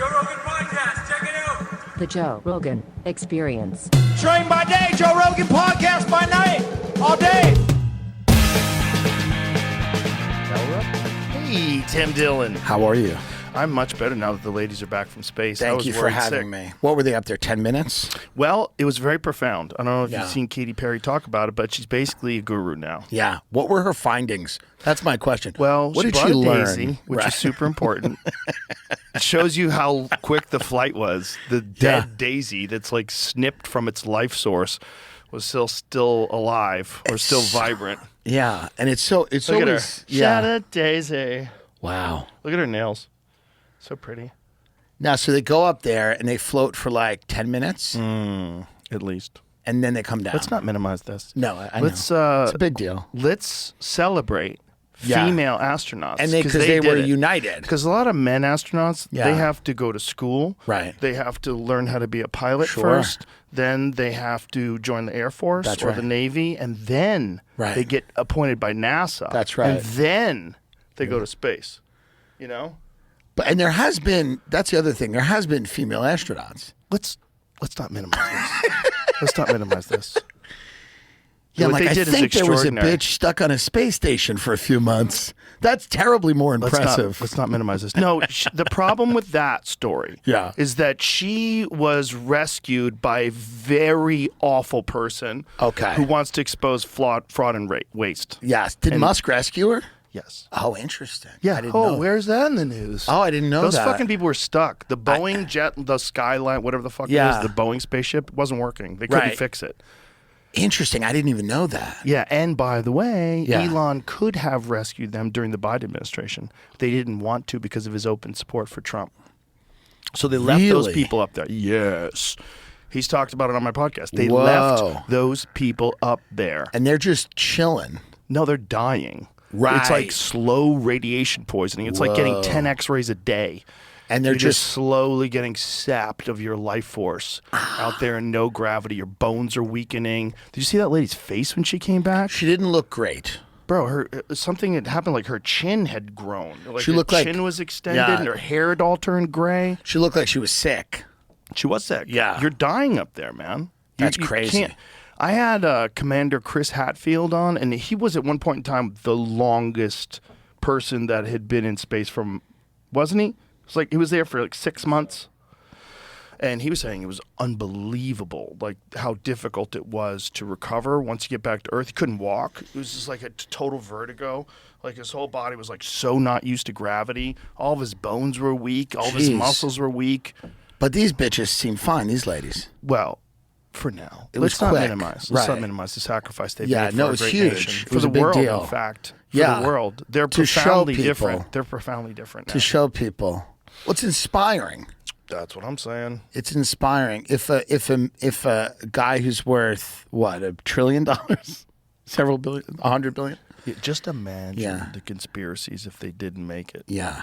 Joe Rogan Podcast. Check it out. The Joe Rogan Experience. Train by day, Joe Rogan Podcast by night, all day. Hey, Tim Dillon. How are you? I'm much better now that the ladies are back from space. Thank you for having me. What were they up there, 10 minutes? Well, it was very profound. I don't know if Yeah. you've seen Katy Perry talk about it, but she's basically a guru now. Yeah. What were her findings? That's my question. Well, what she did brought she a learn? daisy, which Right. is super important. It shows you how quick the flight was. The dead daisy that's like snipped from its life source was still alive or still vibrant. Yeah, and it's Look at her. always yeah. Shout out Daisy. Wow. Look at her nails. So pretty. Now, so they go up there and they float for like 10 minutes, At least. and then they come down. Let's not minimize this. No, I know. Let's It's a big deal. Let's celebrate Yeah. female astronauts. And because they were united. Because a lot of men astronauts, Yeah. they have to go to school. Right. They have to learn how to be a pilot Sure. first. Then they have to join the Air Force That's or right. the Navy. And then Right. they get appointed by NASA. That's right. And then they go to space. You know? And there has been, that's the other thing, there has been female astronauts. Let's not minimize this. Let's not minimize this. Yeah, What like they I did is think there was a extraordinary. bitch stuck on a space station for a few months. That's terribly more impressive. Let's not minimize this. No, the problem with that story Yeah. is that she was rescued by a very awful person Okay. who wants to expose fraud and waste. Yes. Did Musk rescue her? Yes. Oh, interesting. Yeah. I didn't know. Where's that in the news? Oh, I didn't know Those that. fucking people were stuck. The Boeing jet, the Skyline, whatever the fuck Yeah. it is, the Boeing spaceship wasn't working. They couldn't Right. fix it. Interesting. I didn't even know that. Yeah, and by the way, Yeah. Elon could have rescued them during the Biden administration. They didn't want to because of his open support for Trump. So they left those Really? people up there. Yes. He's talked about it on my podcast. They Whoa. left those people up there. And they're just chilling. No, they're dying. Right. It's like slow radiation poisoning. It's like getting Whoa. 10 x-rays a day. And they're You're just slowly getting sapped of your life force out there in no gravity. Your bones are weakening. Did you see that lady's face when she came back? she didn't look great. Bro, her something had happened. Like her chin had grown. Like She her looked like- chin was extended, Yeah. and her hair had all turned gray. She looked like she was sick. She was sick. Yeah. You're dying up there, man. That's crazy. can't- I had Commander Chris Hatfield on, and he was at one point in time the longest person that had been in space from, wasn't he? It's like he was there for like 6 months. And he was saying it was unbelievable, like how difficult it was to recover once you get back to Earth. He couldn't walk. It was just like a total vertigo. Like his whole body was like so not used to gravity. All of his bones were weak. All of his Jeez. muscles were weak. But these bitches seem fine, these ladies. Well, for now, It let's was not quick. minimize. Let's not Right. minimize the sacrifice they've Yeah, made no, for a it's great huge. nation, It for was the a big world. deal. In fact, for Yeah. the world, they're To show profoundly people. different. They're profoundly different now. To show people. What's inspiring? That's what I'm saying. It's inspiring. If a guy who's worth what, $1 trillion, several billion, 100 billion. Yeah, just imagine Yeah. the conspiracies if they didn't make it. Yeah.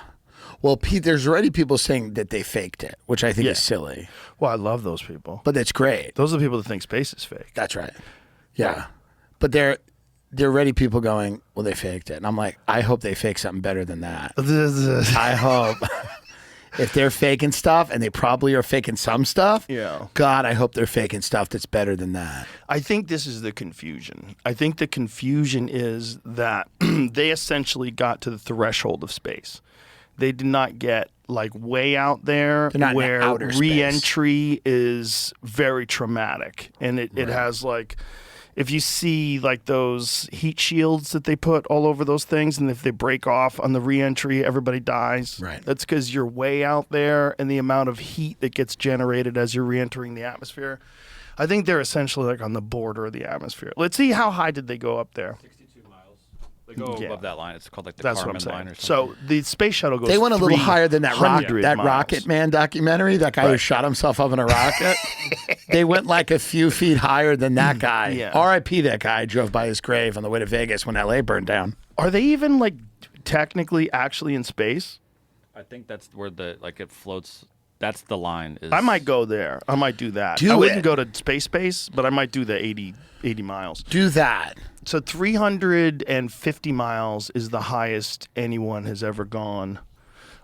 Well, Pete, there's already people saying that they faked it, which I think Yeah. is silly, Well, I love those people. but it's great. Those are the people that think space is fake. That's right. Yeah. But there are already people going, well, they faked it. And I'm like, I hope they fake something better than that. I hope. If they're faking stuff, and they probably are faking some stuff, Yeah. God, I hope they're faking stuff that's better than that. I think this is the confusion. I think the confusion is that they essentially got to the threshold of space. They did not get like way out there They're not in where outer space. re-entry is very traumatic. And it has like, if you see like those heat shields that they put all over those things, and if they break off on the re-entry, everybody dies. Right. That's because you're way out there, and the amount of heat that gets generated as you're re-entering the atmosphere. I think they're essentially like on the border of the atmosphere. Let's see, how high did they go up there? 62 miles. They go Yeah. above that line. It's called like the That's what I'm Kármán line saying. or something. So the space shuttle goes. They went a little higher than that 300 miles. Rocket Man documentary, that guy who shot himself up in a rocket. They went like a few feet higher than that guy. Yeah. R.I.P. that guy. I drove by his grave on the way to Vegas when L.A. burned down. Are they even like technically actually in space? I think that's where it floats. That's the line. I might go there. I might do that. Do I wouldn't it. go to space, but I might do the 80 miles. Do that. So 350 miles is the highest anyone has ever gone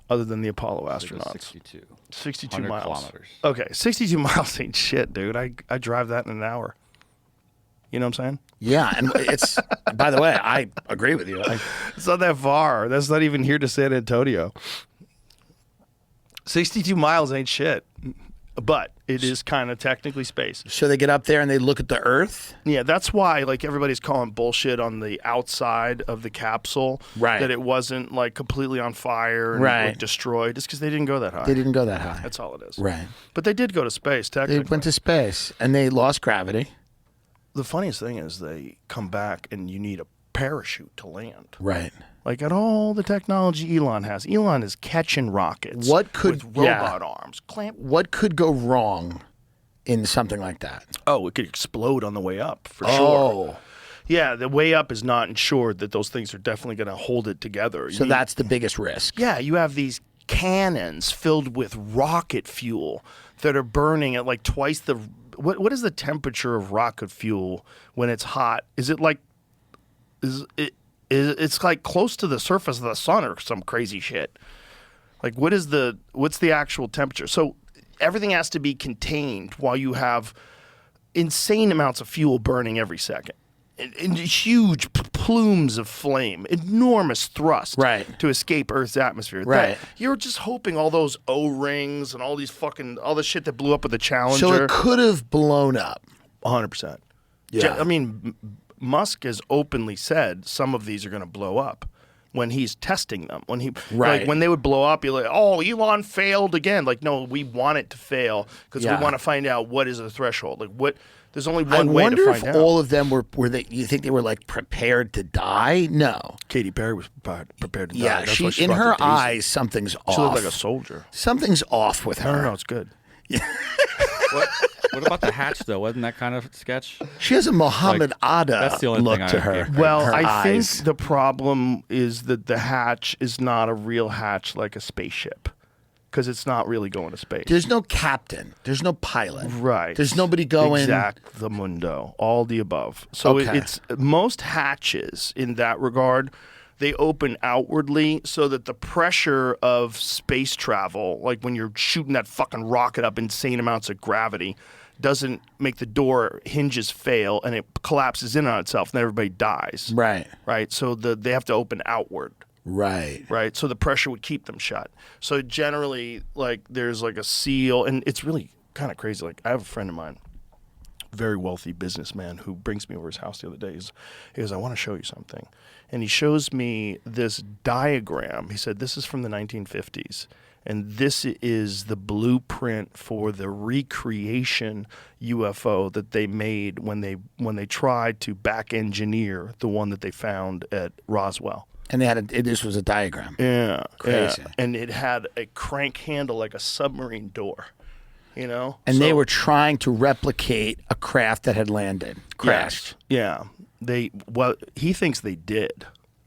other than the Apollo I think it was astronauts. 62. 62 100 miles. kilometers. Okay, 62 miles ain't shit, dude. I drive that in an hour. You know what I'm saying? Yeah, and it's. By the way, I agree with you. It's not that far. That's not even here to San Antonio. 62 miles ain't shit. But it is kind of technically space. So they get up there and they look at the Earth. Yeah, that's why like everybody's calling bullshit on the outside of the capsule. Right. That it wasn't like completely on fire and Right. like, destroyed. It's because they didn't go that high. They didn't go that high. That's all it is. Right. But they did go to space, They technically. went to space and they lost gravity. The funniest thing is they come back and you need a parachute to land. Right. Like at all the technology Elon has. Elon is catching rockets What could- with robot arms. Clamp. What could go wrong in something like that? Oh, it could explode on the way up for Oh. sure. Yeah, the way up is not ensured that those things are definitely going to hold it together. So that's the biggest risk. Yeah, you have these cannons filled with rocket fuel that are burning at like twice the. What is the temperature of rocket fuel when it's hot? Is it like? It's like close to the surface of the sun or some crazy shit. Like what's the actual temperature? So everything has to be contained while you have insane amounts of fuel burning every second. And huge plumes of flame, enormous thrust Right. to escape Earth's atmosphere. Right. You're just hoping all those O-rings and all these all the shit that blew up with the Challenger. So it could have blown up. 100%. Yeah. I mean, Musk has openly said some of these are going to blow up when he's testing them. Right. Like when they would blow up, you're like, oh, Elon failed again. Like, no, we want it to fail because Yeah. we want to find out what is the threshold. Like, what? There's only I one way to wonder find if out. all of them were they? You think they were like prepared to die? No. Katy Perry was prepared to die. Yeah, That's why she in brought her the daisy. eyes something's off. She looked like a soldier. Something's off with her. No, it's good. What about the hatch though? Wasn't that kind of sketch? She has a Muhammad Ada that's the only look thing to I her. gave Well, her I eyes. think the problem is that the hatch is not a real hatch like a spaceship because it's not really going to space. There's no captain. There's no pilot. Right. There's nobody going. Exactamundo. All the above. So Okay. it's most hatches in that regard, they open outwardly so that the pressure of space travel, like when you're shooting that fucking rocket up insane amounts of gravity, doesn't make the door hinges fail and it collapses in on itself and everybody dies. Right. Right. So they have to open outward. Right. Right. So the pressure would keep them shut. So generally, like there's like a seal, and it's really kind of crazy. Like I have a friend of mine, very wealthy businessman, who brings me over his house the other day. He goes, I want to show you something. And he shows me this diagram. He said, this is from the 1950s. And this is the blueprint for the recreation UFO that they made when they tried to back engineer the one that they found at Roswell. And they had this was a diagram. Yeah. Crazy. Yeah. And it had a crank handle like a submarine door, you know? And So- they were trying to replicate a craft that had landed, crashed. Yes. Yeah. He thinks they did.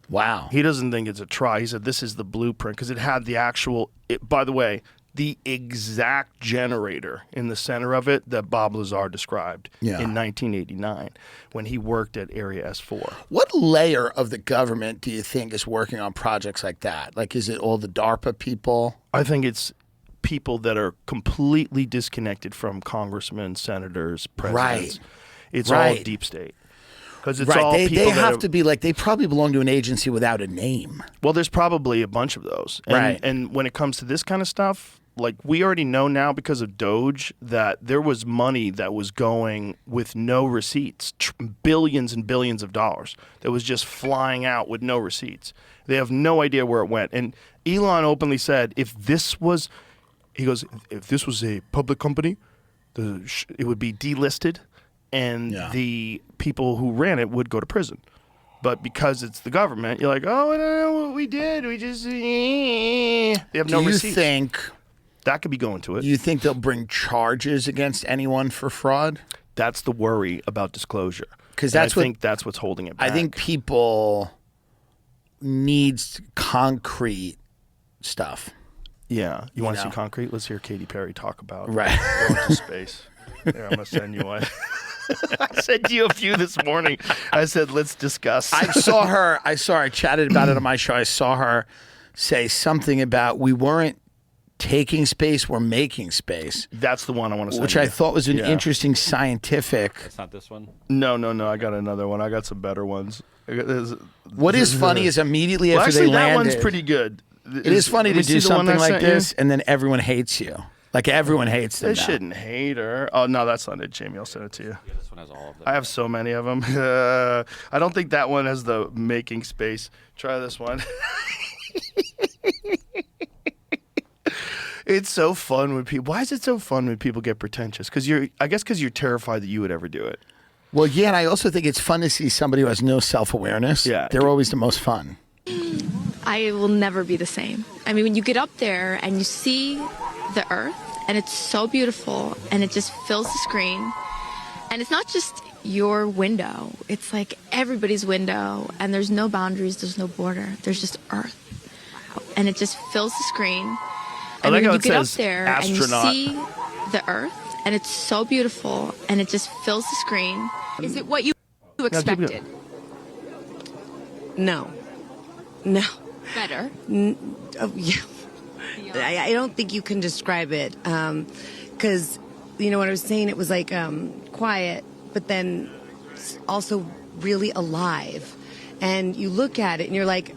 Wow. He doesn't think it's a try. He said this is the blueprint because it had the actual, by the way, the exact generator in the center of it that Bob Lazar described Yeah. in 1989 when he worked at Area S4. What layer of the government do you think is working on projects like that? Like, is it all the DARPA people? I think it's people that are completely disconnected from congressmen, senators, presidents. Right. It's all Right. deep state. Because it's all Right. people They that have are- to be like, they probably belong to an agency without a name. Well, there's probably a bunch of those. And, Right. And when it comes to this kind of stuff, like we already know now because of Doge that there was money that was going with no receipts, billions and billions of dollars that was just flying out with no receipts. They have no idea where it went. And Elon openly said, if this was a public company, it would be delisted and Yeah. the people who ran it would go to prison. But because it's the government, you're like, oh, I don't know what we did. We just, they have no Do you receipts. think That could be going to it. they'll bring charges against anyone for fraud? That's the worry about disclosure. 'Cause And that's I what- think that's what's holding it back. I think people needs concrete stuff. Yeah. You want to know? see concrete? Let's hear Katy Perry talk about Right. going to space. Yeah, I'm going to send you one. I sent you a few this morning. I said, let's discuss. I chatted about it on my show. I saw her say something about we weren't taking space, we're making space. That's the one I want to say. Which I thought was an interesting scientific. It's not this one? No. I got another one. I got some better ones. What is funny is immediately after actually, they landed. that one's pretty good. It is funny to do something like this, and then everyone hates you. Like, everyone hates them. They shouldn't hate her. Oh, no, that's not it, Jamie. I'll send it to you. Yeah, this one has all of them. I have so many of them. I don't think that one has the making space. Try this one. It's so fun when people. Why is it so fun when people get pretentious? I guess because you're terrified that you would ever do it. Well, yeah, and I also think it's fun to see somebody who has no self-awareness. Yeah. They're always the most fun. I will never be the same. I mean, when you get up there and you see the earth, and it's so beautiful, and it just fills the screen, and it's not just your window. It's like everybody's window, and there's no boundaries, there's no border. There's just earth. And it just fills the screen. And like when how you it get up says there astronaut. and you see the earth, and it's so beautiful, and it just fills the screen. Is it what you expected? No. Better. Oh, yeah. I don't think you can describe it. Because, what I was saying, it was like quiet, but then also really alive. And you look at it and you're like,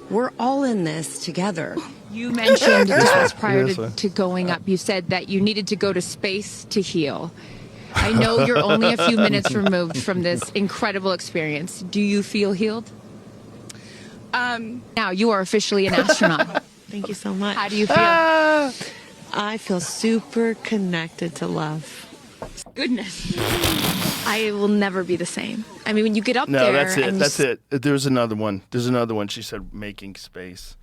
we're all in this together. You mentioned this was prior to going up. You said that you needed to go to space to heal. I know you're only a few minutes removed from this incredible experience. Do you feel healed? Now you are officially an astronaut. Thank you so much. How do you feel? I feel super connected to love. Goodness. I will never be the same. I mean, when you get up No, there... that's it. and That's it. There's another one. She said making space.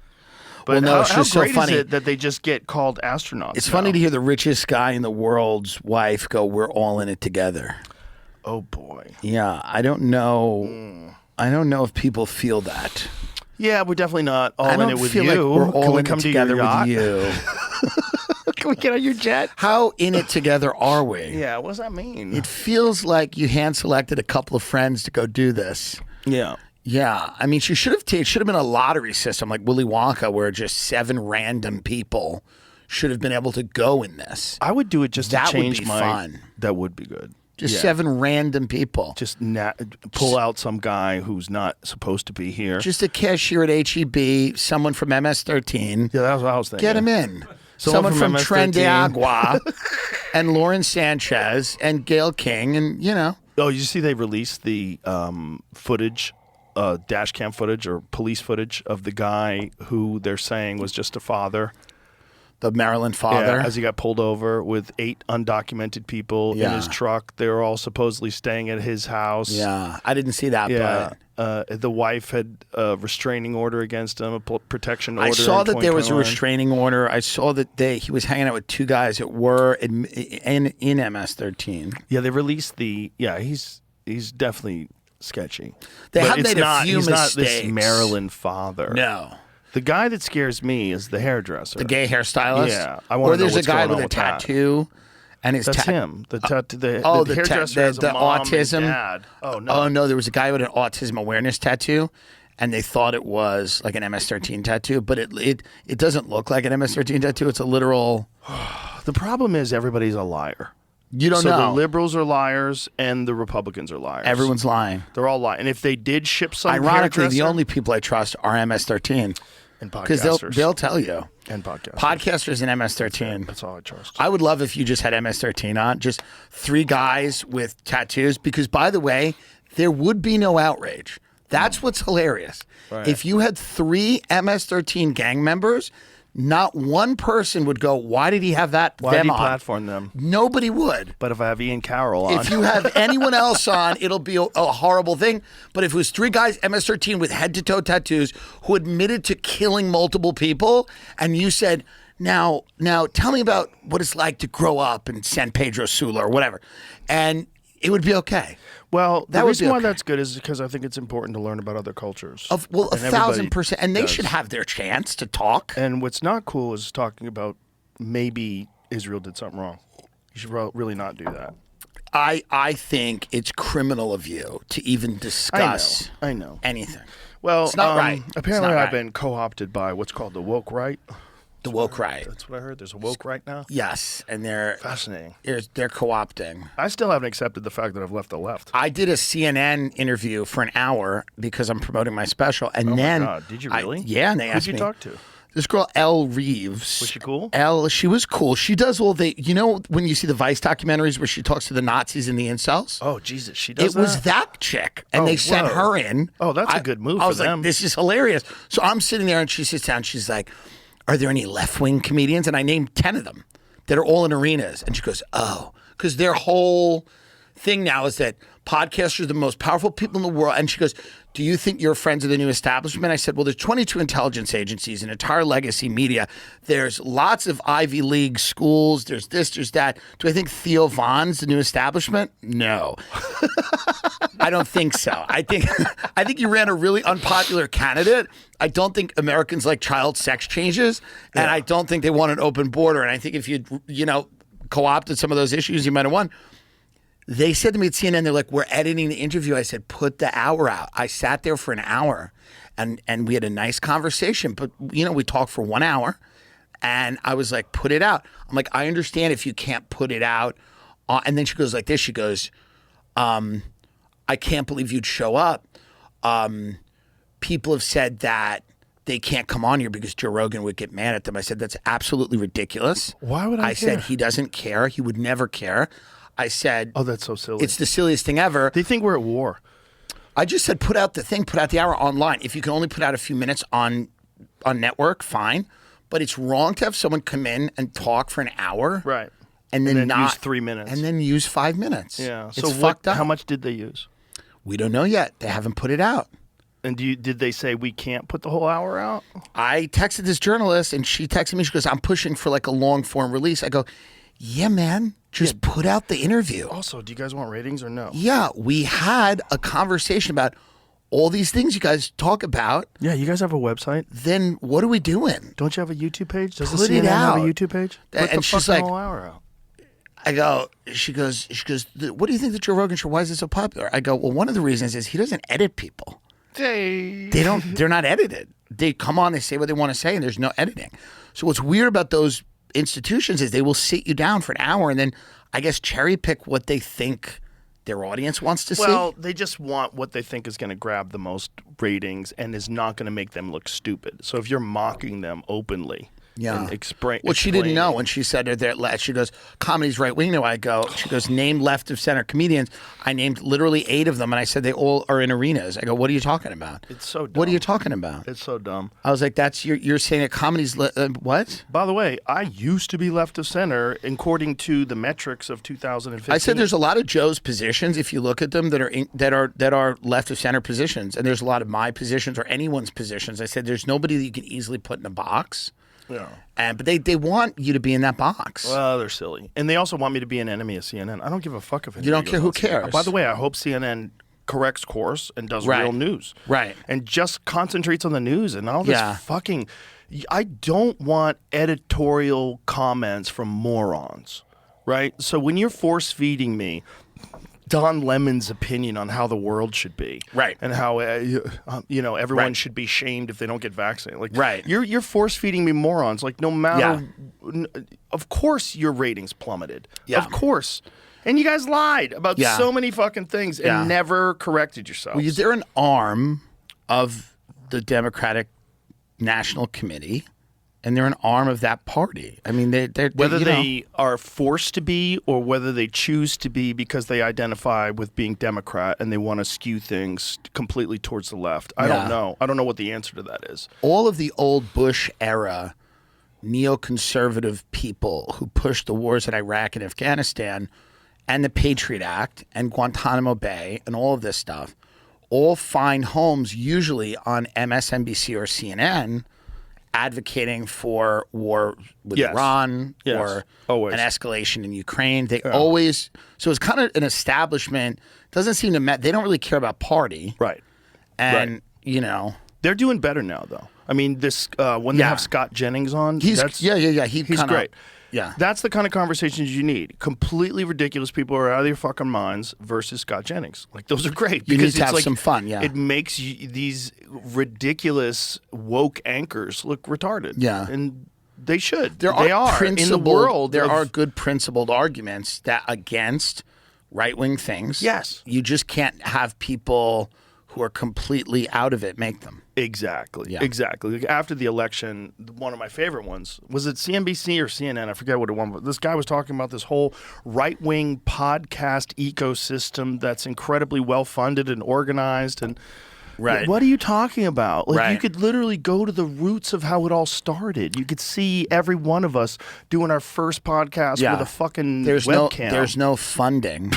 But Well, no, it's how just so great funny. is it that they just get called astronauts? It's now? funny to hear the richest guy in the world's wife go, we're all in it together. Oh, boy. Yeah, I don't know. I don't know if people feel that. Yeah, we're definitely not all I in don't it with feel you. like we're Can all we in come it to your together yacht? with you. Can we get on your jet? How in it together are we? Yeah, what does that mean? It feels like you hand selected a couple of friends to go do this. Yeah. Yeah, I mean, it should have been a lottery system like Willy Wonka, where just 7 random people should have been able to go in this. I would do it just That to would change be my. fun. That would be good. Just Yeah. 7 random people. Just pull out some guy who's not supposed to be here. Just a cashier at HEB, someone from MS-13. Yeah, that's what I was thinking. Get him in. Someone Someone from MS-13. Tren de Agua and Lauren Sanchez and Gail King and, Oh, you see they released the footage, dash cam footage or police footage of the guy who they're saying was just a father. the Maryland father. Yeah, as he got pulled over with 8 undocumented people in his truck. They were all supposedly staying at his house. Yeah, I didn't see that, Yeah. but the wife had a restraining order against him, a protection order. I saw in that there was a 2021. restraining order. I saw that he was hanging out with 2 guys that were in MS-13. Yeah, they released the. Yeah, he's definitely sketchy. They But have it's made a not, few he's not mistakes. this Maryland father. No. The guy that scares me is the hairdresser. The gay hairstylist? Yeah, I wanna Or there's know a what's guy going with on a with that. tattoo, and his That's him. The the hairdresser has the a mom autism. and dad. Oh no. Oh no, there was a guy with an autism awareness tattoo, and they thought it was like an MS-13 tattoo, but it doesn't look like an MS-13 tattoo. It's a literal. The problem is everybody's a liar. You don't so know. the liberals are liars and the Republicans are liars. Everyone's lying. They're all lying. And if they did ship some Ironically, the hairdresser- only people I trust are MS-13 and because podcasters they'll tell you. and podcasters. Podcasters and MS-13. That's all I trust. I would love if you just had MS-13 on, just 3 guys with tattoos, because, by the way, there would be no outrage. That's what's hilarious. Right. If you had 3 MS-13 gang members, not one person would go, why did he have that Why did them he on? platform them? Nobody would. But if I have Ian Carroll on, If you have anyone else on, it'll be a horrible thing. But if it was 3 guys, MS-13 with head-to-toe tattoos, who admitted to killing multiple people, and you said, now tell me about what it's like to grow up in San Pedro Sula or whatever, and it would be okay. well, the that would reason be why okay. that's good is because I think it's important to learn about other cultures. Of well, And everybody 1,000%, and they does. should have their chance to talk. And what's not cool is talking about maybe Israel did something wrong. You should really not do that. I think it's criminal of you to even discuss I know. anything. Well, it's not right. Apparently, not I've right. been co-opted by what's called the woke right. The woke right. That's what I heard. There's a woke right now. Yes, and they're Fascinating. they're co-opting. I still haven't accepted the fact that I've left the left. I did a CNN interview for an hour because I'm promoting my special, and Oh then my God. Did you really? yeah, and they asked Who'd you me. talk to? This girl, Elle Reeves. Was she cool? She was cool. She does all the, when you see the Vice documentaries where she talks to the Nazis and the incels? Oh, Jesus, she does It was that chick, and Oh, they sent whoa. her in. Oh, that's a good move I for was them. like, this is hilarious. So I'm sitting there, and she sits down. She's like, are there any left-wing comedians? And I named 10 of them that are all in arenas. And she goes, oh, because their whole thing now is that podcasters are the most powerful people in the world. And she goes, do you think you're friends of the new establishment? I said, well, there's 22 intelligence agencies, an entire legacy media. There's lots of Ivy League schools. There's this, there's that. Do I think Theo Von's the new establishment? No. I don't think so. I think you ran a really unpopular candidate. I don't think Americans like child sex changes, and I don't think they want an open border. And I think if you'd, co-opted some of those issues, you might have won. They said to me at CNN, they're like, we're editing the interview. I said, put the hour out. I sat there for an hour, and we had a nice conversation. But, we talked for 1 hour, and I was like, put it out. I'm like, I understand if you can't put it out. And then she goes like this. She goes, I can't believe you'd show up. People have said that they can't come on here because Joe Rogan would get mad at them. I said, that's absolutely ridiculous. Why would I care? said, he doesn't care. He would never care. I said, Oh, that's so silly. it's the silliest thing ever. They think we're at war. I just said, put out the hour online. If you can only put out a few minutes on network, fine. But it's wrong to have someone come in and talk for an hour. Right. And then not use 3 minutes. And then use 5 minutes. Yeah. It's So fucked up. how much did they use? We don't know yet. They haven't put it out. And did they say we can't put the whole hour out? I texted this journalist, and she texted me. She goes, I'm pushing for like a long form release. I go, yeah, man, just put out the interview. Also, do you guys want ratings or no? Yeah, we had a conversation about all these things you guys talk about. Yeah, you guys have a website. Then what are we doing? Don't you have a YouTube page? Does Put the CNN it have a out. YouTube page? And Put the she's fucking like- whole hour out. I go, she goes, what do you think the Joe Rogan show, why is it so popular? I go, well, one of the reasons is he doesn't edit people. They're not edited. They come on, they say what they want to say, and there's no editing. So what's weird about those institutions is they will sit you down for an hour and then I guess cherry pick what they think their audience wants to see. Well, they just want what they think is going to grab the most ratings and is not going to make them look stupid. So if you're mocking them openly, and Well, she didn't know when she said it there. She goes, comedy's right wing. She goes, name left of center comedians. I named literally 8 of them, and I said they all are in arenas. I go, what are you talking about? It's so dumb. What are you talking about? It's so dumb. I was like, you're saying that comedy's what? By the way, I used to be left of center according to the metrics of 2015. I said there's a lot of Joe's positions if you look at them that are left of center positions, and there's a lot of my positions or anyone's positions. I said there's nobody that you can easily put in a box. Yeah. But they want you to be in that box. Well, they're silly. And they also want me to be an enemy of CNN. I don't give a fuck if You don't care. Who goes on CNN. cares? By the way, I hope CNN corrects course and does Right. real news. Right. And just concentrates on the news and all this Yeah. fucking... I don't want editorial comments from morons, right? So when you're force-feeding me Don Lemon's opinion on how the world should be, right, and how everyone Right. should be shamed if they don't get vaccinated. Like, right, you're force feeding me morons. Like, no matter, of course your ratings plummeted. Yeah. Of course, and you guys lied about so many fucking things and never corrected yourselves. Well, they're an arm of the Democratic National Committee. And they're an arm of that party. I mean, they're whether they are forced to be or whether they choose to be because they identify with being Democrat and they want to skew things completely towards the left. I don't know. I don't know what the answer to that is. All of the old Bush era neoconservative people who pushed the wars in Iraq and Afghanistan and the Patriot Act and Guantanamo Bay and all of this stuff all find homes usually on MSNBC or CNN advocating for war with Iran or an escalation in Ukraine. They always, so it's kind of an establishment, doesn't seem to, they don't really care about party. Right. And, They're doing better now, though. I mean, this when they have Scott Jennings on, he's great. Yeah. That's the kind of conversations you need. Completely ridiculous people who are out of their fucking minds versus Scott Jennings. Like, those are great. You need because to it's have like, some fun, yeah. It makes these ridiculous woke anchors look retarded. Yeah. And they should. There they are in the world. There are good principled arguments that against right-wing things. Yes. You just can't have people who are completely out of it make them. Exactly. Yeah. Exactly. Like, after the election, one of my favorite ones was it CNBC or CNN? I forget what it was. But this guy was talking about this whole right-wing podcast ecosystem that's incredibly well-funded and organized. And Right. what are you talking about? Like, Right. you could literally go to the roots of how it all started. You could see every one of us doing our first podcast with a fucking webcam. There's no funding.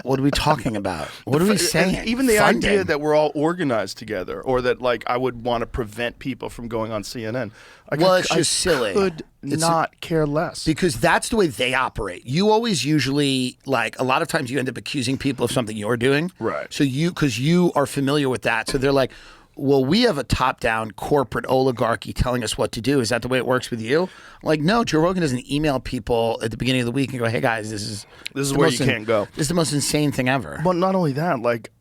What are we talking about? What are we saying? And even the Funding. idea that we're all organized together, or that like I would want to prevent people from going on CNN. It's just silly. Could not care less. Because that's the way they operate. You always usually, like, a lot of times you end up accusing people of something you're doing. Right. So because you are familiar with that. So they're like, well, we have a top-down corporate oligarchy telling us what to do. Is that the way it works with you? I'm like, no, Joe Rogan doesn't email people at the beginning of the week and go, hey, guys, this is where you can't go. This is the most insane thing ever. But not only that, like,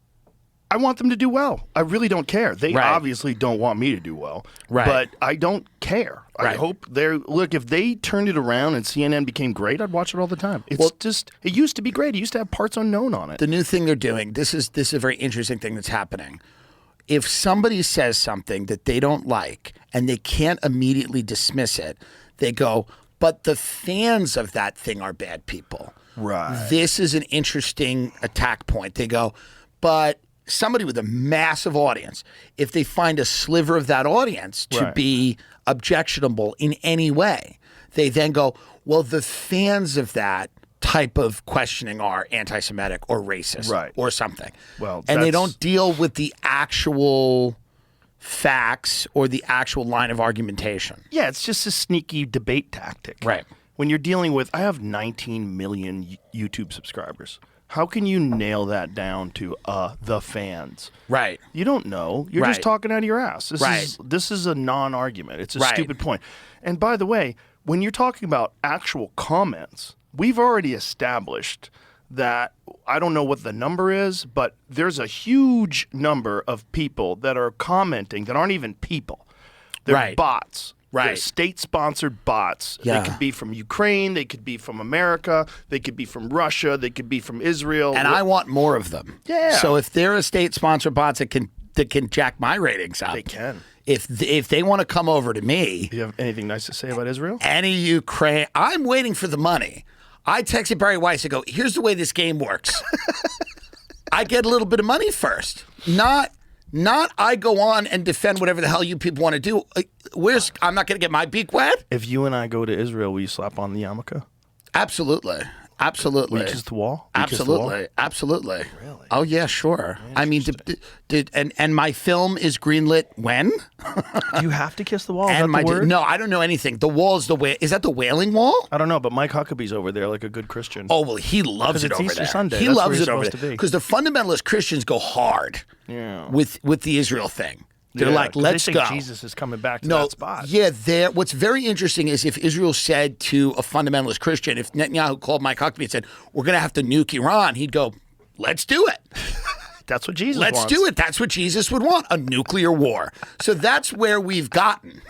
I want them to do well. I really don't care. They obviously don't want me to do well. Right. But I don't care. I Right. hope look, if they turned it around and CNN became great, I'd watch it all the time. It's it used to be great. It used to have parts unknown on it. The new thing they're doing, this is a very interesting thing that's happening. If somebody says something that they don't like and they can't immediately dismiss it, they go, but the fans of that thing are bad people. Right. This is an interesting attack point. They go, but somebody with a massive audience, if they find a sliver of that audience to be objectionable in any way, they then go, well, the fans of that type of questioning are anti-Semitic or racist or something. Well, and they don't deal with the actual facts or the actual line of argumentation. Yeah, it's just a sneaky debate tactic. Right. When you're dealing with, I have 19 million YouTube subscribers. How can you nail that down to the fans? Right. You don't know. You're just talking out of your ass. This is a non-argument. It's a stupid point. And by the way, when you're talking about actual comments, we've already established that, I don't know what the number is, but there's a huge number of people that are commenting that aren't even people. They're bots. Right. They're state-sponsored bots. Yeah. They could be from Ukraine. They could be from America. They could be from Russia. They could be from Israel. And I want more of them. Yeah. So if they're a state-sponsored bots that can jack my ratings up. They can. If they want to come over to me. Do you have anything nice to say about Israel? Any Ukraine. I'm waiting for the money. I texted Barry Weiss and go, here's the way this game works. I get a little bit of money first. Not I go on and defend whatever the hell you people want to do. I'm not going to get my beak wet? If you and I go to Israel, will you slap on the yarmulke? Absolutely. Absolutely. Will you kiss the wall? Will you kiss the wall? Absolutely. Absolutely. Really? Oh, yeah, sure. I mean, and my film is greenlit when? Do you have to kiss the wall? Is And that the word? no, I don't know anything. The wall is is that the Wailing Wall? I don't know, but Mike Huckabee's over there like a good Christian. Oh, well, he loves it it's over Easter there. Sunday. He That's where loves he's it over supposed to there. be. Because the fundamentalist Christians go hard with the Israel thing. They're like, 'cause let's they think go. Jesus is coming back to that spot. Yeah, what's very interesting is if Israel said to a fundamentalist Christian, if Netanyahu called Mike Huckabee and said, we're going to have to nuke Iran, he'd go, let's do it. That's what Jesus wants. Let's do it. That's what Jesus would want, a nuclear war. So that's where we've gotten.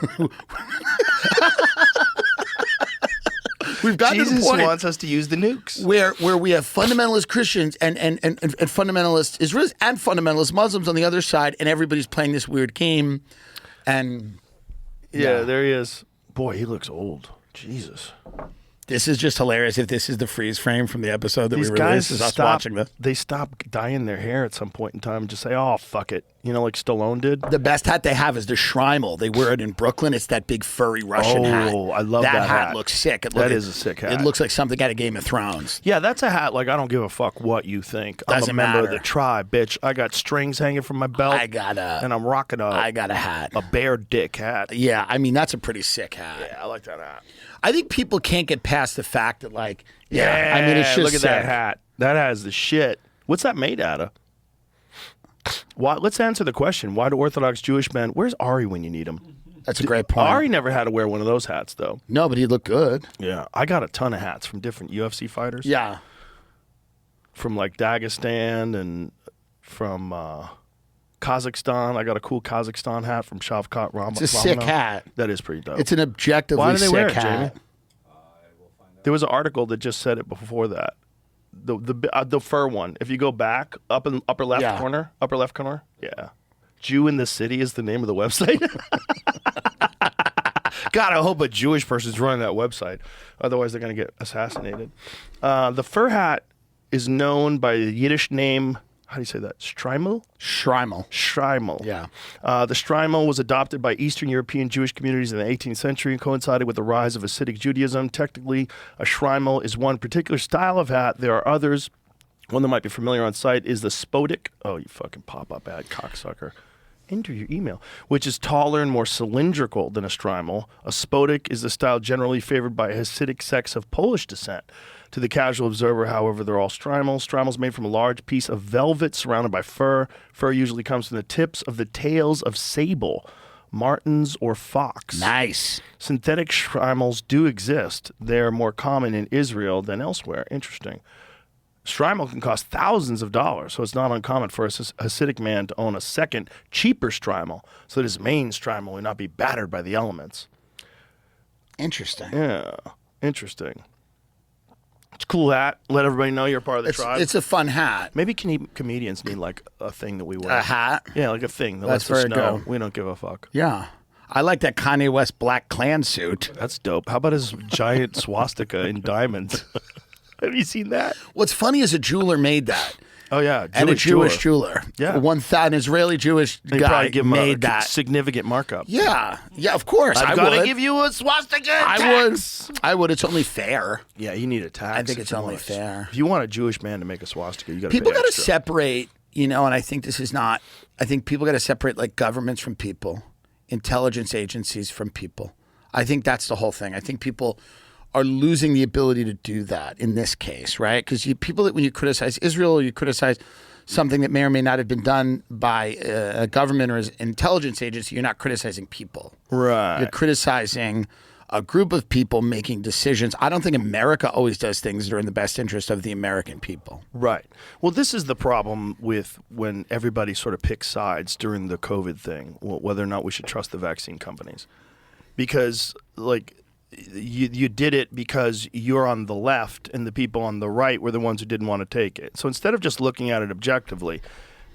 We've gotten to Jesus the point wants us to use the nukes. where we have fundamentalist Christians and fundamentalist Israelis and fundamentalist Muslims on the other side, and everybody's playing this weird game. And Yeah, there he is. Boy, he looks old. Jesus. this is just hilarious. If this is the freeze frame from the episode that These we guys released, is us watching this. They stop dyeing their hair at some point in time and just say, oh, fuck it. You know, like Stallone did. The best hat they have is the Schreimel. They wear it in Brooklyn. It's that big furry Russian hat. Oh, I love that hat. hat. Looks sick. That is a sick hat. It looks like something out of Game of Thrones. Yeah, that's a hat. Like, I don't give a fuck what you think. I'm Doesn't a member of matter. the tribe, bitch. I got strings hanging from my belt. And I'm rocking I got a hat. a bear dick hat. Yeah, I mean, that's a pretty sick hat. Yeah, I like that hat. I think people can't get past the fact that, like, I mean, it's just look at that sick. hat. That has the shit. What's that made out of? Why, let's answer the question. Why do Orthodox Jewish men... Where's Ari when you need him? That's a great point. Ari never had to wear one of those hats, though. No, but he looked good. Yeah, I got a ton of hats from different UFC fighters. Yeah. From like Dagestan and from Kazakhstan. I got a cool Kazakhstan hat from Shavkat Ramanov. It's a sick hat. That is pretty dope. It's an objectively Why do they sick wear it, hat. Jamie? There was an article that just said it before that. The fur one. If you go back up in upper left corner. Yeah. Jew in the City is the name of the website. God, I hope a Jewish person's running that website. Otherwise, they're going to get assassinated. The fur hat is known by the Yiddish name. How do you say that? Shtreimel? Shtreimel. Yeah. The Shtreimel was adopted by Eastern European Jewish communities in the 18th century and coincided with the rise of Hasidic Judaism. Technically, a Shtreimel is one particular style of hat. There are others. One that might be familiar on site is the Spodek. Oh, you fucking pop-up ad, cocksucker. Enter your email, which is taller and more cylindrical than a Shtreimel. A Spodek is the style generally favored by a Hasidic sects of Polish descent. To the casual observer, however, they're all Shtreimels. Shtreimel's made from a large piece of velvet surrounded by fur. Fur usually comes from the tips of the tails of sable, martens, or fox. Nice. Synthetic Shtreimels do exist. They're more common in Israel than elsewhere. Interesting. Shtreimel can cost thousands of dollars, so it's not uncommon for a Hasidic man to own a second, cheaper Shtreimel, so that his main Shtreimel would not be battered by the elements. Interesting. Yeah, interesting. It's a cool hat. Let everybody know you're part of the tribe. It's a fun hat. Maybe comedians need like a thing that we wear. A hat? Yeah, like a thing that That's lets us very know good. we don't give a fuck. Yeah. I like that Kanye West black Klan suit. That's dope. How about his giant swastika in diamonds? Have you seen that? What's funny is a jeweler made that. Oh yeah, And a Jewish jeweler. Yeah. An Israeli Jewish They guy probably give him made a that. significant markup. Yeah. Yeah, of course. I've I got to would. give you a swastika tax. I would. It's only fair. Yeah, you need a tax. I think it's only fair. If you want a Jewish man to make a swastika, you got to People got to separate, and I think this is not, I think people got to separate like governments from people, intelligence agencies from people. I think that's the whole thing. I think people are losing the ability to do that in this case, right? Because people, when you criticize Israel, or you criticize something that may or may not have been done by a government or an intelligence agency, you're not criticizing people. Right. You're criticizing a group of people making decisions. I don't think America always does things that are in the best interest of the American people. Right. Well, this is the problem with when everybody sort of picks sides during the COVID thing, whether or not we should trust the vaccine companies. Because, like, you did it because you're on the left and the people on the right were the ones who didn't want to take it. So instead of just looking at it objectively,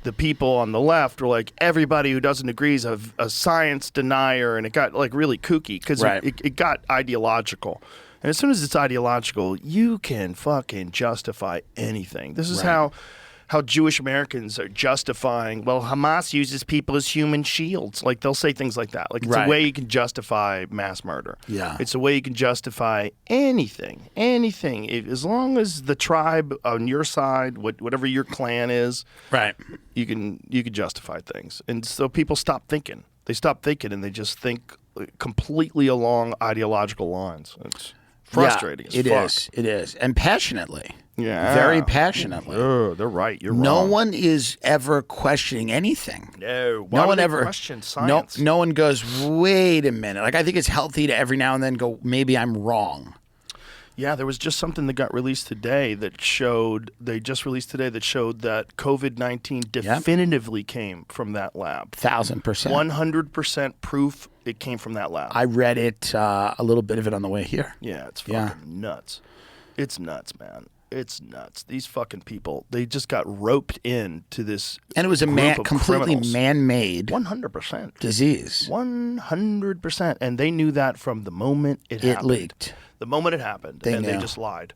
the people on the left were like, everybody who doesn't agree is a science denier, and it got like really kooky because it got ideological. And as soon as it's ideological, you can fucking justify anything. This is how Jewish Americans are justifying, well, Hamas uses people as human shields. Like, they'll say things like that. Like, it's a way you can justify mass murder. Yeah. It's a way you can justify anything. As long as the tribe on your side, whatever your clan is, right, you can justify things. And so people stop thinking. They stop thinking and they just think completely along ideological lines. It's frustrating as fuck. It is. And passionately. Yeah. Very passionately. Oh, they're right. You're wrong. No one is ever questioning anything. No. Why no one would they ever question science? No one goes, wait a minute. Like, I think it's healthy to every now and then go, maybe I'm wrong. Yeah, there was just something that got released today that showed that COVID-19 definitively came from that lab. 1,000%. 100% proof it came from that lab. I read it, a little bit of it on the way here. Yeah, it's fucking nuts. It's nuts, man. It's nuts. These fucking people, they just got roped into this. And it was a completely man-made 100% disease. 100%. And they knew that from the moment it happened. It leaked. The moment it happened. They just lied.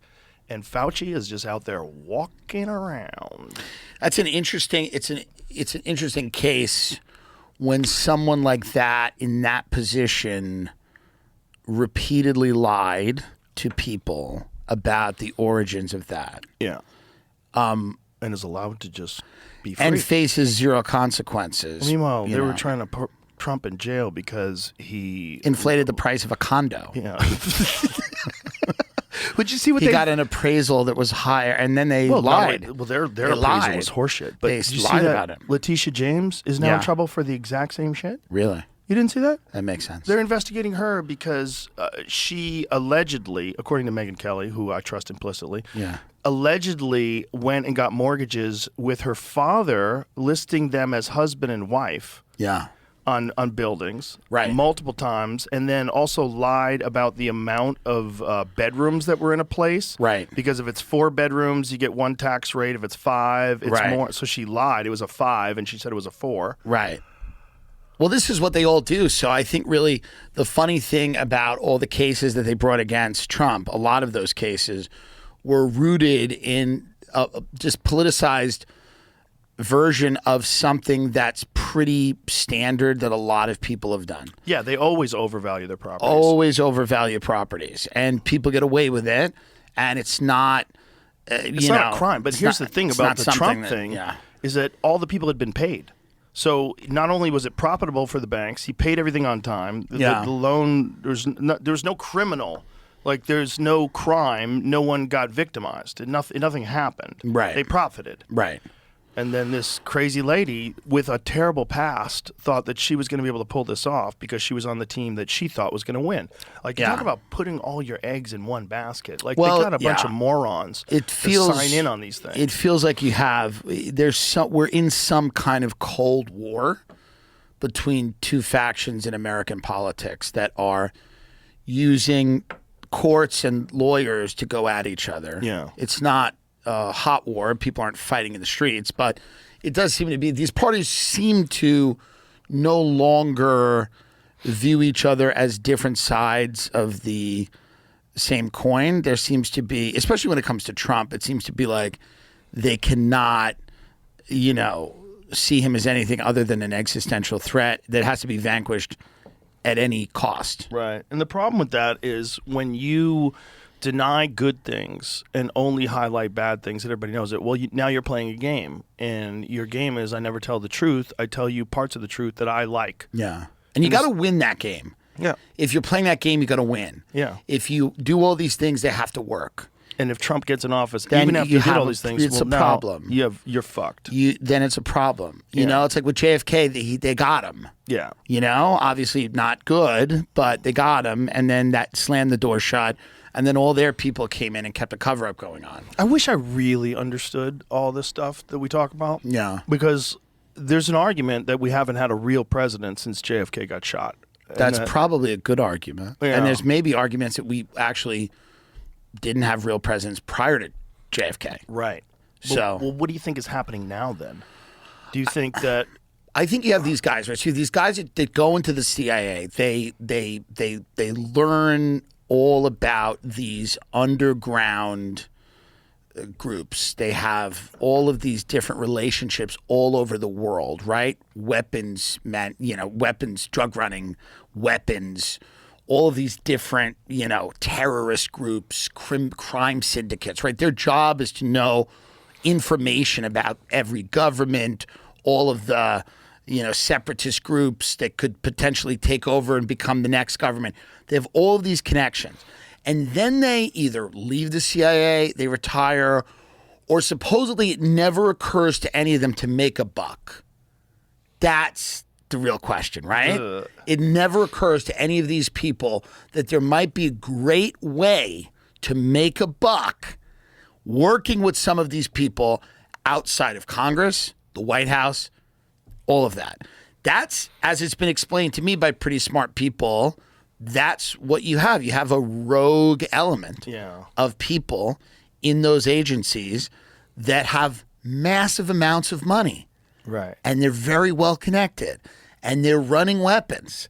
And Fauci is just out there walking around. That's an interesting. It's an interesting case when someone like that in that position repeatedly lied to people about the origins of that. Yeah. And is allowed to just be free. And faces zero consequences. Meanwhile, they were trying to put Trump in jail because he inflated the price of a condo. Yeah. Would you see what he got an appraisal that was higher, and then they lied. Their appraisal was horseshit. But they did you lied see about it. Letitia James is now in trouble for the exact same shit. Really? You didn't see that? That makes sense. They're investigating her because she allegedly, according to Megyn Kelly, who I trust implicitly, allegedly went and got mortgages with her father, listing them as husband and wife. Yeah. On buildings, right, multiple times, and then also lied about the amount of bedrooms that were in a place, right? Because if it's 4 bedrooms, you get 1 tax rate. If it's 5, it's more. So she lied. It was a 5, and she said it was a 4. Right. Well, this is what they all do. So I think really the funny thing about all the cases that they brought against Trump, a lot of those cases were rooted in just politicized version of something that's pretty standard that a lot of people have done. Yeah, they always overvalue their properties. Always overvalue properties, and people get away with it, and it's not. It's not a crime. But here's the thing about the Trump thing is that all the people had been paid. So not only was it profitable for the banks, he paid everything on time. The loan, there's no criminal. Like, there's no crime. No one got victimized. Nothing happened. Right. They profited. Right. And then this crazy lady with a terrible past thought that she was going to be able to pull this off because she was on the team that she thought was going to win. Like, you talk about putting all your eggs in one basket. Like, they got a bunch of morons to sign in on these things. It feels like we're in some kind of Cold War between two factions in American politics that are using courts and lawyers to go at each other. Yeah. It's not hot war. People aren't fighting in the streets, but it does seem to be these parties seem to no longer view each other as different sides of the same coin. There seems to be, especially when it comes to Trump, it seems to be like they cannot, see him as anything other than an existential threat that has to be vanquished at any cost. Right. And the problem with that is when you deny good things and only highlight bad things that everybody knows it. Well, now you're playing a game, and your game is I never tell the truth. I tell you parts of the truth that I like. Yeah. And you got to win that game. Yeah. If you're playing that game, you got to win. Yeah. If you do all these things, they have to work. And if Trump gets in office, then even after you did all these things, it's a problem. You're fucked. Then it's a problem. You know, it's like with JFK, they got him. Yeah. Obviously not good, but they got him, and then that slammed the door shut. And then all their people came in and kept a cover-up going on. I wish I really understood all this stuff that we talk about. Yeah. Because there's an argument that we haven't had a real president since JFK got shot. That's probably a good argument. Yeah. And there's maybe arguments that we actually didn't have real presidents prior to JFK. Right. So, well, what do you think is happening now then? Do you think that... I think you have these guys, right? So these guys that go into the CIA, they learn all about these underground groups. They have all of these different relationships all over the world, right? Weapons, weapons, drug running, weapons, all of these different, terrorist groups, crime syndicates, right? Their job is to know information about every government, all of the separatist groups that could potentially take over and become the next government. They have all of these connections. And then they either leave the CIA, they retire, or supposedly it never occurs to any of them to make a buck. That's the real question, right? It never occurs to any of these people that there might be a great way to make a buck working with some of these people outside of Congress, the White House, all of that. That's, as it's been explained to me by pretty smart people, that's what you have. You have a rogue element of people in those agencies that have massive amounts of money. Right. And they're very well connected. And they're running weapons.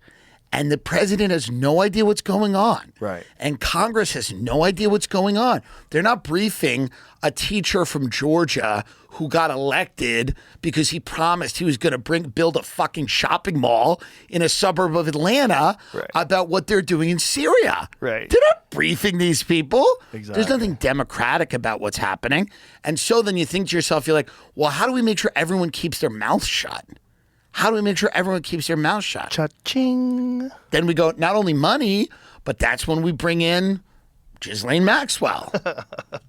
And the president has no idea what's going on. Right. And Congress has no idea what's going on. They're not briefing a teacher from Georgia who got elected because he promised he was going to build a fucking shopping mall in a suburb of Atlanta about what they're doing in Syria. Right. They're not briefing these people. Exactly. There's nothing democratic about what's happening. And so then you think to yourself, you're like, well, how do we make sure everyone keeps their mouth shut? How do we make sure everyone keeps their mouth shut? Cha-ching. Then we go, not only money, but that's when we bring in Ghislaine Maxwell.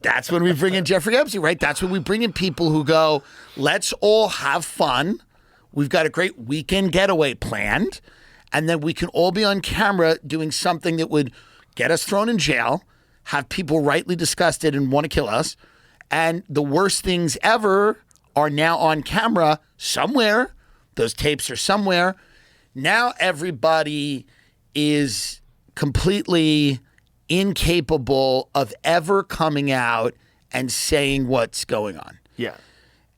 That's when we bring in Jeffrey Epstein, right? That's when we bring in people who go, let's all have fun. We've got a great weekend getaway planned. and then we can all be on camera doing something that would get us thrown in jail, have people rightly disgusted and want to kill us, and the worst things ever are now on camera somewhere. Those tapes are somewhere. Now everybody is completely incapable of ever coming out and saying what's going on. Yeah.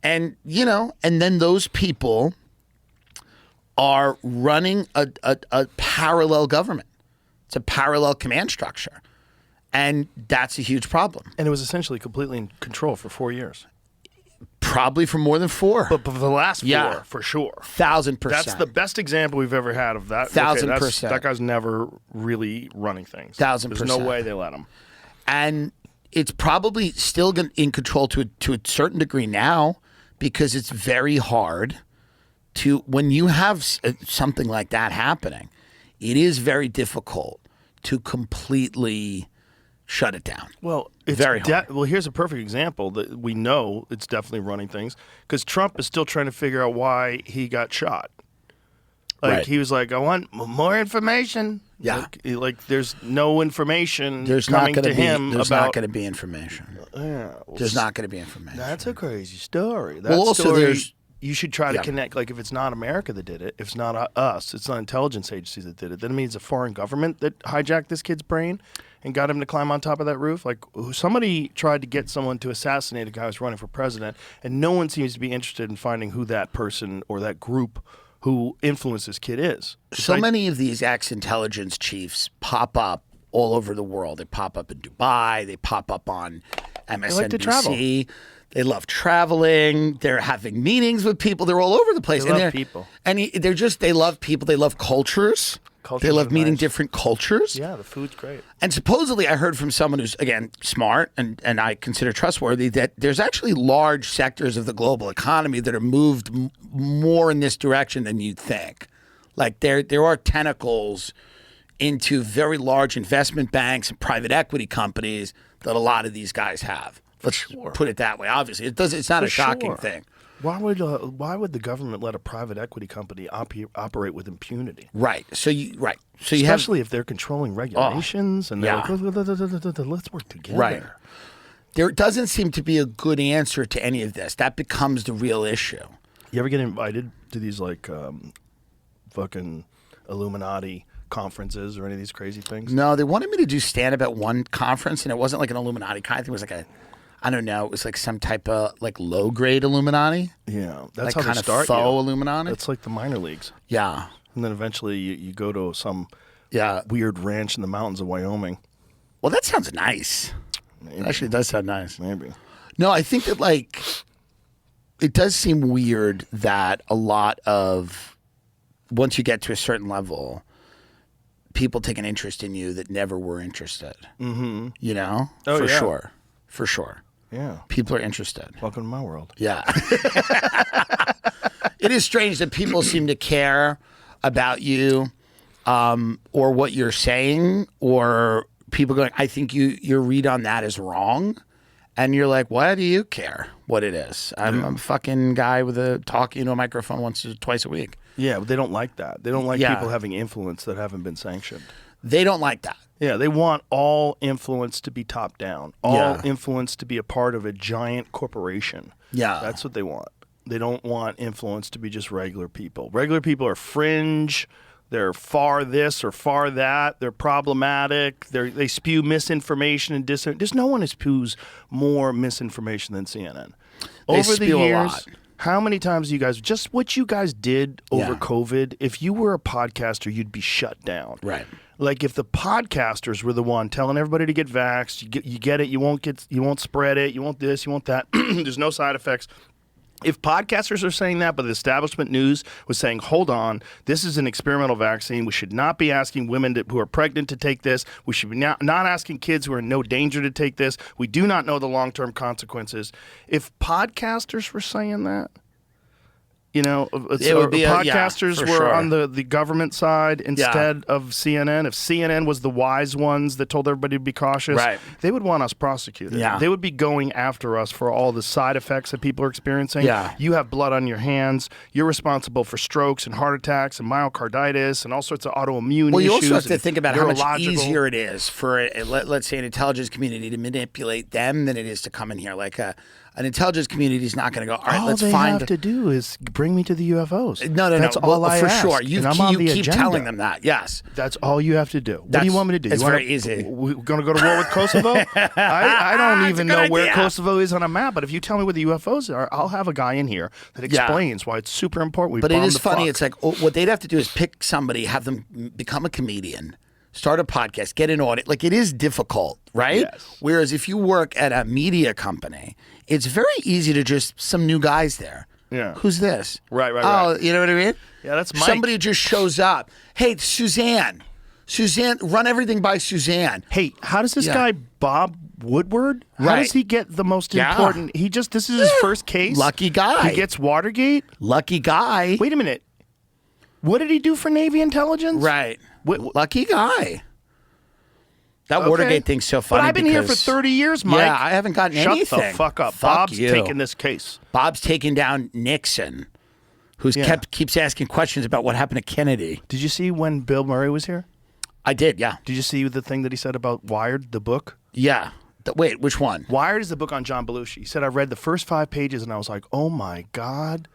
And, and then those people are running a parallel government. It's a parallel command structure. And that's a huge problem. And it was essentially completely in control for 4 years. Probably for more than 4. But for the last 4, for sure. 1,000%. That's the best example we've ever had of that. 1,000%. That guy's never really running things. 1,000%. There's no way they let him. And it's probably still in control to a certain degree now, because it's very hard to, when you have something like that happening, it is very difficult to completely shut it down. Well, it's very hard. Well, here's a perfect example that we know it's definitely running things, because Trump is still trying to figure out why he got shot. He was like, I want more information. Yeah. Like there's no information There's not coming going to to be. him There's about. not going to be information. Yeah, There's not going to be information. That's a crazy story. That Well, also story, there's- you should try to connect. Like if it's not America that did it, if it's not us, it's not intelligence agencies that did it, then it means a foreign government that hijacked this kid's brain and got him to climb on top of that roof. Like somebody tried to get someone to assassinate a guy who's running for president, and no one seems to be interested in finding who that person or that group who influenced this kid is. So many of these ex-intelligence chiefs pop up all over the world. They pop up in Dubai. They pop up on MSNBC. like to travel. They love traveling. They're having meetings with people. They're all over the place. They love people. And they love people. They love cultures. They love meeting different cultures. Yeah, the food's great. And supposedly I heard from someone who's, again, smart and I consider trustworthy, that there's actually large sectors of the global economy that are moved more in this direction than you'd think. Like there are tentacles into very large investment banks and private equity companies that a lot of these guys have. Let's put it that way. Obviously, it's not a shocking thing. Why would the government let a private equity company operate with impunity? Right. So you especially if they're controlling regulations and they're like, let's work together. Right. There doesn't seem to be a good answer to any of this. That becomes the real issue. You ever get invited to these like fucking Illuminati conferences or any of these crazy things? No, they wanted me to do stand-up at one conference, and it wasn't like an Illuminati kind. I think it was like I don't know. It was like some type of like low-grade Illuminati. Yeah, that's like how kind they of start faux you. Illuminati. It's like the minor leagues. Yeah. And then eventually you go to some Yeah. weird ranch in the mountains of Wyoming. Well, that sounds nice. Maybe. It actually does sound nice. Maybe. No, I think that like it does seem weird that a lot of once you get to a certain level, people take an interest in you that never were interested. Mm-hmm. You know? Oh, For yeah. sure. For sure. Yeah. People are interested. Welcome to my world. Yeah. It is strange that people seem to care about you or what you're saying, or people going, I think your read on that is wrong. And you're like, why do you care what it is? I'm a fucking guy with talking into a microphone once or twice a week. Yeah, but they don't like that. They don't like Yeah. people having influence that haven't been sanctioned. They don't like that. Yeah, they want all influence to be top down, all Yeah. influence to be a part of a giant corporation. Yeah. That's what they want. They don't want influence to be just regular people. Regular people are fringe. They're far this or far that. They're problematic. They spew misinformation and There's no one who spews more misinformation than CNN. They Over the spew a years, lot. how many times you guys, just what you guys did over Yeah. COVID, if you were a podcaster, you'd be shut down. Right. Like if the podcasters were the one telling everybody to get vaxxed, you get it, you won't spread it, you want this, you want that. There's no side effects. If podcasters are saying that, but the establishment news was saying, hold on, this is an experimental vaccine. We should not be asking women who are pregnant to take this. We should be not asking kids who are in no danger to take this. We do not know the long-term consequences. If podcasters were saying that, You know, It would be podcasters for were sure. on the government side instead of CNN. If CNN was the wise ones that told everybody to be cautious, Right. they would want us prosecuted. Yeah. They would be going after us for all the side effects that people are experiencing. Yeah. You have blood on your hands. You're responsible for strokes and heart attacks and myocarditis and all sorts of autoimmune Well, issues. you also have to and think about how much neurological- easier it is for, let's say, an intelligence community to manipulate them than it is to come in here. Like an intelligence community is not going to go, all right, All let's they find. have to do is bring me to the UFOs. No. That's all Well, I for ask, sure. You and I'm on the keep agenda. telling them that. Yes. That's all you have to do. What do That's- you want me to do? it's You wanna- very easy. We're going to go to war with Kosovo? I don't It's a even good know where idea. Kosovo is on a map, but if you tell me where the UFOs are, I'll have a guy in here that Yeah. explains why it's super important. We But it bomb is the funny. fuck. It's like what they'd have to do is pick somebody, have them become a comedian, start a podcast, get an audit. Like, it is difficult, right? Yes. Whereas if you work at a media company, it's very easy to just some new guys there. Yeah. Who's this? Right, right, Oh, right. you know what I mean? Yeah, that's Mike. Somebody just shows up. Hey, Suzanne, run everything by Suzanne. Hey, how does this Yeah. guy, Bob Woodward, how Right. does he get the most Yeah. important? This is his first case? Lucky guy. He gets Watergate? Lucky guy. Wait a minute. What did he do for Navy intelligence? Right. What- Lucky guy. That Okay. Watergate thing's so funny. But I've been here for because- 30 years, Mike. Yeah, I haven't gotten Shut anything. the fuck up. Fuck Bob's you. taking this case. Bob's taking down Nixon, who's Yeah. keeps asking questions about what happened to Kennedy. Did you see when Bill Murray was here? I did, yeah. Did you see the thing that he said about Wired, the book? Yeah. Wait, which one? Wired is the book on John Belushi. He said, I read the first 5 pages and I was like, oh my God,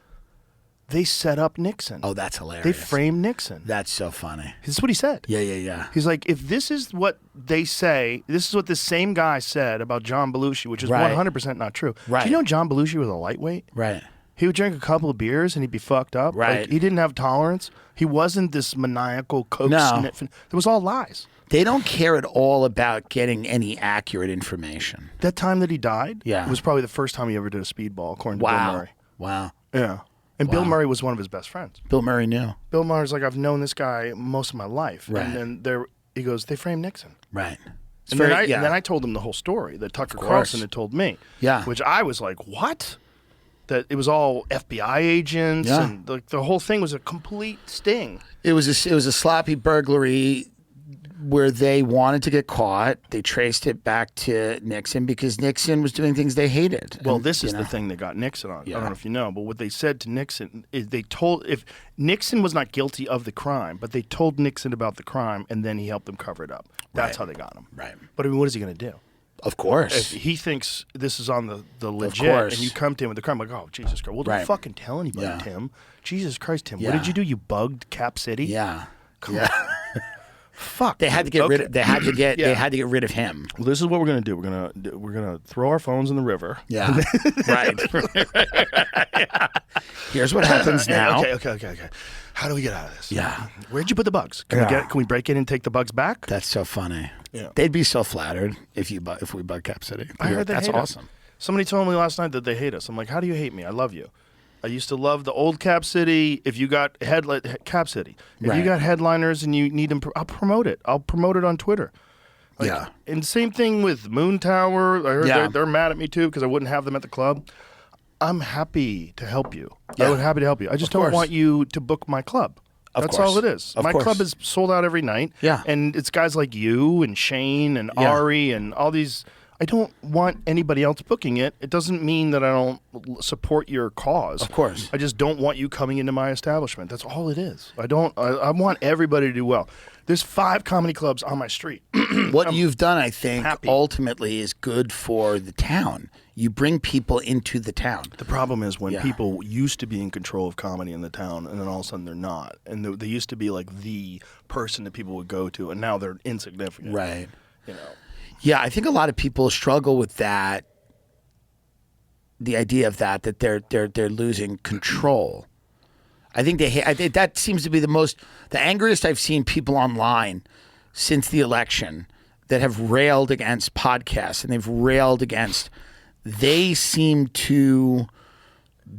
they set up Nixon. Oh, that's hilarious. They framed Nixon. That's so funny. This is what he said. Yeah. He's like, if this is what they say, this is what this same guy said about John Belushi, which is Right. 100% not true. Right. Do you know John Belushi was a lightweight? Right. He would drink a couple of beers and he'd be fucked up. Right. Like, he didn't have tolerance. He wasn't this maniacal coke No. sniffing. It was all lies. They don't care at all about getting any accurate information. That time that he died Yeah. was probably the first time he ever did a speedball, according to Bill Wow. Murray. Wow. Yeah. And Bill Murray was one of his best friends. Bill Murray knew. Bill Murray's like, I've known this guy most of my life. Right. And then he goes, they framed Nixon. Right. It's And, very- then I told him the whole story that Tucker course. Carlson had told me. Yeah. Which I was like, what? That it was all FBI agents Yeah. and the whole thing was a complete sting. It was a sloppy burglary where they wanted to get caught. They traced it back to Nixon because Nixon was doing things they hated. Well, And, this is you the know. thing that got Nixon on. I Yeah. don't know if you know, but what they said to Nixon is they told if Nixon was not guilty of the crime, but they told Nixon about the crime and then he helped them cover it up. That's Right. how they got him. Right. But I mean, what is he going to do? Of course. If he thinks this is on the legit, course. and you come to him with the crime, like, oh, Jesus Christ, well, don't Right. fucking tell anybody, Yeah. Tim. Jesus Christ, Tim, what Yeah. did you do? You bugged Cap City? yeah. Come Yeah. Fuck. They had to get rid of. They had to get. Yeah. They had to get rid of him. Well, this is what we're gonna do. We're gonna throw our phones in the river. Yeah. Right. Here's what happens now. Okay. How do we get out of this? Yeah. Where'd you put the bugs? Can we break in and take the bugs back? That's so funny. Yeah. They'd be so flattered if we bug Cap City. I heard they that's hate us. awesome. Somebody told me last night that they hate us. I'm like, how do you hate me? I love you. I used to love the old Cap City. If you got Cap City, if you Right. got headliners and you need them, I'll promote it. I'll promote it on Twitter. Yeah. And same thing with Moon Tower. I heard Yeah. they're mad at me too because I wouldn't have them at the club. I'm happy to help you. Yeah. I would happy to help you. I just Of don't course. want you to book my club. Of That's course. all it is. Of My course. club is sold out every night. Yeah. And it's guys like you and Shane and Yeah. Ari and all these. I don't want anybody else booking it. It doesn't mean that I don't support your cause. Of course. I just don't want you coming into my establishment. That's all it is. I want everybody to do well. There's 5 comedy clubs on my street. What you've done, I think, happy. ultimately is good for the town. You bring people into the town. The problem is when Yeah. people used to be in control of comedy in the town, and then all of a sudden they're not, and they used to be like the person that people would go to, and now they're insignificant. Right. You know. Yeah, I think a lot of people struggle with that. The idea of that they're losing control. I think that seems to be the angriest I've seen people online since the election that have railed against podcasts and they've railed against. They seem to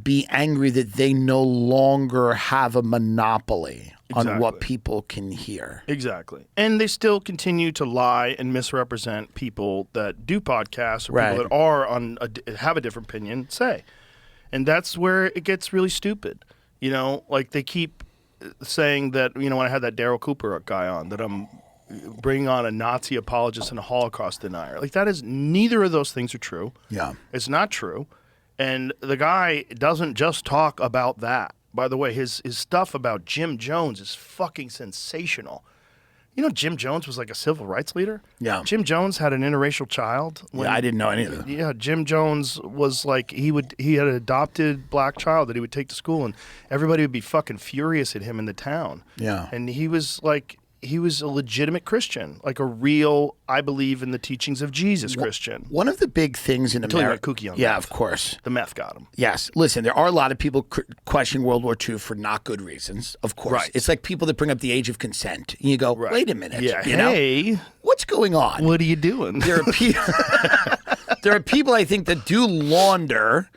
be angry that they no longer have a monopoly on what Exactly. people can hear. Exactly. And they still continue to lie and misrepresent people that do podcasts or Right. people that are have a different opinion say. And that's where it gets really stupid. You know, like they keep saying that, you know, when I had that Daryl Cooper guy on, that I'm bringing on a Nazi apologist and a Holocaust denier. Like that is, neither of those things are true. Yeah. It's not true. And the guy doesn't just talk about that. By the way, his stuff about Jim Jones is fucking sensational. You know, Jim Jones was like a civil rights leader. Yeah. Jim Jones had an interracial child. Yeah, I didn't know any of that. Yeah, Jim Jones was like he had an adopted black child that he would take to school, and everybody would be fucking furious at him in the town. Yeah. And he was a legitimate Christian, like a real, I believe in the teachings of Jesus Christian. One of the big things in Until he America, went kooky on yeah, meth. of course, The meth got him. yes. Listen, there are a lot of people questioning World War II for not good reasons. Of course, Right. It's like people that bring up the age of consent, and you go, Right. "Wait a minute, Yeah, you know? hey, What's going on?" what are you doing? There are people. There are people I think that do launder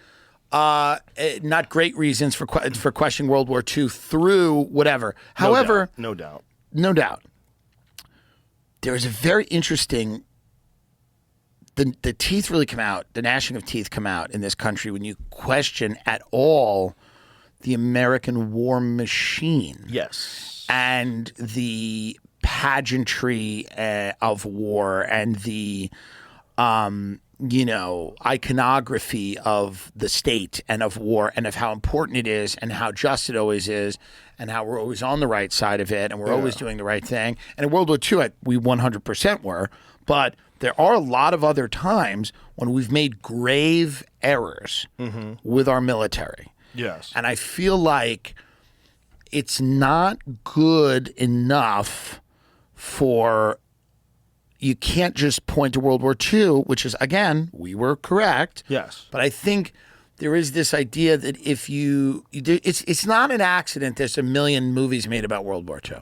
not great reasons for questioning World War II through whatever. However, no doubt. no doubt, there is a very interesting. The teeth really come out. The gnashing of teeth come out in this country when you question at all the American war machine. Yes. And the pageantry of war and the iconography of the state and of war and of how important it is and how just it always is and how we're always on the right side of it and we're always doing the right thing. And in World War II, we 100% were, but there are a lot of other times when we've made grave errors with our military. Yes. And I feel like it's not good enough for, you can't just point to World War II, which is, again, we were correct. Yes. But I think there is this idea that if it's not an accident there's a million movies made about World War II.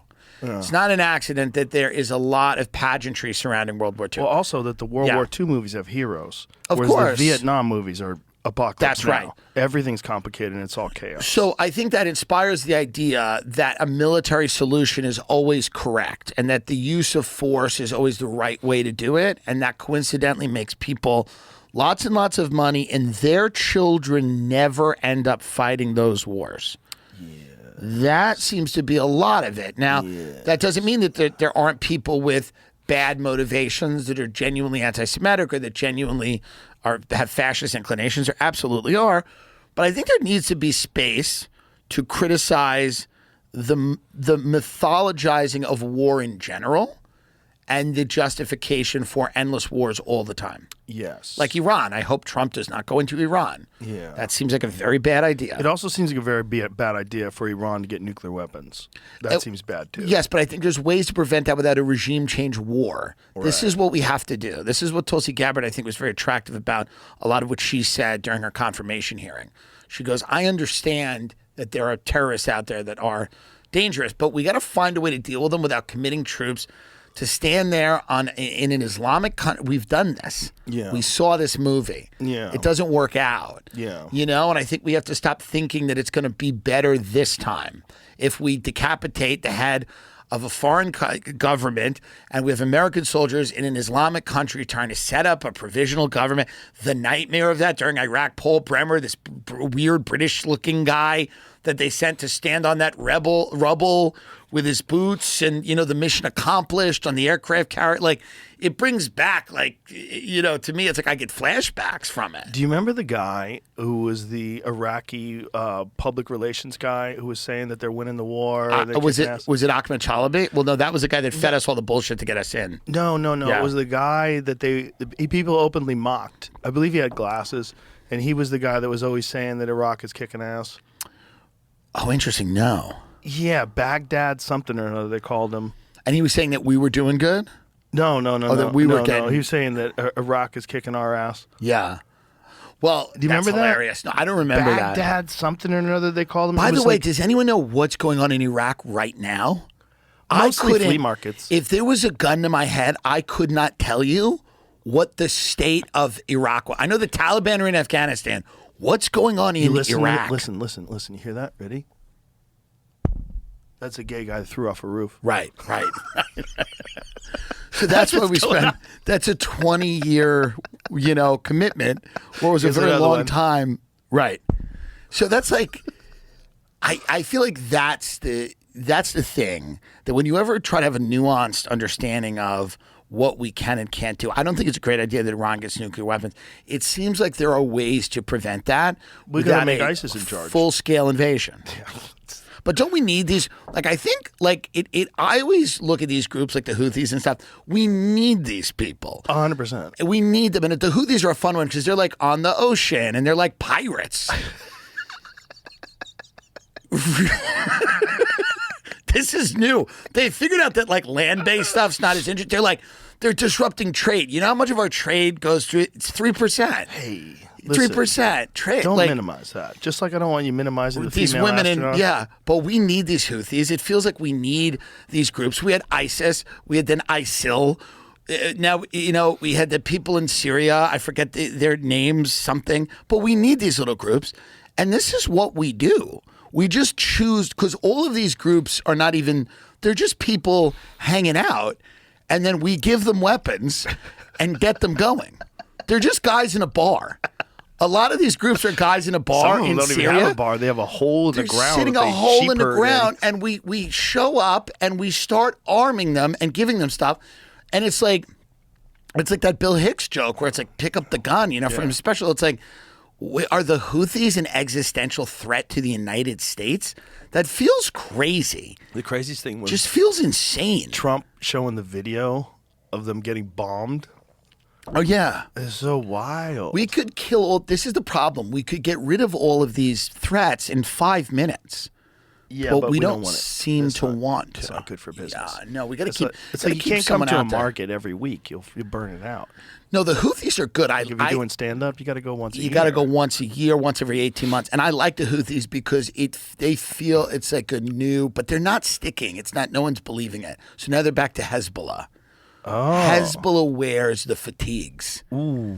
It's not an accident that there is a lot of pageantry surrounding World War II. Well, also that the World War II movies have heroes. Of whereas course. the Vietnam movies are apocalypse. That's now. right. Everything's complicated and it's all chaos. So I think that inspires the idea that a military solution is always correct and that the use of force is always the right way to do it. And that coincidentally makes people lots and lots of money and their children never end up fighting those wars. That seems to be a lot of it. Now, that doesn't mean that there aren't people with bad motivations that are genuinely anti-Semitic or that genuinely have fascist inclinations. There absolutely are. But I think there needs to be space to criticize the mythologizing of war in general and the justification for endless wars all the time. Yes. Like Iran. I hope Trump does not go into Iran. Yeah. That seems like a very bad idea. It also seems like a very bad idea for Iran to get nuclear weapons. That seems bad too. Yes, but I think there's ways to prevent that without a regime change war. Right. This is what we have to do. This is what Tulsi Gabbard, I think, was very attractive about a lot of what she said during her confirmation hearing. She goes, I understand that there are terrorists out there that are dangerous, but we got to find a way to deal with them without committing troops to stand there in an Islamic country. We've done this. Yeah. We saw this movie. Yeah. It doesn't work out. Yeah. You know, and I think we have to stop thinking that it's going to be better this time. If we decapitate the head of a foreign government and we have American soldiers in an Islamic country trying to set up a provisional government, the nightmare of that during Iraq, Paul Bremer, this weird British-looking guy that they sent to stand on that rubble with his boots and, you know, the mission accomplished on the aircraft carrier. Like, it brings back, like, you know, to me, it's like I get flashbacks from it. Do you remember the guy who was the Iraqi public relations guy who was saying that they're winning the war? Was it Ahmed Chalabi? Well, no, that was the guy that fed us all the bullshit to get us in. No. Yeah. It was the guy that people openly mocked. I believe he had glasses, and he was the guy that was always saying that Iraq is kicking ass. Oh, interesting. No. Yeah, Baghdad something or another they called him. And he was saying that we were doing good? No. that we were getting... He was saying that Iraq is kicking our ass. Yeah. Well, do you remember that? Hilarious. No, I don't remember that. Baghdad something or another they called him. By the way, does anyone know what's going on in Iraq right now? Mostly flea markets. If there was a gun to my head, I could not tell you what the state of Iraq was. I know the Taliban are in Afghanistan. What's going on in Iraq? Listen. You hear that? Ready? That's a gay guy that threw off a roof. Right. So that's why we spent. That's a 20-year, commitment. Or was a very long time. Right. So that's like, I feel like that's the thing, that when you ever try to have a nuanced understanding of what we can and can't do, I don't think it's a great idea that Iran gets nuclear weapons. It seems like there are ways to prevent that. We gotta make ISIS in charge. Full-scale invasion. But don't we need these? Like, I think, like, I always look at these groups like the Houthis and stuff. We need these people. 100%. We need them. And the Houthis are a fun one because they're like on the ocean and they're like pirates. This is new. They figured out that like land-based stuff's not as interesting. They're disrupting trade. You know how much of our trade goes through? It's 3%. Hey, 3% trade. Don't minimize that. Just like I don't want you minimizing the these female women astronauts. but we need these Houthis. It feels like we need these groups. We had ISIS. We had then ISIL. Now, we had the people in Syria. I forget their names, something. But we need these little groups. And this is what we do. We just choose, because all of these groups are not even, they're just people hanging out, and then we give them weapons and get them going. They're just guys in a bar. A lot of these groups are guys in a bar Some of them in don't Syria. even have a bar. They have a hole in the ground. They're sitting a hole in the ground, and we show up and we start arming them and giving them stuff, and it's like that Bill Hicks joke where it's like, pick up the gun, for him special. It's like, are the Houthis an existential threat to the United States? That feels crazy. The craziest thing was just feels insane. Trump showing the video of them getting bombed. Oh, yeah. It's so wild. We could kill all. This is the problem. We could get rid of all of these threats in 5 minutes. Yeah, but we don't don't seem to want to. It's not good for business. Yeah, no, we got to keep. It's like you can't come to a market every week. You'll burn it out. No, the Houthis are good. If you're doing stand-up, you got to go once a year. You got to go once a year, once every 18 months. And I like the Houthis because they feel it's like a new, but they're not sticking. It's not, no one's believing it. So now they're back to Hezbollah. Oh. Hezbollah wears the fatigues. Ooh.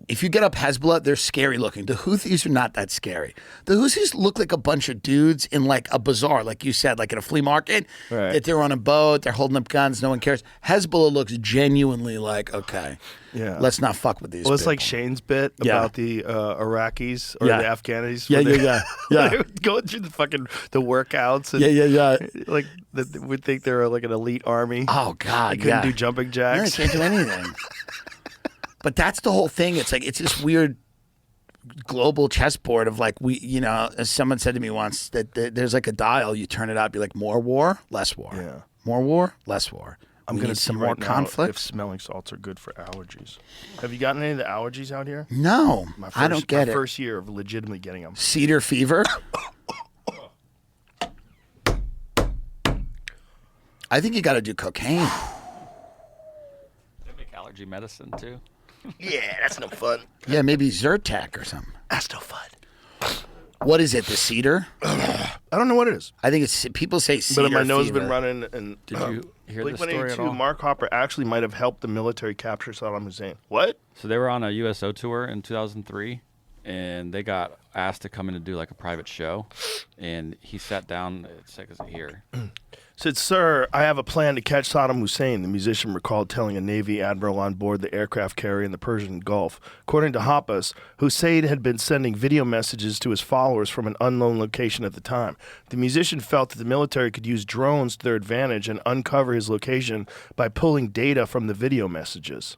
If you get up Hezbollah, they're scary looking. The Houthis are not that scary. The Houthis look like a bunch of dudes in like a bazaar, like you said, like in a flea market. Right. That they're on a boat, they're holding up guns, no one cares. Hezbollah looks genuinely like, okay, let's not fuck with these people. It's like Shane's bit about the Iraqis or the Afghanis. Yeah. They would go through the workouts. And like would think they're like an elite army. Oh, God, they couldn't do jumping jacks. No, they can't do anything. But that's the whole thing. It's like, it's this weird global chessboard of like, as someone said to me once, that there's like a dial, you turn it up, you're like, more war, less war. Yeah. More war, less war. I'm going to see some more conflict. If smelling salts are good for allergies. Have you gotten any of the allergies out here? No, I don't get it. My first year of legitimately getting them. Cedar fever? I think you got to do cocaine. They make allergy medicine too. Yeah, that's no fun. Yeah, maybe Zyrtec or something. That's no fun. What is it, the cedar? I don't know what it is. I think it's, people say cedar But my nose has fever. been running. And Did you hear the story at all? Mark Hopper actually might have helped the military capture Saddam Hussein. What? So they were on a USO tour in 2003, and they got asked to come in and do like a private show, and he sat down. It's like, is it here? Said, "Sir, I have a plan to catch Saddam Hussein," the musician recalled telling a Navy admiral on board the aircraft carrier in the Persian Gulf. According to Hoppus, Hussein had been sending video messages to his followers from an unknown location at the time. The musician felt that the military could use drones to their advantage and uncover his location by pulling data from the video messages.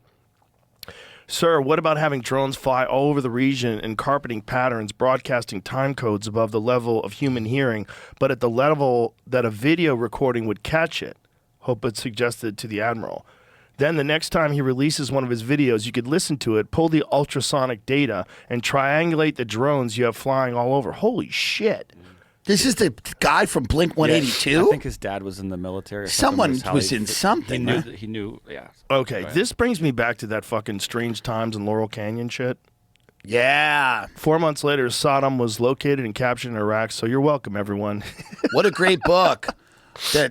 Sir, what about having drones fly all over the region in carpeting patterns, broadcasting time codes above the level of human hearing, but at the level that a video recording would catch it? Hopet suggested to the admiral. Then the next time he releases one of his videos, you could listen to it, pull the ultrasonic data, and triangulate the drones you have flying all over. Holy shit. This is the guy from Blink 182? Yeah, I think his dad was in the military. Or Someone was in something. He knew, yeah. Okay, this brings me back to that fucking Strange Times in Laurel Canyon shit. Yeah. 4 months later, Saddam was located and captured in Iraq, so you're welcome, everyone. What a great book.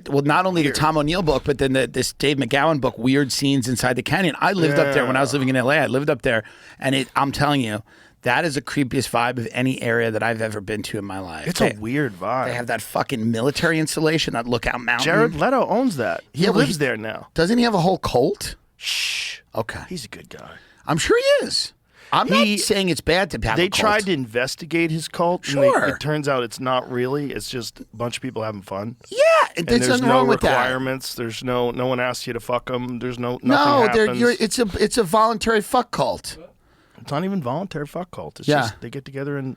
Not only the Tom O'Neill book, but then this Dave McGowan book, Weird Scenes Inside the Canyon. I lived up there when I was living in LA. I lived up there, and I'm telling you, that is the creepiest vibe of any area that I've ever been to in my life. It's a weird vibe. They have that fucking military installation, that Lookout Mountain. Jared Leto owns that. He lives there now. Doesn't he have a whole cult? Shh. Okay. He's a good guy. I'm sure he is. I'm not saying it's bad to have They a cult. tried to investigate his cult. Sure. And it turns out it's not really. It's just a bunch of people having fun. Yeah, And there's there's nothing no wrong with that. requirements. There's no one asks you to fuck them. There's nothing No, happens. it's a voluntary fuck cult. It's not even voluntary fuck cult. It's Yeah. just they get together and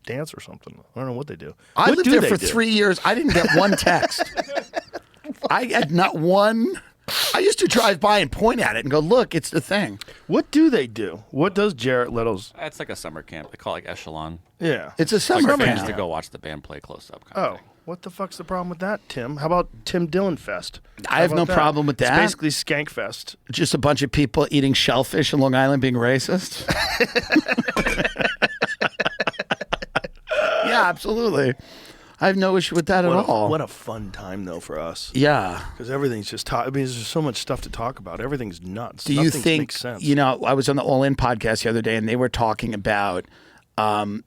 dance or something. I don't know what they do. I What lived do there they for do? 3 years. I didn't get one text. I had not one. I used to drive by and point at it and go, look, it's the thing. What do they do? What does Jared Leto's? It's like a summer camp. They call it like Echelon. Yeah. It's a Like summer for fans camp. to go watch the band play close up. Kind of Oh, thing. what the fuck's the problem with that, Tim? How about Tim Dillon Fest? I have How no about problem with that. It's basically Skank Fest. Just a bunch of people eating shellfish in Long Island being racist. Yeah, absolutely. I have no issue with that at all. What a fun time though for us. Yeah. Because everything's just. I mean, there's just so much stuff to talk about. Everything's nuts. Do you Nothing think, makes sense. you know, I was on the All In podcast the other day and they were talking about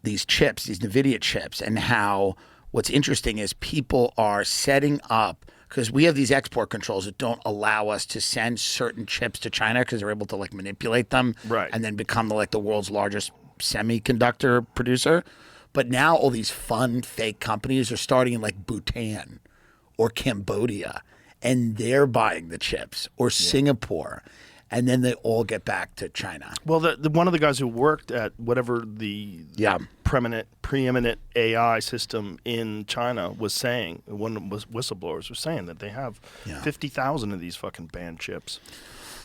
these chips, these NVIDIA chips, and how what's interesting is people are setting up, because we have these export controls that don't allow us to send certain chips to China because they're able to like manipulate them and then become the world's largest semiconductor producer. But now all these fun fake companies are starting in like Bhutan or Cambodia, and they're buying the chips, or Singapore, and then they all get back to China. Well, one of the guys who worked at whatever the preeminent AI system in China was saying, one of the whistleblowers was saying that they have 50,000 of these fucking banned chips.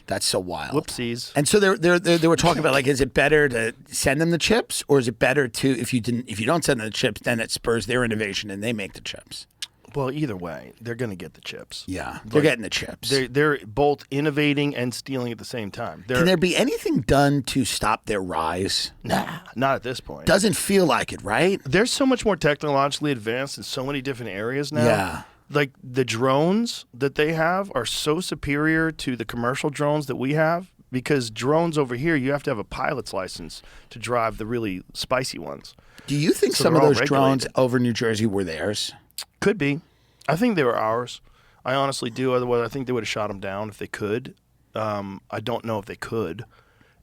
That's so wild. Whoopsies. And so they were talking about like, is it better to send them the chips, or is it better to if you don't send them the chips, then it spurs their innovation and they make the chips? Well, either way, they're going to get the chips. Yeah, they're getting the chips. They're both innovating and stealing at the same time. Can there be anything done to stop their rise? Nah, not at this point. Doesn't feel like it, right? They're so much more technologically advanced in so many different areas now. Yeah. Like the drones that they have are so superior to the commercial drones that we have, because drones over here, you have to have a pilot's license to drive the really spicy ones. Do you think So some of they're all those drones regulated. over New Jersey were theirs? Could be. I think they were ours. I honestly do. Otherwise, I think they would have shot them down if they could. I don't know if they could.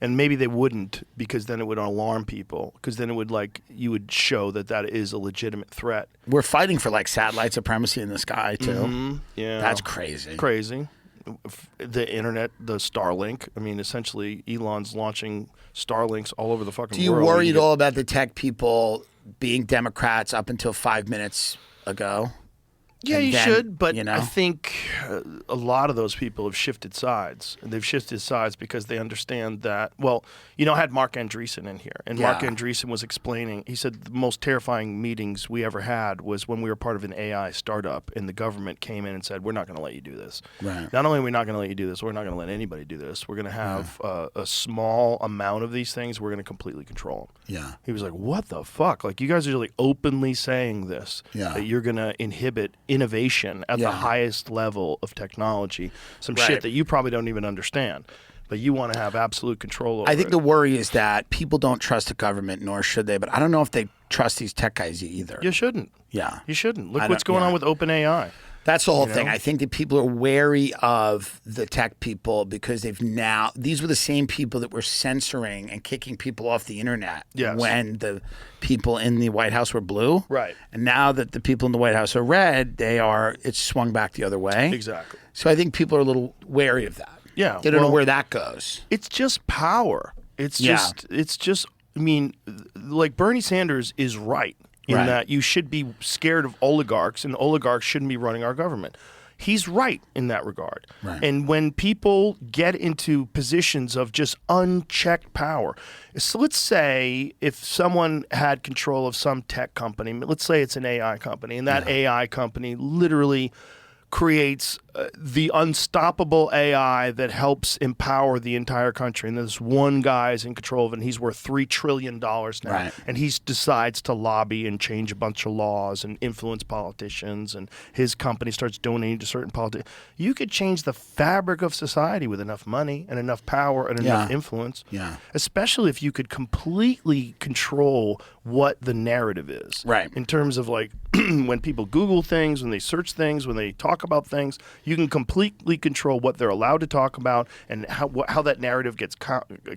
And maybe they wouldn't, because then it would alarm people. Because then it would you would show that is a legitimate threat. We're fighting for like satellite supremacy in the sky too. Mm-hmm. Yeah, That's crazy. Crazy. The internet, the Starlink. I mean, essentially, Elon's launching Starlinks all over the fucking world. Do you worry at all about the tech people being Democrats up until 5 minutes ago? Yeah, And you then, should, but you know? I think a lot of those people have shifted sides. And they've shifted sides because they understand that, well, I had Mark Andreessen in here. And Mark Yeah. Andreessen was explaining, he said the most terrifying meetings we ever had was when we were part of an AI startup and the government came in and said, we're not going to let you do this. Right. Not only are we not going to let you do this, we're not going to let anybody do this. We're going to have a small amount of these things. We're going to completely control them. Yeah. He was like, what the fuck? Like, you guys are like openly saying this, Yeah. that you're going to inhibit innovation at the highest level of technology, some Right. shit that you probably don't even understand, but you want to have absolute control over I think it. the worry is that people don't trust the government, nor should they. But I don't know if they trust these tech guys either. You shouldn't. Yeah. You shouldn't. Look I what's don't- going on yeah. with OpenAI. That's the whole You thing. know? I think that people are wary of the tech people because these were the same people that were censoring and kicking people off the internet Yes. when the people in the White House were blue. Right. And now that the people in the White House are red, it's swung back the other way. Exactly. So I think people are a little wary of that. Yeah, They don't know well- where that goes. It's just power. It's Yeah. just, I mean, like Bernie Sanders is right in Right. that you should be scared of oligarchs and oligarchs shouldn't be running our government. He's right in that regard. Right. And when people get into positions of just unchecked power, so let's say if someone had control of some tech company, let's say it's an AI company, and that AI company literally creates the unstoppable AI that helps empower the entire country. And this one guy is in control of it, and he's worth $3 trillion now. Right. And he decides to lobby and change a bunch of laws and influence politicians, and his company starts donating to certain politicians. You could change the fabric of society with enough money and enough power and enough influence. Yeah. Especially if you could completely control what the narrative is. Right. In terms of like when people Google things, when they search things, when they talk about things, you can completely control what they're allowed to talk about and how that narrative gets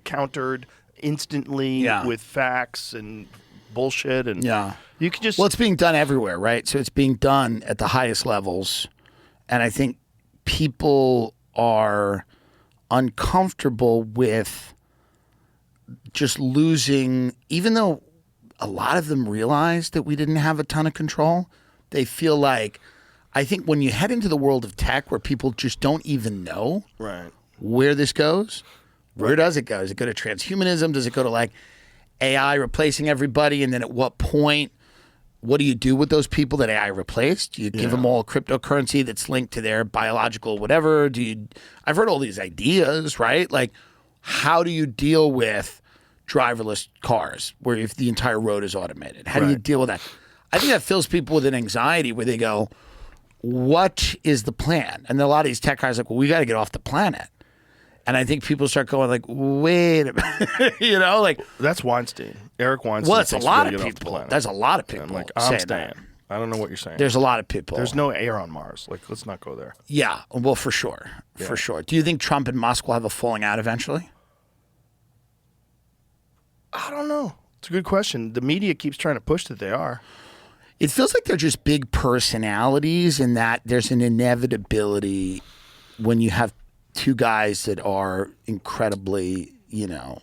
countered, instantly with facts and bullshit. And you can just... Well, it's being done everywhere, right? So it's being done at the highest levels. And I think people are uncomfortable with just losing, even though a lot of them realize that we didn't have a ton of control, they feel like, I think when you head into the world of tech where people just don't even know where this goes, where does it go? Does it go to transhumanism? Does it go to like AI replacing everybody? And then at what point, what do you do with those people that AI replaced? Do you give them all cryptocurrency that's linked to their biological whatever? I've heard all these ideas, right? Like, how do you deal with driverless cars where if the entire road is automated? How do you deal with that? I think that fills people with an anxiety where they go, what is the plan? And then a lot of these tech guys are like, well, we got to get off the planet. And I think people start going like, wait a minute, like that's Weinstein, Eric Weinstein. Well, that's a lot of people. There's a lot of people. I'm like, I'm staying. I don't know what you're saying. There's a lot of people. There's no air on Mars. Like, let's not go there. Yeah, well, for sure, for sure. Do you think Trump and Musk will have a falling out eventually? I don't know. It's a good question. The media keeps trying to push that they are. It feels like they're just big personalities, and that there's an inevitability when you have two guys that are incredibly,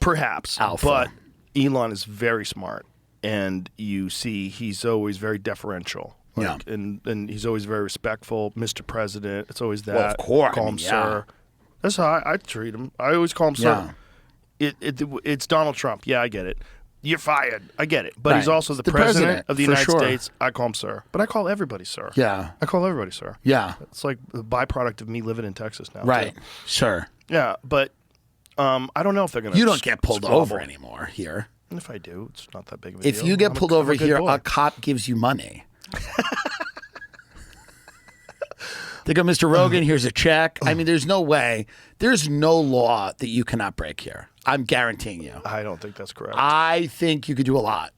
perhaps alpha. But Elon is very smart, and you see he's always very deferential. And he's always very respectful. Mr. President, it's always that. Well, of course. Call him sir. That's how I treat him. I always call him sir. It's Donald Trump. Yeah, I get it. You're fired. I get it. But he's also the president of the United States. I call him sir. But I call everybody sir. Yeah. I call everybody sir. Yeah. It's like the byproduct of me living in Texas now. Right. Too. Sure. Yeah, but I don't know if they're going to... You don't get pulled over anymore here. And if I do, it's not that big of a deal. If you get pulled over here, a cop gives you money. They go, Mr. Rogan, here's a check. I mean, there's no way. There's no law that you cannot break here. I'm guaranteeing you. I don't think that's correct. I think you could do a lot.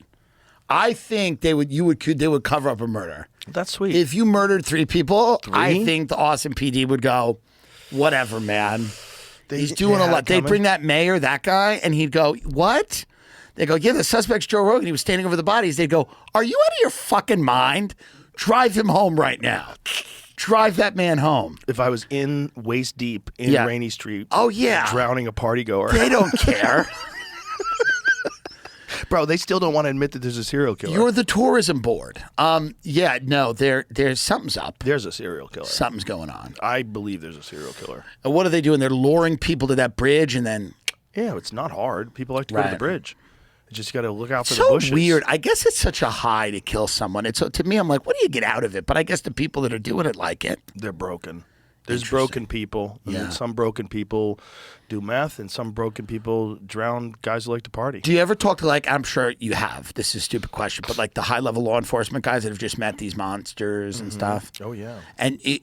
I think they would cover up a murder. That's sweet. If you murdered 3 people, I think the Austin PD would go, whatever, man. He's doing a lot. They'd bring that mayor, that guy, and he'd go, what? They go, yeah, the suspect's Joe Rogan. He was standing over the bodies. They'd go, are you out of your fucking mind? Drive him home right now. Drive that man home. If I was in waist deep in Rainy Street, drowning a party goer, they don't care. Bro, they still don't want to admit that there's a serial killer. You're the tourism board. There's something's up. There's a serial killer. Something's going on. I believe there's a serial killer. And what are they doing? They're luring people to that bridge and then... Yeah, it's not hard. People like to go to the bridge. You just got to look out for the so bushes. Weird. I guess it's such a high to kill someone. It's to me, I'm like, what do you get out of it? But I guess the people that are doing it like it. They're broken. There's broken people. And some broken people do meth, and some broken people drown guys who like to party. Do you ever talk to, like, I'm sure you have, this is a stupid question, but like the high-level law enforcement guys that have just met these monsters and stuff? Oh, yeah. And do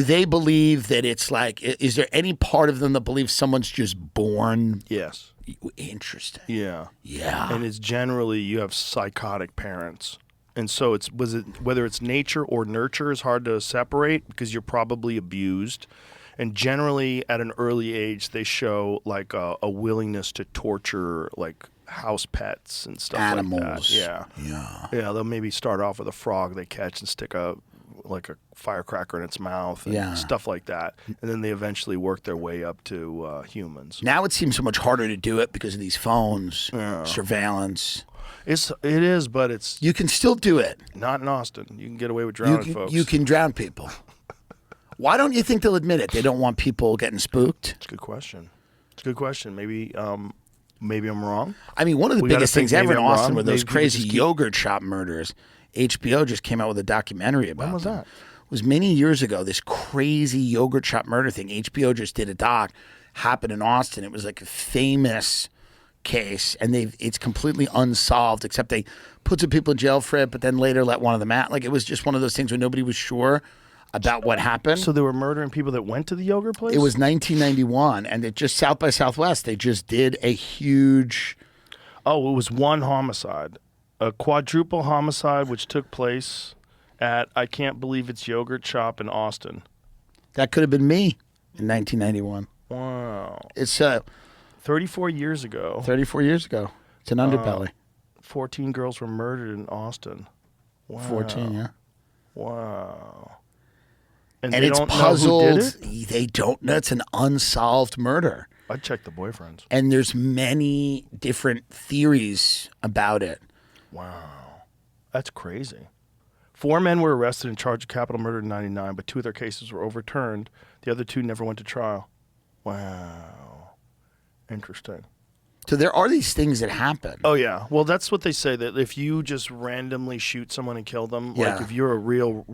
they believe that it's like, is there any part of them that believes someone's just born? Yes. Interesting. Yeah. Yeah. And it's generally you have psychotic parents. And so whether it's nature or nurture is hard to separate because you're probably abused. And generally at an early age they show like a willingness to torture like house pets and stuff Animals. like that. Yeah. Yeah. Yeah, they'll maybe start off with a frog they catch and stick a firecracker in its mouth and stuff like that. And then they eventually work their way up to humans. Now it seems so much harder to do it because of these phones, surveillance. It is, but it's... You can still do it. Not in Austin. You can get away with drowning folks. You can drown people. Why don't you think they'll admit it? They don't want people getting spooked? It's a good question. Maybe I'm wrong. I mean, one of the biggest things ever in Austin were those crazy yogurt shop murders. HBO just came out with a documentary about them. When was that? It was many years ago, this crazy yogurt shop murder thing. HBO just did a doc, happened in Austin. It was like a famous case, and it's completely unsolved, except they put some people in jail for it, but then later let one of them out. Like, it was just one of those things where nobody was sure about what happened. So they were murdering people that went to the yogurt place? It was 1991, and it just South by Southwest, they just did a huge... Oh, it was one homicide. A quadruple homicide which took place at I Can't Believe It's Yogurt Shop in Austin. That could have been me in 1991. Wow. It's 34 years ago. 34 years ago. It's an underbelly. 14 girls were murdered in Austin. Wow. 14, yeah. Wow. And they it's don't puzzled. know who did it? They don't know. It's an unsolved murder. I'd check the boyfriends. And there's many different theories about it. Wow. That's crazy. 4 men were arrested and charged with capital murder in 99, but 2 of their cases were overturned. The other 2 never went to trial. Wow. Interesting. So there are these things that happen. Oh, yeah. Well, that's what they say, that if you just randomly shoot someone and kill them, like if you're a real,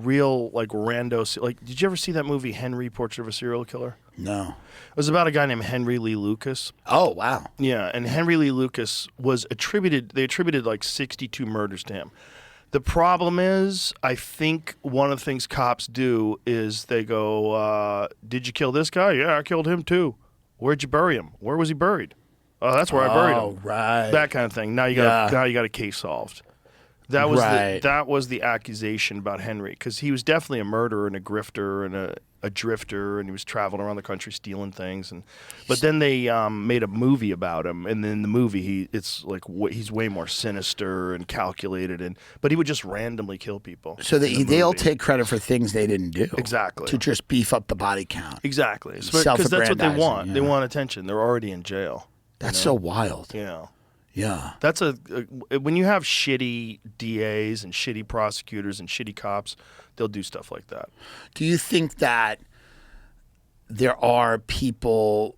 like, rando... Like, did you ever see that movie, Henry, Portrait of a Serial Killer? No. It was about a guy named Henry Lee Lucas. Oh, wow. Yeah, and Henry Lee Lucas was they attributed like 62 murders to him. The problem is, I think one of the things cops do is they go, did you kill this guy? Yeah, I killed him too. Where'd you bury him? Where was he buried? Oh, that's where I buried him. Oh, right. That kind of thing. Now you got a case solved. That was the accusation about Henry, because he was definitely a murderer and a grifter and a drifter, and he was traveling around the country stealing things. But then they made a movie about him, and in the movie he's way more sinister and calculated, but he would just randomly kill people. So they all take credit for things they didn't do. Exactly. To just beef up the body count. Exactly. Because that's what they want. Yeah. They want attention. They're already in jail. That's so wild. Yeah. Yeah. That's when you have shitty DAs and shitty prosecutors and shitty cops, they'll do stuff like that. Do you think that there are people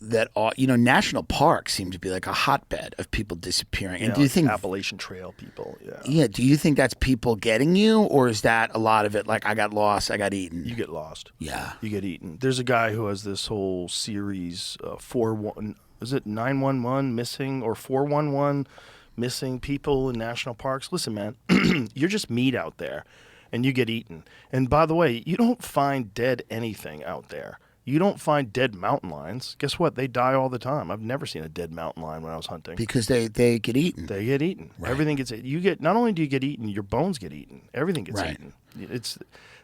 that are, national parks seem to be like a hotbed of people disappearing. And do you think Appalachian Trail people? Yeah. Yeah. Do you think that's people getting you, or is that a lot of it like I got lost, I got eaten? You get lost. Yeah. You get eaten. There's a guy who has this whole series, 911 missing or 411 missing people in national parks. Listen, man, you're just meat out there, and you get eaten. And by the way, you don't find dead anything out there. You don't find dead mountain lions. Guess what? They die all the time. I've never seen a dead mountain lion when I was hunting. Because they get eaten. They get eaten. Right. Everything gets eaten. You get, not only do you get eaten, your bones get eaten. Everything gets eaten.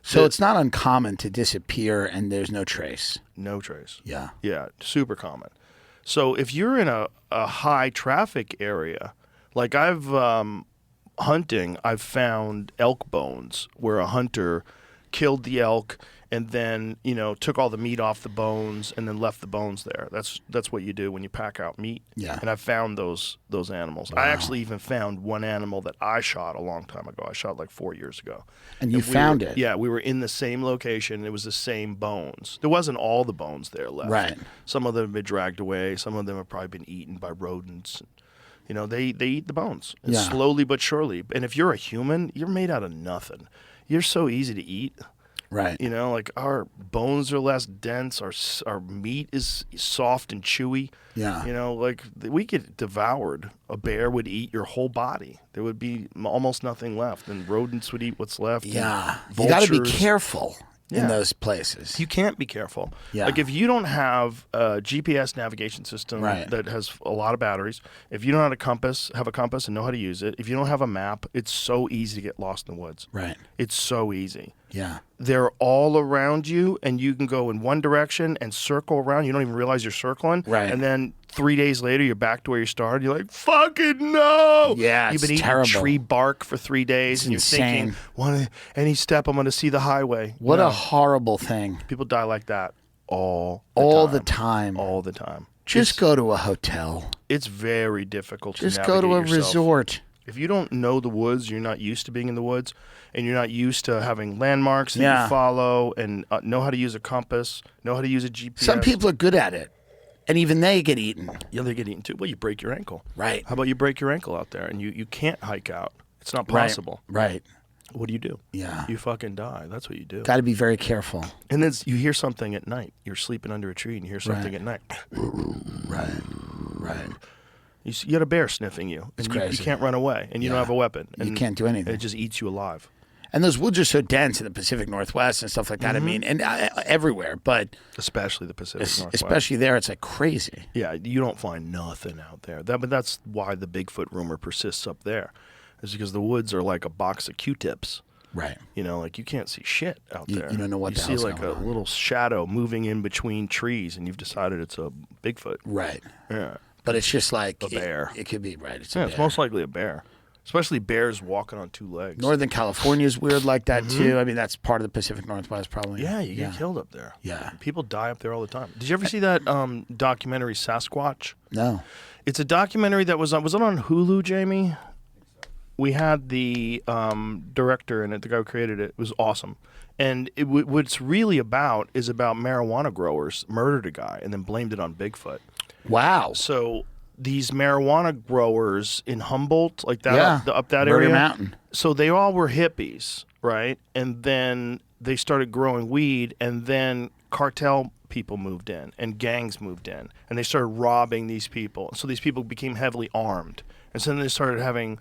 So it's not uncommon to disappear and there's no trace. No trace. Yeah. Yeah, super common. So if you're in a high traffic area, like I've found elk bones where a hunter killed the elk and then, took all the meat off the bones and then left the bones there. That's what you do when you pack out meat. Yeah. And I've found those animals. Wow. I actually even found one animal that I shot a long time ago. I shot like 4 years ago. And you found it? Yeah, we were in the same location. It was the same bones. There wasn't all the bones there left. Right. Some of them have been dragged away. Some of them have probably been eaten by rodents. They eat the bones slowly but surely. And if you're a human, you're made out of nothing. You're so easy to eat. Right. Like our bones are less dense. Our meat is soft and chewy. Yeah. Like we get devoured. A bear would eat your whole body. There would be almost nothing left, and rodents would eat what's left. Yeah. You got to be careful in those places. You can't be careful. Yeah. Like if you don't have a GPS navigation system that has a lot of batteries, if you don't have a compass and know how to use it, if you don't have a map, it's so easy to get lost in the woods. Right. It's so easy. Yeah. They're all around you, and you can go in one direction and circle around. You don't even realize you're circling. Right. And then 3 days later, you're back to where you started. You're like, fucking no. Yeah, You've been it's eating terrible. tree bark for 3 days, and you're insane. thinking, any step, I'm going to see the highway. What a horrible thing. People die like that all the time. All the time. Just go to a hotel. It's very difficult to Just navigate go to a yourself. resort. If you don't know the woods, you're not used to being in the woods, and you're not used to having landmarks that you follow and know how to use a compass, know how to use a GPS. Some people are good at it, and even they get eaten. Yeah, they get eaten too. Well, you break your ankle. Right. How about you break your ankle out there, and you can't hike out. It's not possible. Right. What do you do? Yeah. You fucking die. That's what you do. Got to be very careful. And then you hear something at night. You're sleeping under a tree, and you hear something at night. Right. You got a bear sniffing you. It's and crazy. You can't run away, and you don't have a weapon. And you can't do anything. And it just eats you alive. And those woods are so dense in the Pacific Northwest and stuff like that. I mean, and everywhere, but especially the Pacific Northwest. Especially there, it's like crazy. Yeah, you don't find nothing out there. But that's why the Bigfoot rumor persists up there, is because the woods are like a box of Q-tips. Right. You know, like you can't see shit out there. You don't know what you the see hell's like a going on. little shadow moving in between trees, and you've decided it's a Bigfoot. Right. Yeah. But it's just like A bear. It could be right. It's Yeah, a it's bear. most likely a bear. Especially bears walking on two legs. Northern California is weird like that too. I mean, that's part of the Pacific Northwest, probably. Yeah, you get killed up there. Yeah. People die up there all the time. Did you ever see that documentary Sasquatch? No. It's a documentary that was it on Hulu, Jamie? We had the director in it, the guy who created it. It was awesome. And what it's really about is about marijuana growers murdered a guy and then blamed it on Bigfoot. Wow. So these marijuana growers in Humboldt, like that, Yeah. up that Murder area, Mountain. so they all were hippies, right? And then they started growing weed, and then cartel people moved in, and gangs moved in, and they started robbing these people. So these people became heavily armed, and so then they started having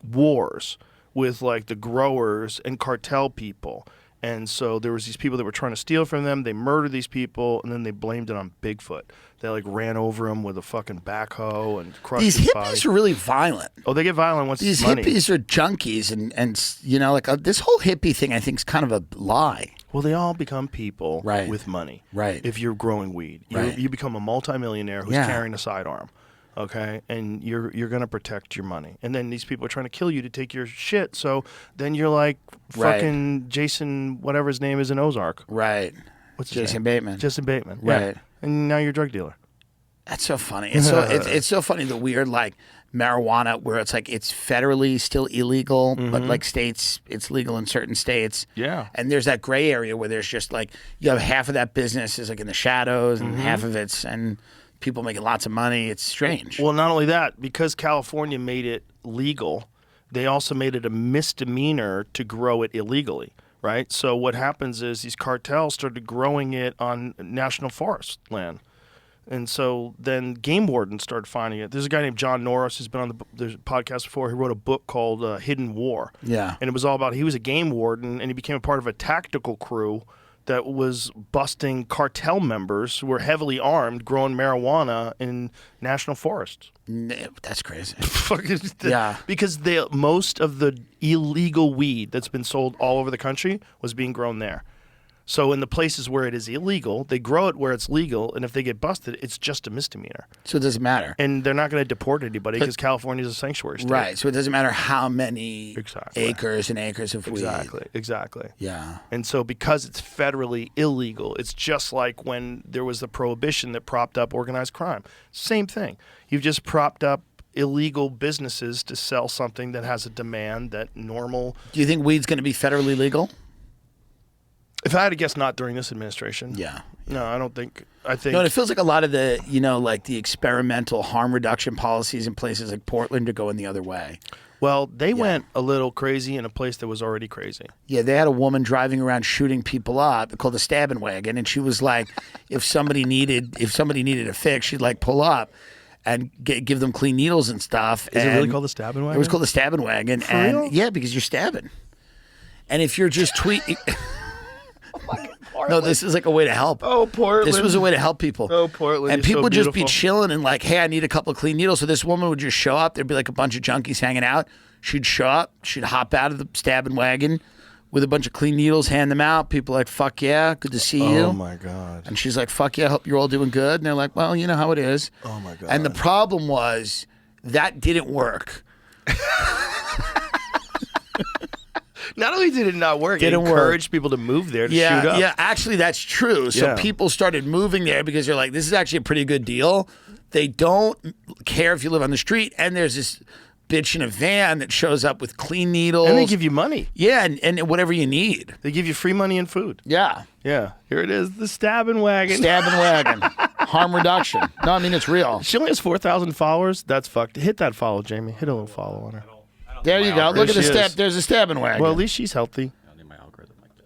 wars with like the growers and cartel people. And so there was these people that were trying to steal from them. They murdered these people, and then they blamed it on Bigfoot. They like ran over him with a fucking backhoe and crushed These his hippies body. are really violent. Oh, they get violent once These it's money. hippies are junkies, and you know, like this whole hippie thing, I think is kind of a lie. Well, they all become people Right. with money. Right. If you're growing weed, Right. you become a multimillionaire who's Yeah. carrying a sidearm. Okay, and you're gonna protect your money, and then these people are trying to kill you to take your shit. So then you're like Right. fucking Jason, whatever his name is in Ozark. Right. What's his Jason name? Bateman. Jason Bateman. Yeah. Right. And now you're a drug dealer. That's so funny. It's so it's so funny the weird like marijuana where it's like it's federally still illegal, but like states it's legal in certain states. Yeah. And there's that gray area where there's just like you have half of that business is like in the shadows and half of it's and people making lots of money. It's strange. Well, not only that, because California made it legal, they also made it a misdemeanor to grow it illegally, right? So what happens is these cartels started growing it on national forest land. And so then game wardens started finding it. There's a guy named John Norris who's been on the podcast before. He wrote a book called Hidden War. Yeah. And it was all about, he was a game warden, and he became a part of a tactical crew that was busting cartel members who were heavily armed growing marijuana in national forests. That's crazy. Yeah. Because most of the illegal weed that's been sold all over the country was being grown there. So in the places where it is illegal, they grow it where it's legal, and if they get busted, it's just a misdemeanor. So it doesn't matter. And they're not going to deport anybody because California is a sanctuary state. Right. So it doesn't matter how many acres and acres of weed. Exactly. Yeah. And so because it's federally illegal, it's just like when there was the prohibition that propped up organized crime. Same thing. You've just propped up illegal businesses to sell something that has a demand that normal. Do you think weed's going to be federally legal? If I had to guess, not during this administration. Yeah. No, I don't think. I think. No, and it feels like a lot of the, you know, like the experimental harm reduction policies in places like Portland are going the other way. Well, they went a little crazy in a place that was already crazy. Yeah, they had a woman driving around shooting people up called a stabbing wagon, and she was like, if somebody needed a fix, she'd like pull up and give them clean needles and stuff. Is it really called the stabbing wagon? It was called the stabbing wagon, For real? yeah, because you're stabbing, and if you're just tweeting. No, this is like a way to help. Oh, Portland. This was a way to help people. Oh, Portland. And you're people so would just be beautiful. chilling and like, hey, I need a couple of clean needles. So this woman would just show up. There'd be like a bunch of junkies hanging out. She'd show up. She'd hop out of the stabbing wagon with a bunch of clean needles, hand them out. People are like, fuck yeah, good to see you. Oh, my God. And she's like, fuck yeah, hope you're all doing good. And they're like, well, you know how it is. Oh, my God. And the problem was that didn't work. Not only did it not work, it Didn't encouraged people to move there to shoot up. Yeah, actually, that's true. So Yeah. people started moving there because they're like, this is actually a pretty good deal. They don't care if you live on the street. And there's this bitch in a van that shows up with clean needles. And they give you money. Yeah, and whatever you need. They give you free money and food. Yeah. Yeah. Here it is, the stabbing wagon. Stabbing wagon. Harm reduction. No, I mean, it's real. She only has 4,000 followers. That's fucked. Hit that follow, Jamie. Hit a little follow on her. There you go. Look at the she stab. is. There's a stabbing wagon. Well, at least she's healthy.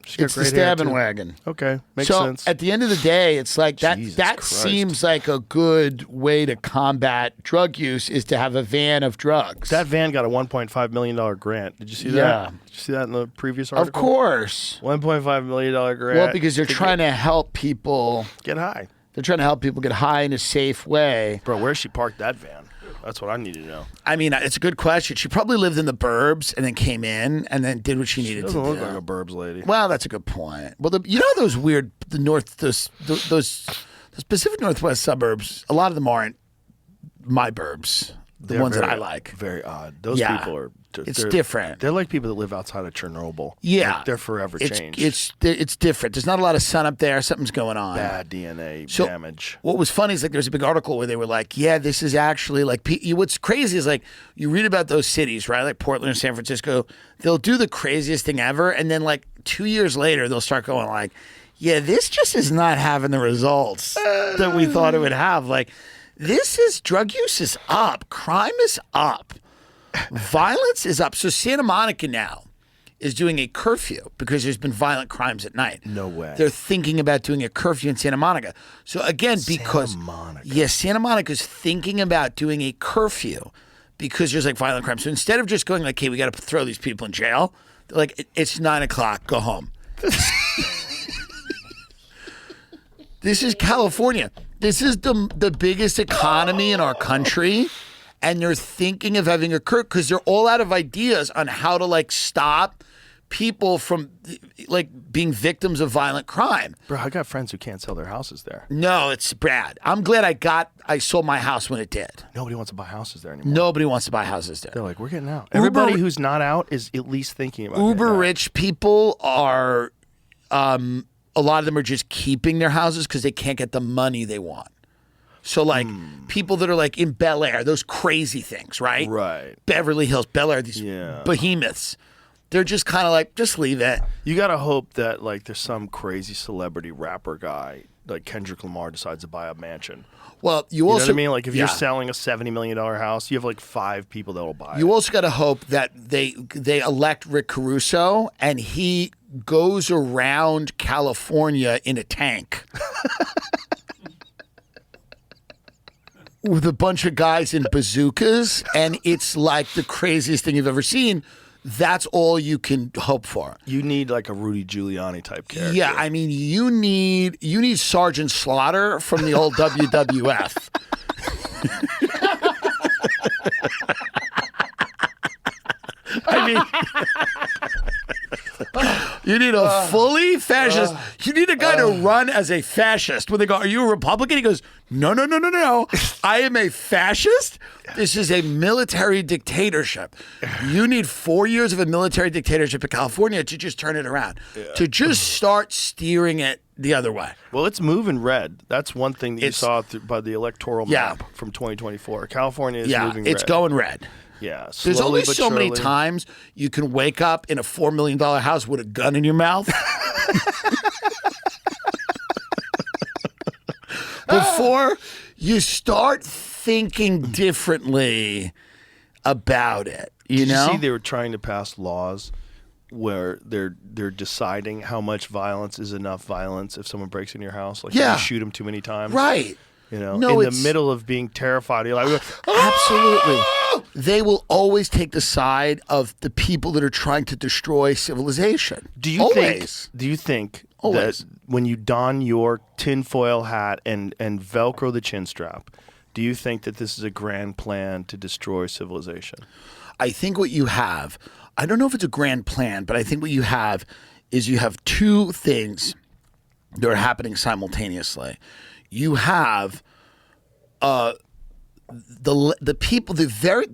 She's got It's the great hair, stabbing too. wagon. Okay, makes so sense. at the end of the day, it's like that. Jesus that Christ. seems like a good way to combat drug use is to have a van of drugs. That van got a $1.5 million grant. Did you see Yeah. that? Did you see that in the previous Of article? course. $1.5 million grant. Well, because they're trying to help people. Get high. They're trying to help people get high in a safe way. Bro, where she parked that van? That's what I need to know. I mean, it's a good question. She probably lived in the burbs and then came in and then did what she needed to do. Doesn't look like a burbs lady. Well, that's a good point. Well, you know those weird those Pacific Northwest suburbs. A lot of them aren't my burbs. The ones that I like. Very odd. Those people are. It's different. They're like people that live outside of Chernobyl. Yeah, like they're forever changed. It's different. There's not a lot of sun up there. Something's going on. Bad DNA damage. What was funny is like there's a big article where they were like, yeah, this is actually like what's crazy is like you read about those cities, right? Like Portland or San Francisco, they'll do the craziest thing ever, and then like 2 years later they'll start going like, yeah, this just is not having the results that we thought it would have. Like drug use is up, crime is up. Violence is up. So Santa Monica now is doing a curfew because there's been violent crimes at night. No way. They're thinking about doing a curfew in Santa Monica. So again, because Santa Monica's thinking about doing a curfew because there's like violent crime. So instead of just going like, hey, we got to throw these people in jail, they're like, it's 9:00, go home. This is California. This is the biggest economy in our country. And they're thinking of having a curfew because they're all out of ideas on how to like stop people from like being victims of violent crime. Bro, I got friends who can't sell their houses there. No, it's bad. I'm glad I sold my house when it did. Nobody wants to buy houses there anymore. Nobody wants to buy houses there. They're like, we're getting out. Everybody who's not out is at least thinking about Uber rich people are, a lot of them are just keeping their houses because they can't get the money they want. So, like, people that are, like, in Bel Air, those crazy things, right? Right. Beverly Hills, Bel Air, these behemoths. They're just kind of like, just leave it. You got to hope that, like, there's some crazy celebrity rapper guy, like Kendrick Lamar, decides to buy a mansion. Well, you also... know what I mean? Like, if you're selling a $70 million house, you have, like, 5 people that will buy it. You also got to hope that they elect Rick Caruso, and he goes around California in a tank. With a bunch of guys in bazookas, and it's like the craziest thing you've ever seen. That's all you can hope for. You need like a Rudy Giuliani type character. Yeah, I mean, you need Sergeant Slaughter from the old WWF. I mean, you need a fully fascist. You need a guy to run as a fascist. When they go, "Are you a Republican?" He goes, "No. I am a fascist. This is a military dictatorship. You need 4 years of a military dictatorship in California to just turn it around, to just start steering it the other way." Well, it's moving red. That's one thing that you saw by the electoral map from 2024. California is moving red. It's going red. Yeah, there's only but so surely. many times you can wake up in a $4 million house with a gun in your mouth before you start thinking differently about it. Did you see they were trying to pass laws where they're deciding how much violence is enough violence if someone breaks in your house? Like, if you shoot them too many times, right? You know, in the middle of being terrified, you're like, absolutely. They will always take the side of the people that are trying to destroy civilization. Do you think that when you don your tinfoil hat and Velcro the chin strap, do you think that this is a grand plan to destroy civilization? I think what you have, I don't know if it's a grand plan, but I think what you have is you have two things that are happening simultaneously. You have the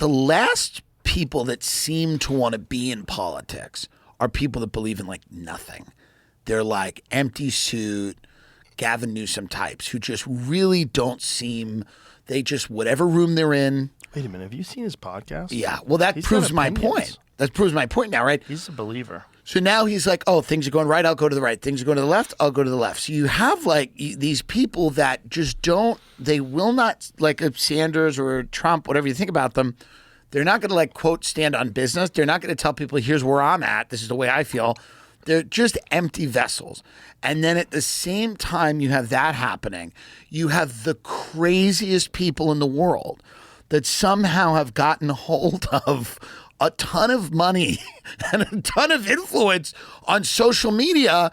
last people that seem to want to be in politics are people that believe in like nothing. They're like empty suit, Gavin Newsom types who just really don't seem. They just whatever room they're in. Wait a minute, have you seen his podcast? Yeah, well that proves my point. That proves my point now, right? He's a believer. So now he's like, oh, things are going right, I'll go to the right. Things are going to the left, I'll go to the left. So you have like these people that just they will not, like a Sanders or Trump, whatever you think about them, they're not going to like, quote, stand on business. They're not going to tell people, here's where I'm at. This is the way I feel. They're just empty vessels. And then at the same time you have that happening, you have the craziest people in the world that somehow have gotten hold of a ton of money and a ton of influence on social media,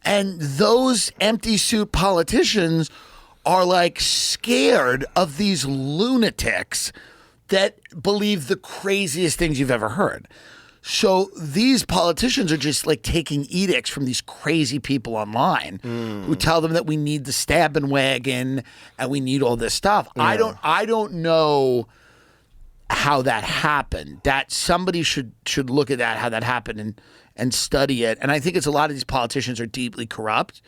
and those empty suit politicians are like scared of these lunatics that believe the craziest things you've ever heard. So these politicians are just like taking edicts from these crazy people online who tell them that we need the stabbing wagon and we need all this stuff. Yeah. I don't know how that happened. That somebody should look at that, how that happened, and study it. And I think it's a lot of these politicians are deeply corrupt,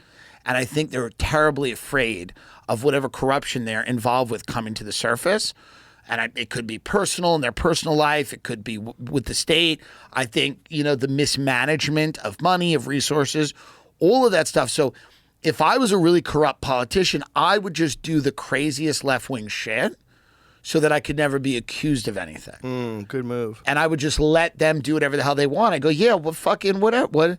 and I think they're terribly afraid of whatever corruption they're involved with coming to the surface. And it could be personal in their personal life. It could be with the state. I think, the mismanagement of money, of resources, all of that stuff. So if I was a really corrupt politician, I would just do the craziest left-wing shit so that I could never be accused of anything. Good move. And I would just let them do whatever the hell they want. I go, yeah, well, fucking whatever. What?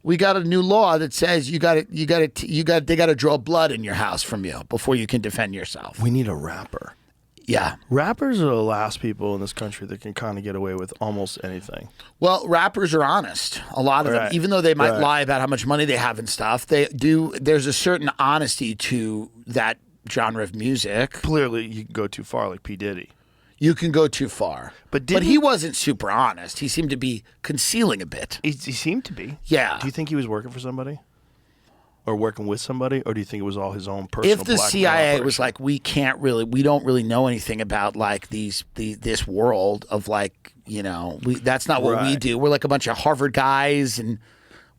We got a new law that says they got to draw blood in your house from you before you can defend yourself. We need a rapper. Yeah. Rappers are the last people in this country that can kind of get away with almost anything. Well, rappers are honest. A lot of them, even though they might lie about how much money they have and stuff, they do. There's a certain honesty to that genre of music. Clearly, you can go too far, like P. Diddy. You can go too far. But he wasn't super honest. He seemed to be concealing a bit. He seemed to be. Yeah. Do you think he was working for somebody? Or working with somebody? Or do you think it was all his own personal If the CIA was like, we don't really know anything about like this world of like, that's not what we do. We're like a bunch of Harvard guys and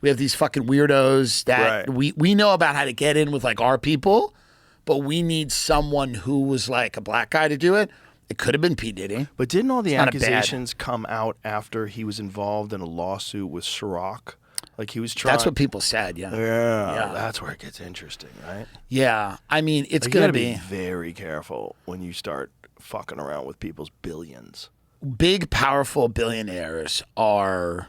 we have these fucking weirdos that we know about how to get in with like our people, but we need someone who was like a black guy to do it. It could have been P. Diddy. But didn't all the accusations come out after he was involved in a lawsuit with Ciroc? Like he was trying. That's what people said, yeah. Yeah. That's where it gets interesting, right? Yeah. I mean, it's like, going to be very careful when you start fucking around with people's billions. Big, powerful billionaires are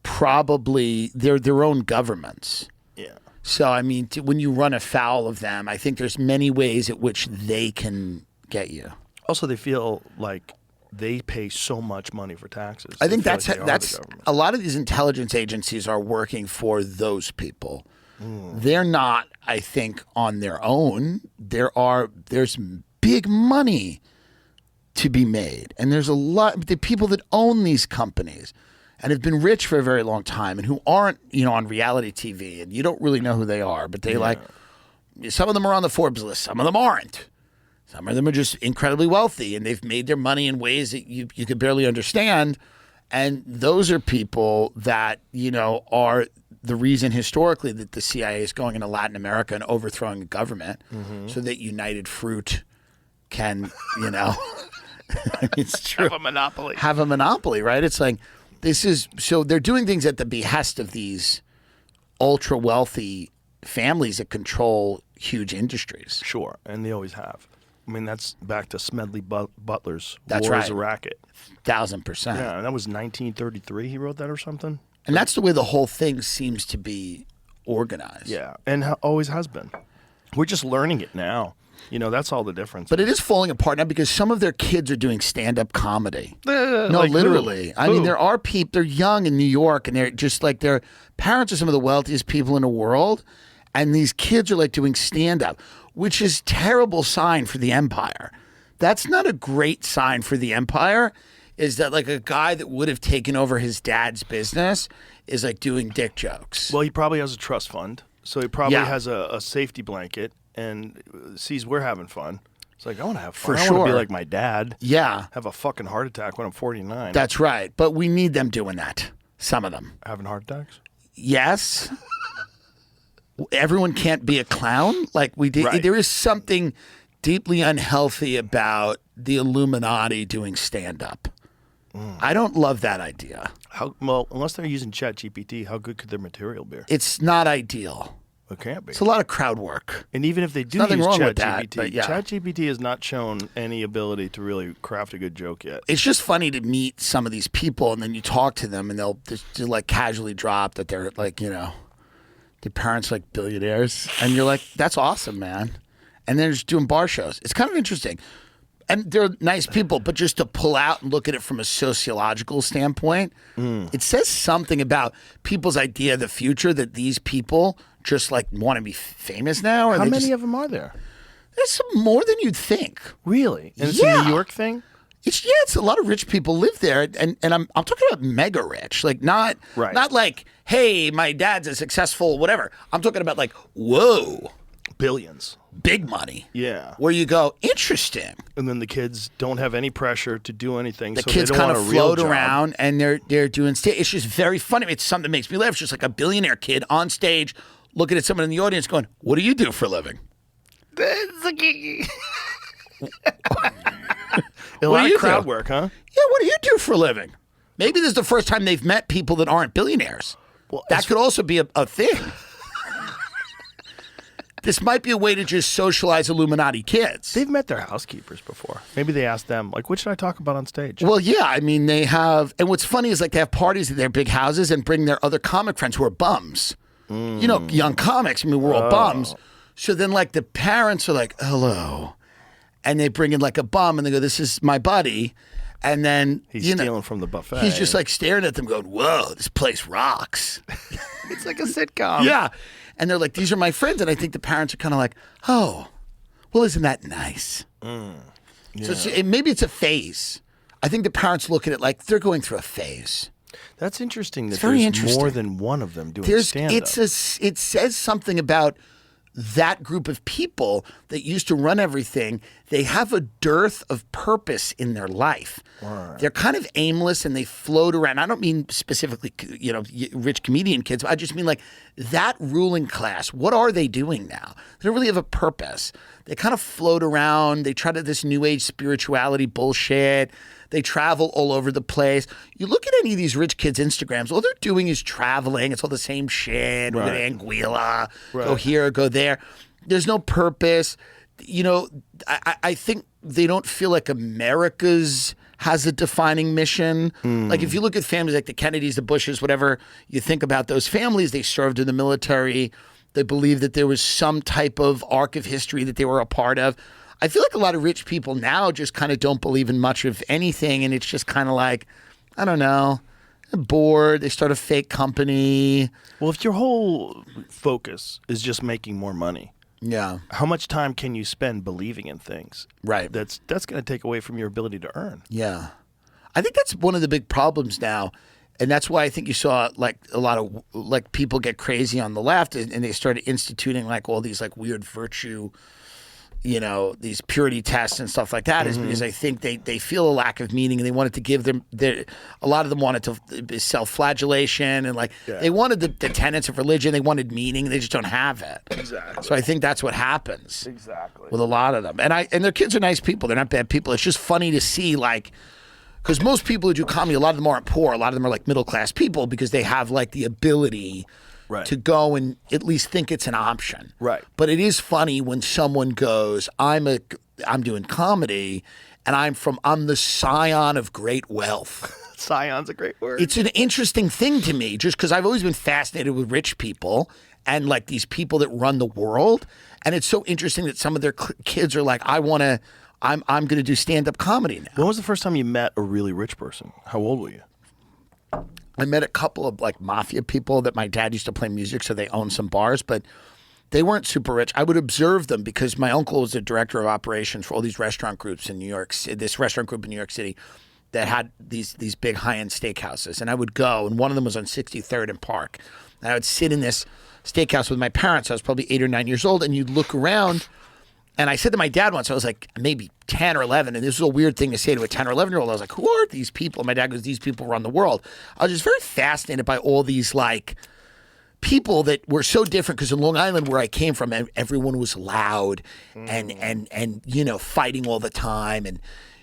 probably their own governments. Yeah. So, I mean, when you run afoul of them, I think there's many ways at which they can get you. Also, they feel like they pay so much money for taxes. I think that's a lot of these intelligence agencies are working for those people. They're not, I think, on their own. There's big money to be made, and there's a lot the people that own these companies and have been rich for a very long time and who aren't, on reality TV, and you don't really know who they are, but they some of them are on the Forbes list, some of them aren't. Some of them are just incredibly wealthy, and they've made their money in ways that you could barely understand. And those are people that, are the reason historically that the CIA is going into Latin America and overthrowing a government so that United Fruit can, it's true. Have a monopoly, right? It's like, so they're doing things at the behest of these ultra wealthy families that control huge industries. Sure, and they always have. I mean, that's back to Smedley Butler's That's War right. is a Racket. 1,000%. Yeah, and that was 1933 he wrote that or something. And that's the way the whole thing seems to be organized. Yeah, and always has been. We're just learning it now. That's all the difference. But it is falling apart now because some of their kids are doing stand-up comedy. No, like literally. Who? I mean, there are people, they're young in New York, and they're just like, their parents are some of the wealthiest people in the world, and these kids are like doing stand-up, which is a terrible sign for the empire. That's not a great sign for the empire, is that like a guy that would have taken over his dad's business is like doing dick jokes. Well, he probably has a trust fund, so he probably has a safety blanket and sees we're having fun. It's like, I want to have fun. For I sure. want to be like my dad. Yeah. Have a fucking heart attack when I'm 49. That's right. But we need them doing that. Some of them. Having heart attacks? Yes. Everyone can't be a clown. Like we did. Right. There is something deeply unhealthy about the Illuminati doing stand-up. I don't love that idea. Well, unless they're using ChatGPT, how good could their material be? It's not ideal. It can't be. It's a lot of crowd work. And even if they do nothing use wrong with that, ChatGPT, but yeah. ChatGPT has not shown any ability to really craft a good joke yet. It's just funny to meet some of these people, and then you talk to them, and they'll just like casually drop that they're like, their parents are like billionaires, and you're like, that's awesome, man. And they're just doing bar shows. It's kind of interesting. And they're nice people, but just to pull out and look at it from a sociological standpoint, it says something about people's idea of the future that these people just like want to be famous now. Or How many of them are there? There's some more than you'd think. Really? And it's Yeah. a New York thing? It's a lot of rich people live there, and I'm talking about mega rich, like not like, hey, my dad's a successful whatever. I'm talking about like, whoa, billions, big money. Yeah, where you go, interesting. And then the kids don't have any pressure to do anything. The so kids they don't kind want of a real float job. around, and they're doing stage. It's just very funny. It's something that makes me laugh. It's just like a billionaire kid on stage looking at someone in the audience, going, "What do you do for a living?" A lot of crowd work, huh? Yeah, what do you do for a living? Maybe this is the first time they've met people that aren't billionaires. Well, that could also be a thing. This might be a way to just socialize Illuminati kids. They've met their housekeepers before. Maybe they asked them, like, what should I talk about on stage? Well, yeah, I mean, they have, and what's funny is like they have parties at their big houses and bring their other comic friends who are bums. You know, young comics, I mean, we're all bums. So then like the parents are like, hello. And they bring in like a bum and they go, this is my buddy. And then he's stealing from the buffet. He's just like staring at them going, whoa, this place rocks. It's like a sitcom. Yeah. And they're like, these are my friends. And I think the parents are kind of like, oh, well, isn't that nice? Yeah. So maybe it's a phase. I think the parents look at it like they're going through a phase. That's interesting that very there's interesting. more than one of them doing stand-up. It says something about that group of people that used to run everything. They have a dearth of purpose in their life. Right. They're kind of aimless and they float around. I don't mean specifically, you know, rich comedian kids. I just mean like that ruling class. What are they doing now? They don't really have a purpose. They kind of float around. They try to this new age spirituality bullshit. They travel all over the place. You look at any of these rich kids' Instagrams, all they're doing is traveling. It's all the same shit. Right. With Anguilla, go here, go there. There's no purpose. You know, I think they don't feel like America's has a defining mission. Like if you look at families like the Kennedys, the Bushes, whatever, you think about those families, they served in the military. They believe that there was some type of arc of history that they were a part of. I feel like a lot of rich people now just kind of don't believe in much of anything. And it's just kind of like, I don't know, they're bored. They start a fake company. Well, if your whole focus is just making more money, yeah, how much time can you spend believing in things? Right. That's going to take away from your ability to earn. Yeah. I think that's one of the big problems now. And that's why I think you saw like a lot of like people get crazy on the left and they started instituting like all these like weird virtue, you know, these purity tests and stuff like that, is because I think they feel a lack of meaning and they wanted to give them a lot of them wanted to self-flagellation and like they wanted the tenets of religion, they wanted meaning, they just don't have it. Exactly. So I think that's what happens. Exactly. With a lot of them. And their kids are nice people. They're not bad people. It's just funny to see like, because most people who do comedy, a lot of them aren't poor. A lot of them are like middle class people because they have like the ability to go and at least think it's an option. Right. But it is funny when someone goes, I'm doing comedy and I'm the scion of great wealth. Scion's a great word. It's an interesting thing to me just because I've always been fascinated with rich people and like these people that run the world. And it's so interesting that some of their kids are like, I'm going to do stand-up comedy now. When was the first time you met a really rich person? How old were you? I met a couple of like mafia people that my dad used to play music, so they owned some bars, but they weren't super rich. I would observe them because my uncle was the director of operations for all these restaurant groups in New York. This restaurant group in New York City that had these big high-end steakhouses, and I would go, and one of them was on 63rd and Park, and I would sit in this steakhouse with my parents. I was probably 8 or 9 years old, and you'd look around. And I said to my dad once, I was like maybe 10 or 11, and this was a weird thing to say to a 10 or 11-year-old. I was like, who are these people? And my dad goes, these people run the world. I was just very fascinated by all these like people that were so different because in Long Island where I came from, everyone was loud and you know, fighting all the time. And,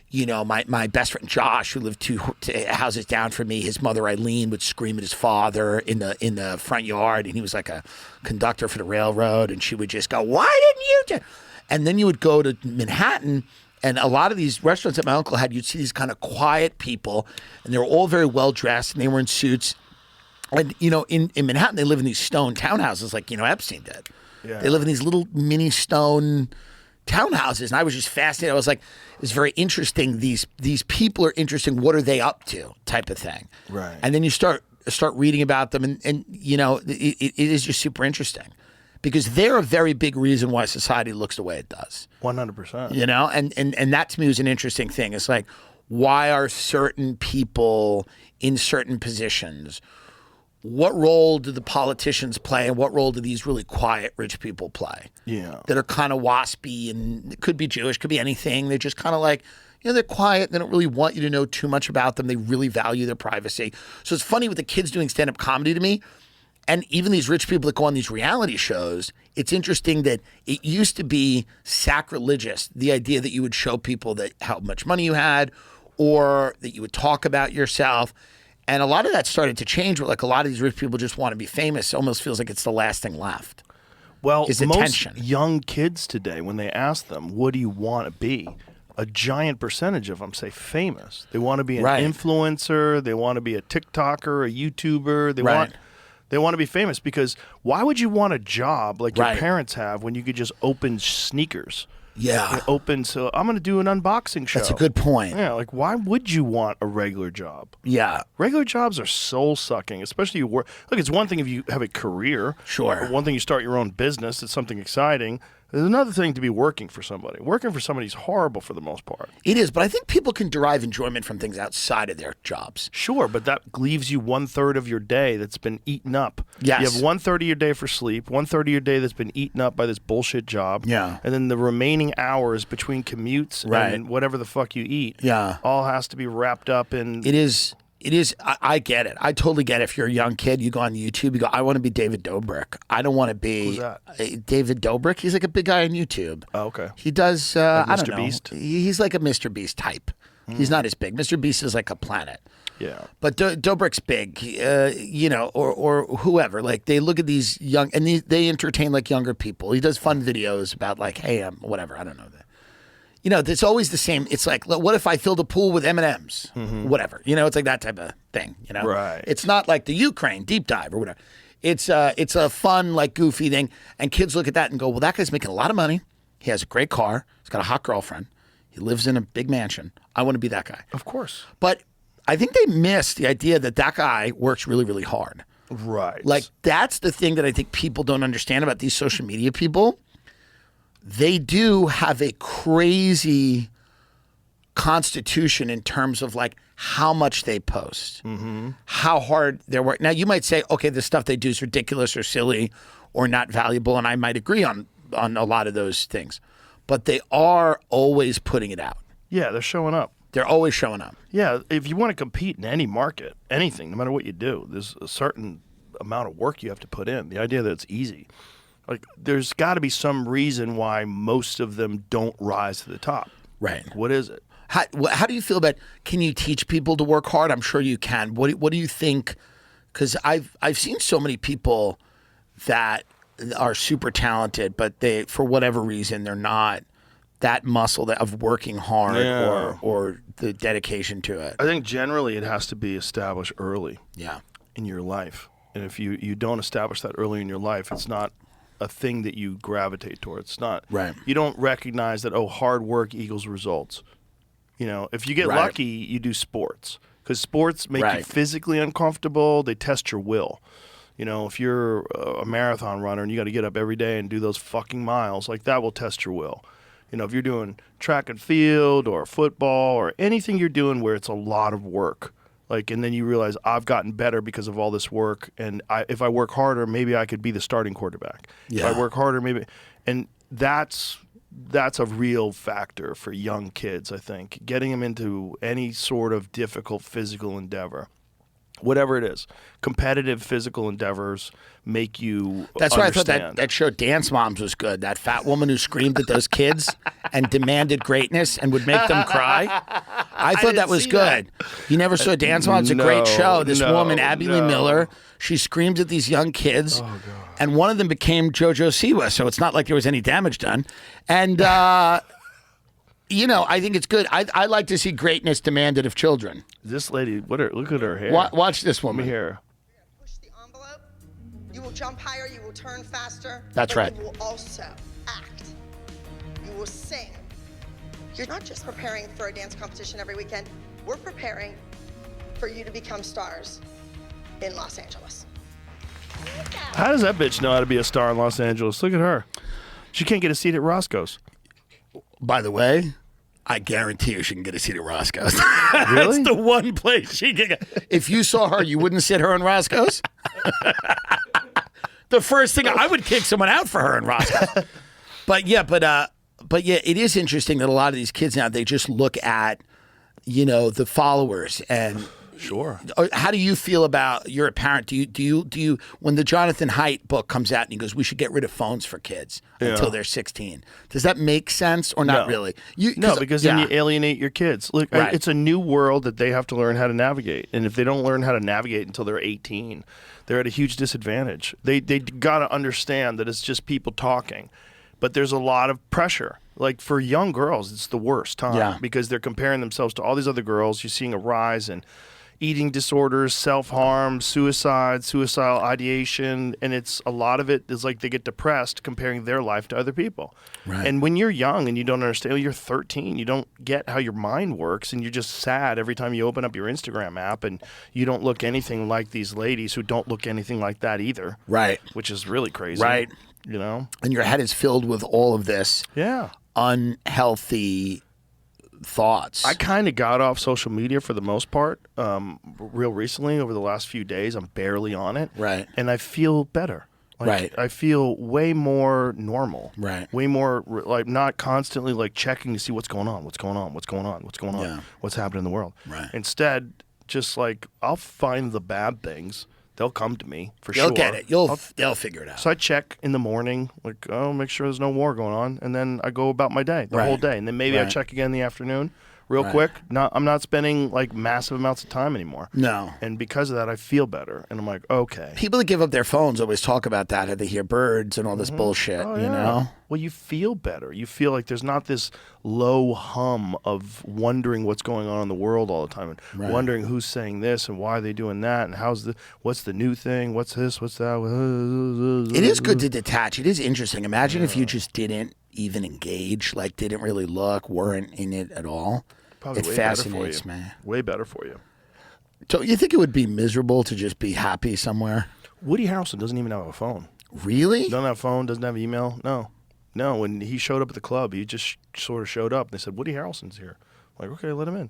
you know, my best friend Josh, who lived two houses down from me, his mother Eileen would scream at his father in the front yard, and he was like a conductor for the railroad, and she would just go, why didn't you do? And then you would go to Manhattan, and a lot of these restaurants that my uncle had, you'd see these kind of quiet people, and they were all very well dressed, and they were in suits. And, you know, in Manhattan, they live in these stone townhouses like, you know, Epstein did. Yeah. They live in these little mini stone townhouses, and I was just fascinated. I was like, it's very interesting. These people are interesting. What are they up to type of thing. Right. And then you start reading about them, and you know, it is just super interesting. Because they're a very big reason why society looks the way it does. 100%. You know, and that to me was an interesting thing. It's like, why are certain people in certain positions? What role do the politicians play, and what role do these really quiet rich people play? Yeah. That are kind of waspy, and it could be Jewish, could be anything. They're just kind of like, they're quiet. They don't really want you to know too much about them. They really value their privacy. So it's funny with the kids doing stand-up comedy to me, and even these rich people that go on these reality shows, it's interesting that it used to be sacrilegious, the idea that you would show people that how much money you had or that you would talk about yourself. And a lot of that started to change where like a lot of these rich people just want to be famous. It almost feels like it's the last thing left. Well, is most attention. Young kids today, when they ask them, what do you want to be? A giant percentage of them say famous. They want to be an influencer. They want to be a TikToker, a YouTuber. They want to be famous because why would you want a job like your parents have when you could just open sneakers? Yeah. So I'm going to do an unboxing show. That's a good point. Yeah, like why would you want a regular job? Yeah. Regular jobs are soul sucking, especially you work. Look, it's one thing if you have a career. Sure. Or one thing you start your own business. It's something exciting. There's another thing to be working for somebody. Working for somebody is horrible for the most part. It is, but I think people can derive enjoyment from things outside of their jobs. Sure, but that leaves you 1/3 of your day that's been eaten up. Yes. You have 1/3 of your day for sleep, 1/3 of your day that's been eaten up by this bullshit job. Yeah. And then the remaining hours between commutes and whatever the fuck you eat. Yeah. All has to be wrapped up in. It is. I get it. I totally get it. If you're a young kid, you go on YouTube, you go, I want to be David Dobrik. I don't want to be. Who's that? David Dobrik. He's like a big guy on YouTube. Oh, okay. He does, Like I don't know. Mr. Beast? He's like a Mr. Beast type. He's not as big. Mr. Beast is like a planet. Yeah. But Dobrik's big, or whoever. Like they look at these young, and they entertain like younger people. He does fun videos about like, hey, whatever. I don't know that. It's always the same. It's like, what if I filled a pool with M&Ms? Whatever. It's like that type of thing. Right. It's not like the Ukraine deep dive or whatever. It's a fun, like goofy thing. And kids look at that and go, well, that guy's making a lot of money. He has a great car. He's got a hot girlfriend. He lives in a big mansion. I want to be that guy. Of course. But I think they missed the idea that guy works really, really hard. Right. Like that's the thing that I think people don't understand about these social media people. They do have a crazy constitution in terms of like how much they post, how hard their work. Now you might say, okay, the stuff they do is ridiculous or silly or not valuable, and I might agree on a lot of those things, but they are always putting it out. Yeah, they're showing up. They're always showing up. Yeah, if you want to compete in any market, anything, no matter what you do, there's a certain amount of work you have to put in. The idea that it's easy. Like, there's got to be some reason why most of them don't rise to the top. Right. What is it? How do you feel about? Can you teach people to work hard? I'm sure you can. What do you think? Because I've seen so many people that are super talented, but they for whatever reason they're not that muscle of working hard or the dedication to it. I think generally it has to be established early. Yeah. In your life, and if you don't establish that early in your life, it's not a thing that you gravitate towards. It's not. Right. You don't recognize that, hard work equals results. If you get lucky, you do sports. Because sports make you physically uncomfortable. They test your will. If you're a marathon runner and you got to get up every day and do those fucking miles, like that will test your will. If you're doing track and field or football or anything you're doing where it's a lot of work, and then you realize I've gotten better because of all this work, and if I work harder, maybe I could be the starting quarterback. Yeah. If I work harder, maybe, and that's a real factor for young kids. I think getting them into any sort of difficult physical endeavor, whatever it is, competitive physical endeavors make you. That's why I thought that show Dance Moms was good. That fat woman who screamed at those kids and demanded greatness and would make them cry. I thought that was good. You never saw Dance Moms? It's a great show. This woman, Abby Lee Miller, she screams at these young kids, and one of them became JoJo Siwa, so it's not like there was any damage done. And I think it's good. I like to see greatness demanded of children. This lady, look at her hair. Watch this woman. Let me hear. Push the envelope. You will jump higher. You will turn faster. That's right. You will also act. You will sing. You're not just preparing for a dance competition every weekend. We're preparing for you to become stars in Los Angeles. How does that bitch know how to be a star in Los Angeles? Look at her. She can't get a seat at Roscoe's. By the way, I guarantee you she can get a seat at Roscoe's. Really? That's the one place she can get. If you saw her, you wouldn't sit her in Roscoe's? The first thing, I would kick someone out for her in Roscoe's. But yeah, it is interesting that a lot of these kids now, they just look at, the followers and... Sure. How do you feel about, you're a parent, do you when the Jonathan Haidt book comes out and he goes, we should get rid of phones for kids until they're 16. Does that make sense or not really? No, because then you alienate your kids. Look, Right. it's a new world that they have to learn how to navigate. And if they don't learn how to navigate until they're 18, they're at a huge disadvantage. They got to understand that it's just people talking. But there's a lot of pressure. Like for young girls, it's the worst time because they're comparing themselves to all these other girls. You're seeing a rise in eating disorders, self-harm, suicidal ideation, and it's a lot of it is like they get depressed comparing their life to other people. Right. And when you're young and you don't understand, you're 13, you don't get how your mind works, and you're just sad every time you open up your Instagram app and you don't look anything like these ladies who don't look anything like that either. Right. Which is really crazy. Right. And your head is filled with all of this unhealthy thoughts. I kind of got off social media for the most part. Real recently, over the last few days, I'm barely on it. Right. And I feel better. Right. I feel way more normal. Right. Way more like not constantly like checking to see what's going on, what's happening in the world. Right. Instead, just like I'll find the bad things. They'll come to me for sure. You'll get it. They'll figure it out. So I check in the morning, like, make sure there's no war going on, and then I go about my day, the whole day, and then maybe I check again in the afternoon, real quick. I'm not spending like massive amounts of time anymore. No. And because of that, I feel better, and I'm like, okay. People that give up their phones always talk about that, how they hear birds and all this bullshit, you know? Well, you feel better. You feel like there's not this low hum of wondering what's going on in the world all the time, and wondering who's saying this and why are they doing that, and what's the new thing, what's this, what's that. It is good to detach. It is interesting. Imagine if you just didn't even engage, like didn't really look, weren't in it at all. Probably it way fascinates better for you. me. Way better for you. Don't you think it would be miserable to just be happy somewhere? Woody Harrelson doesn't even have a phone. Really? Doesn't have a phone, doesn't have email. No, when he showed up at the club, he just sort of showed up. They said, Woody Harrelson's here. I'm like, okay, let him in.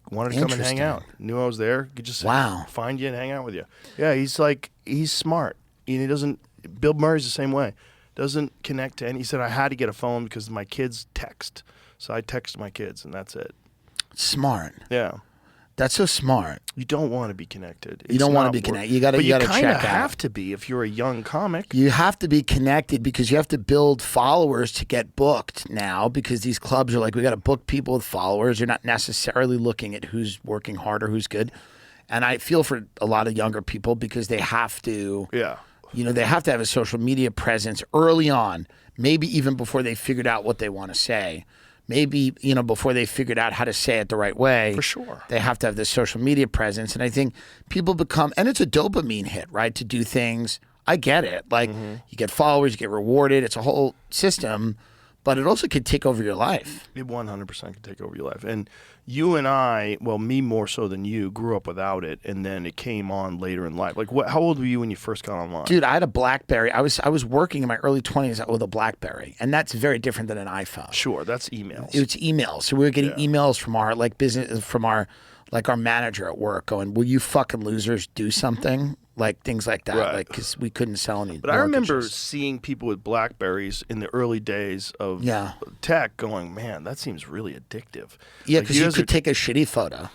He wanted to come and hang out. Knew I was there. Could just find you and hang out with you. Yeah, he's smart. He doesn't, Bill Murray's the same way. Doesn't connect to any. He said, I had to get a phone because my kids text. So I text my kids, and that's it. Smart. Yeah. That's so smart. You don't want to be connected. You don't want to be connected. You got to check out. But you kind of have to be if you're a young comic. You have to be connected because you have to build followers to get booked now because these clubs are like, we got to book people with followers. You're not necessarily looking at who's working hard or who's good. And I feel for a lot of younger people because they have to, they have to have a social media presence early on, maybe even before they figured out what they want to say. Maybe, before they figured out how to say it the right way. For sure. They have to have this social media presence. And I think people become, and it's a dopamine hit, right? To do things. I get it. Like, you get followers, you get rewarded. It's a whole system. But it also could take over your life. It 100% could take over your life. And you and I, well, me more so than you, grew up without it, and then it came on later in life. Like, how old were you when you first got online? Dude, I had a BlackBerry. I was working in my early 20s with a BlackBerry, and that's very different than an iPhone. Sure, that's emails. It's emails. So we were getting emails from our our manager at work going, will you fucking losers do something? Like things like that, like because we couldn't sell any. But I remember seeing people with BlackBerries in the early days of tech, going, "Man, that seems really addictive." Yeah, because you could take a shitty photo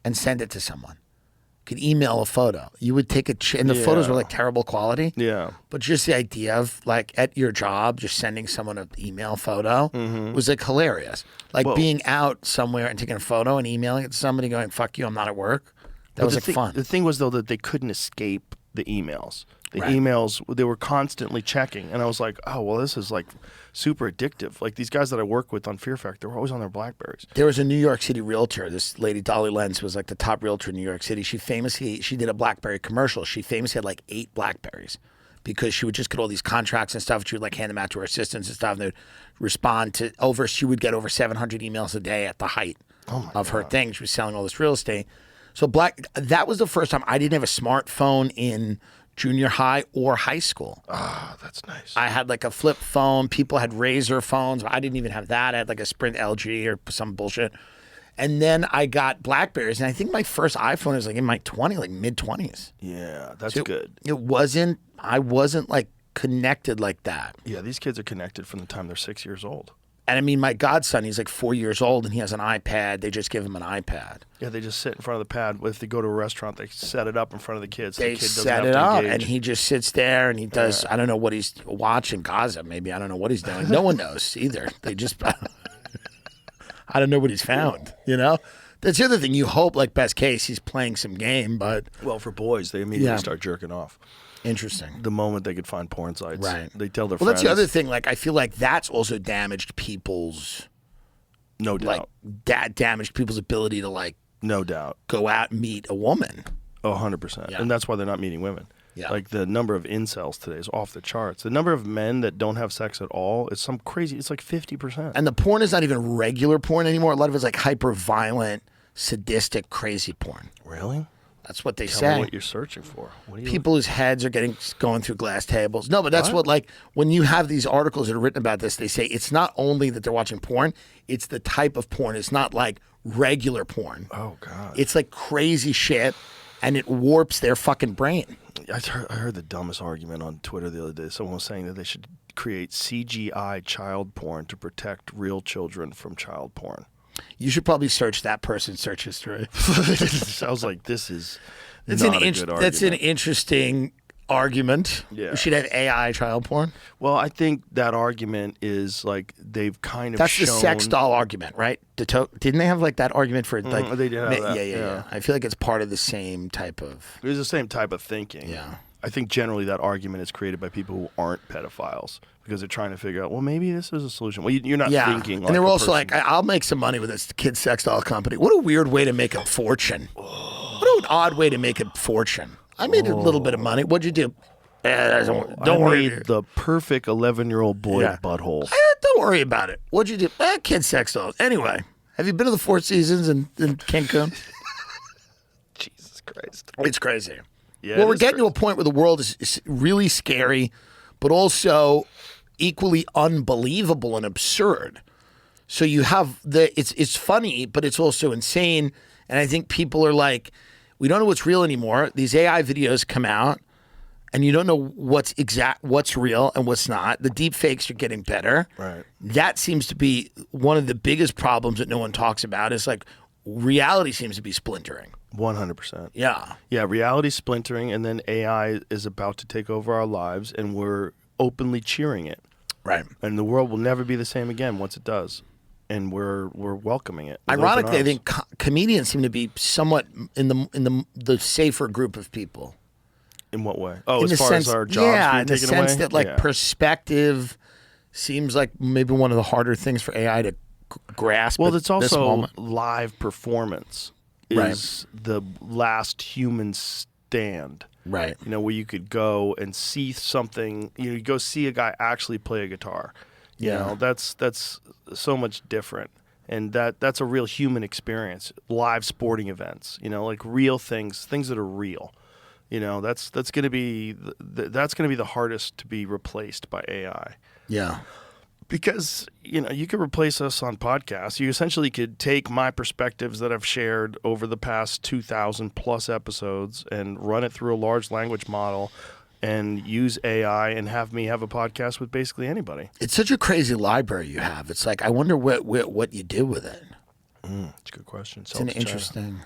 and send it to someone. You could email a photo. You would take and the photos were like terrible quality. Yeah. But just the idea of like at your job, just sending someone an email photo was like hilarious. Like being out somewhere and taking a photo and emailing it to somebody, going, "Fuck you, I'm not at work." That was fun. The thing was, though, that they couldn't escape the emails. The emails, they were constantly checking. And I was like, oh, well, this is like super addictive. Like these guys that I work with on Fear Factor were always on their BlackBerries. There was a New York City realtor, this lady, Dolly Lenz, was like the top realtor in New York City. She did a BlackBerry commercial. She famously had like 8 BlackBerries because she would just get all these contracts and stuff. She would like hand them out to her assistants and stuff. And they would respond to she would get over 700 emails a day at the height of her thing. She was selling all this real estate. So that was the first time I didn't have a smartphone in junior high or high school. Ah, that's nice. I had like a flip phone. People had Razor phones. I didn't even have that. I had like a Sprint LG or some bullshit. And then I got Blackberries, and I think my first iPhone was like in my mid-20s. Yeah, that's So good. I wasn't like connected like that. Yeah, these kids are connected from the time they're 6 years old. And I mean, my godson, he's like 4 years old, and he has an iPad. They just give him an iPad. Yeah, they just sit in front of the pad. If they go to a restaurant, they set it up in front of the kids. So They the kid doesn't set have it to up, engage. and he just sits there, and he does, I don't know what he's watching, Gaza, maybe. I don't know what he's doing. No one knows either. They just, I don't know what he's found, you know? That's the other thing. You hope, like, best case, he's playing some game, but. Well, for boys, they immediately start jerking off. Interesting. The moment they could find porn sites. Right. They tell their Well, friends. that's the other thing. Like, I feel like that's also damaged people's. No doubt. Like, damaged people's ability to, like. No doubt. Go out and meet a woman. Oh, 100%. Yeah. And that's why they're not meeting women. Yeah. Like, the number of incels today is off the charts. The number of men that don't have sex at all is some crazy. It's like 50%. And the porn is not even regular porn anymore. A lot of it's like hyper-violent, sadistic, crazy porn. Really? That's what they Tell say. me what you're searching for. What do you People whose heads are going through glass tables. No, but that's what like when you have these articles that are written about this, they say it's not only that they're watching porn, it's the type of porn. It's not like regular porn. Oh God. It's like crazy shit, and it warps their fucking brain. I heard the dumbest argument on Twitter the other day. Someone was saying that they should create CGI child porn to protect real children from child porn. You should probably search that person's search history. I was like, this is That's not an a good argument. That's an interesting argument. Yeah. We should have AI child porn. Well, I think that argument is like they've kind of That's shown... the sex doll argument, right? Didn't they have like that argument for like? They did have that, Yeah. I feel like it's part of the same type of. It was the same type of thinking. Yeah. I think generally that argument is created by people who aren't pedophiles because they're trying to figure out, well, maybe this is a solution. Well, you're not thinking like and they were a also person. like, I'll make some money with this kid sex doll company. What a weird way to make a fortune. What an odd way to make a fortune. I made a little bit of money. What'd you do? Don't worry. Made the perfect 11-year-old boy butthole. Don't worry about it. What'd you do? Kid sex dolls. Anyway, have you been to the Four Seasons in Cancun? Jesus Christ. It's crazy. Yeah, well, it we're is getting to a crazy. point where the world is really scary, but also equally unbelievable and absurd. So you have it's funny, but it's also insane. And I think people are like, we don't know what's real anymore. These AI videos come out, and you don't know what's real and what's not. The deep fakes are getting better. Right. That seems to be one of the biggest problems that no one talks about. Is like reality seems to be splintering. 100%. Yeah. Yeah, reality splintering, and then AI is about to take over our lives, and we're openly cheering it. Right. And the world will never be the same again once it does. And we're welcoming it. with Ironically, I open think comedians seem to be somewhat in the safer group of people. In what way? Oh, In as the far sense, as our jobs being in the taken sense away? that like Yeah. perspective seems like maybe one of the harder things for AI to grasp. Well, at it's this also moment. live performance is the last human stand. Right. You know, where you could go and see something. You go see a guy actually play a guitar. You know, that's so much different, and that's a real human experience. Live sporting events. You know, like real things that are real. You know, that's going to be the hardest to be replaced by AI. Yeah. Because, you know, you could replace us on podcasts. You essentially could take my perspectives that I've shared over the past 2,000 plus episodes and run it through a large language model and use AI and have me have a podcast with basically anybody. It's such a crazy library you have. It's like I wonder what you do with it. It's a good question. It's an interesting.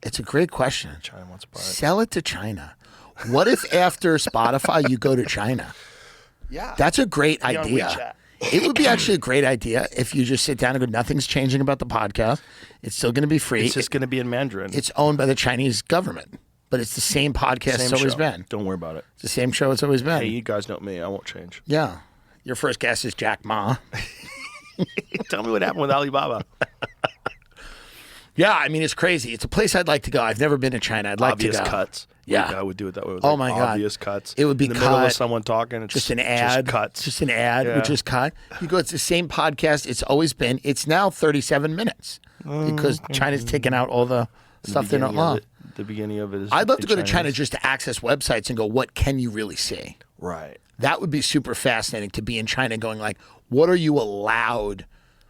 It's a great question. China wants to buy it. Sell it to China. What if after Spotify you go to China? Yeah. That's a great Be on idea. WeChat. It would be actually a great idea if you just sit down and go, nothing's changing about the podcast. It's still going to be free. It's just going to be in Mandarin. It's owned by the Chinese government, but it's the same podcast Same it's always show. been. Don't worry about it. It's the same show it's always been. Hey, you guys know me. I won't change. Yeah. Your first guest is Jack Ma. Tell me what happened with Alibaba. Yeah, I mean, it's crazy. It's a place I'd like to go. I've never been to China. I'd like Obvious to go. cuts. Yeah. Like I would do it that way. With Oh, like my God. Obvious cuts. It would be in the middle of cut. someone talking. It's Just an ad. Just cuts. Just an ad, Yeah. which is cut. You go, it's the same podcast it's always been. It's now 37 minutes because China's taken out all the stuff they're not beginning of long. it, the beginning of it is. I'd love to go to China Chinese. just to access websites and go, what can you really see? Right. That would be super fascinating to be in China going like, what are you allowed?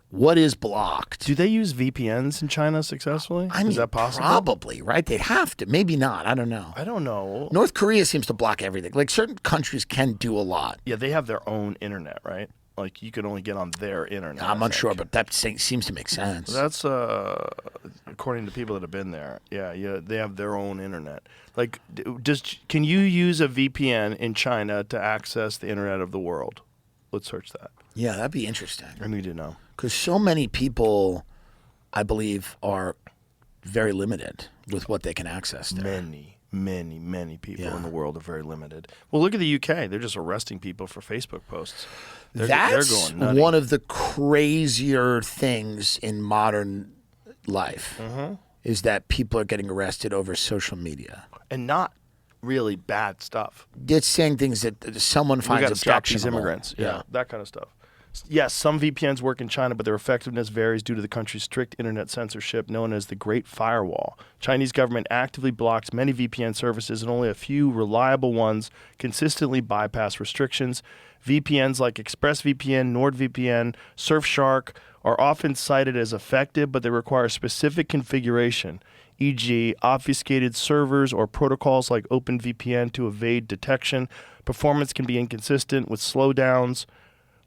What is blocked? Do they use VPNs in China successfully? I mean, is that possible? Probably, right? They'd have to. Maybe not. I don't know. I don't know. North Korea seems to block everything. Like certain countries can do a lot. Yeah, they have their own internet, right? Like you can only get on their internet. I'm I unsure, think. but that seems to make sense. That's according to people that have been there. Yeah, they have their own internet. Like, can you use a VPN in China to access the internet of the world? Let's search that. Yeah, that'd be interesting. I need to know. Because so many people, I believe, are very limited with what they can access there. Many people in the world are very limited. Well, look at the UK. They're just arresting people for Facebook posts. That's they're going nutty. one of the crazier things in modern life is that people are getting arrested over social media. And not really bad stuff. It's saying things that someone We finds got to stop objectionable. these immigrants. Yeah, that kind of stuff. Yes, some VPNs work in China, but their effectiveness varies due to the country's strict internet censorship known as the Great Firewall. Chinese government actively blocks many VPN services, and only a few reliable ones consistently bypass restrictions. VPNs like ExpressVPN, NordVPN, Surfshark are often cited as effective, but they require specific configuration, e.g. obfuscated servers or protocols like OpenVPN to evade detection. Performance can be inconsistent with slowdowns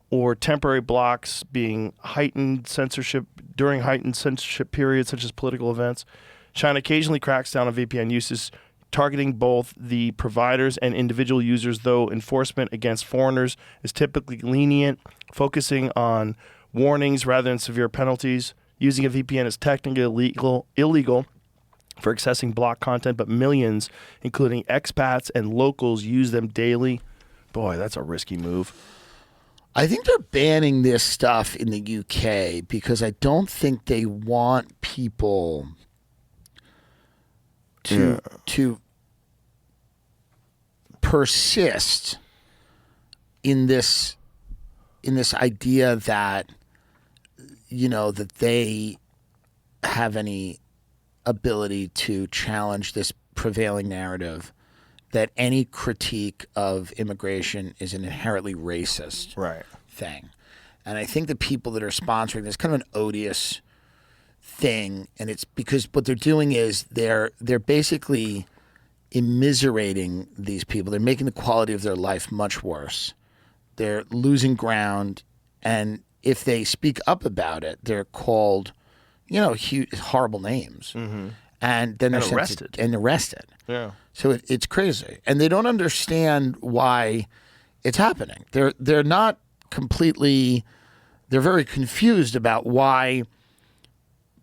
or temporary blocks being heightened censorship during heightened censorship periods such as political events. China occasionally cracks down on VPN uses, targeting both the providers and individual users, though enforcement against foreigners is typically lenient, focusing on warnings rather than severe penalties. Using a VPN is technically illegal for accessing blocked content, but millions, including expats and locals, use them daily. Boy, that's a risky move. I think they're banning this stuff in the UK because I don't think they want people to persist in this idea that that they have any ability to challenge this prevailing narrative that any critique of immigration is an inherently racist thing. And I think the people that are sponsoring this kind of an odious thing, and it's because what they're doing is they're basically immiserating these people. They're making the quality of their life much worse. They're losing ground, and if they speak up about it, they're called, horrible names. Mm-hmm. And then they're arrested. Yeah. So it's crazy, and they don't understand why it's happening. They're not completely. They're very confused about why.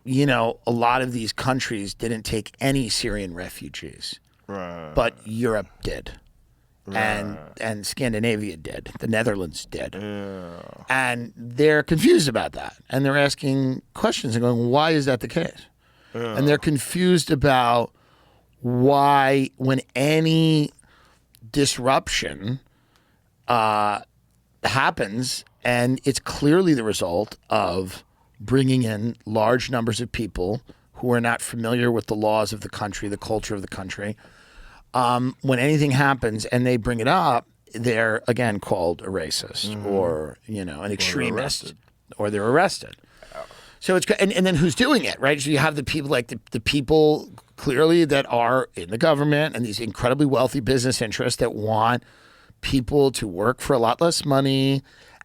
A lot of these countries didn't take any Syrian refugees, but Europe did, and Scandinavia did. The Netherlands did, and they're confused about that, and they're asking questions and going, "Why is that the case?" And they're confused about why, when any disruption happens, and it's clearly the result of bringing in large numbers of people who are not familiar with the laws of the country, the culture of the country, when anything happens and they bring it up, they're, again, called a racist or, an extremist, or they're arrested. So it's and then who's doing it, right? So you have the people like the people clearly that are in the government and these incredibly wealthy business interests that want people to work for a lot less money,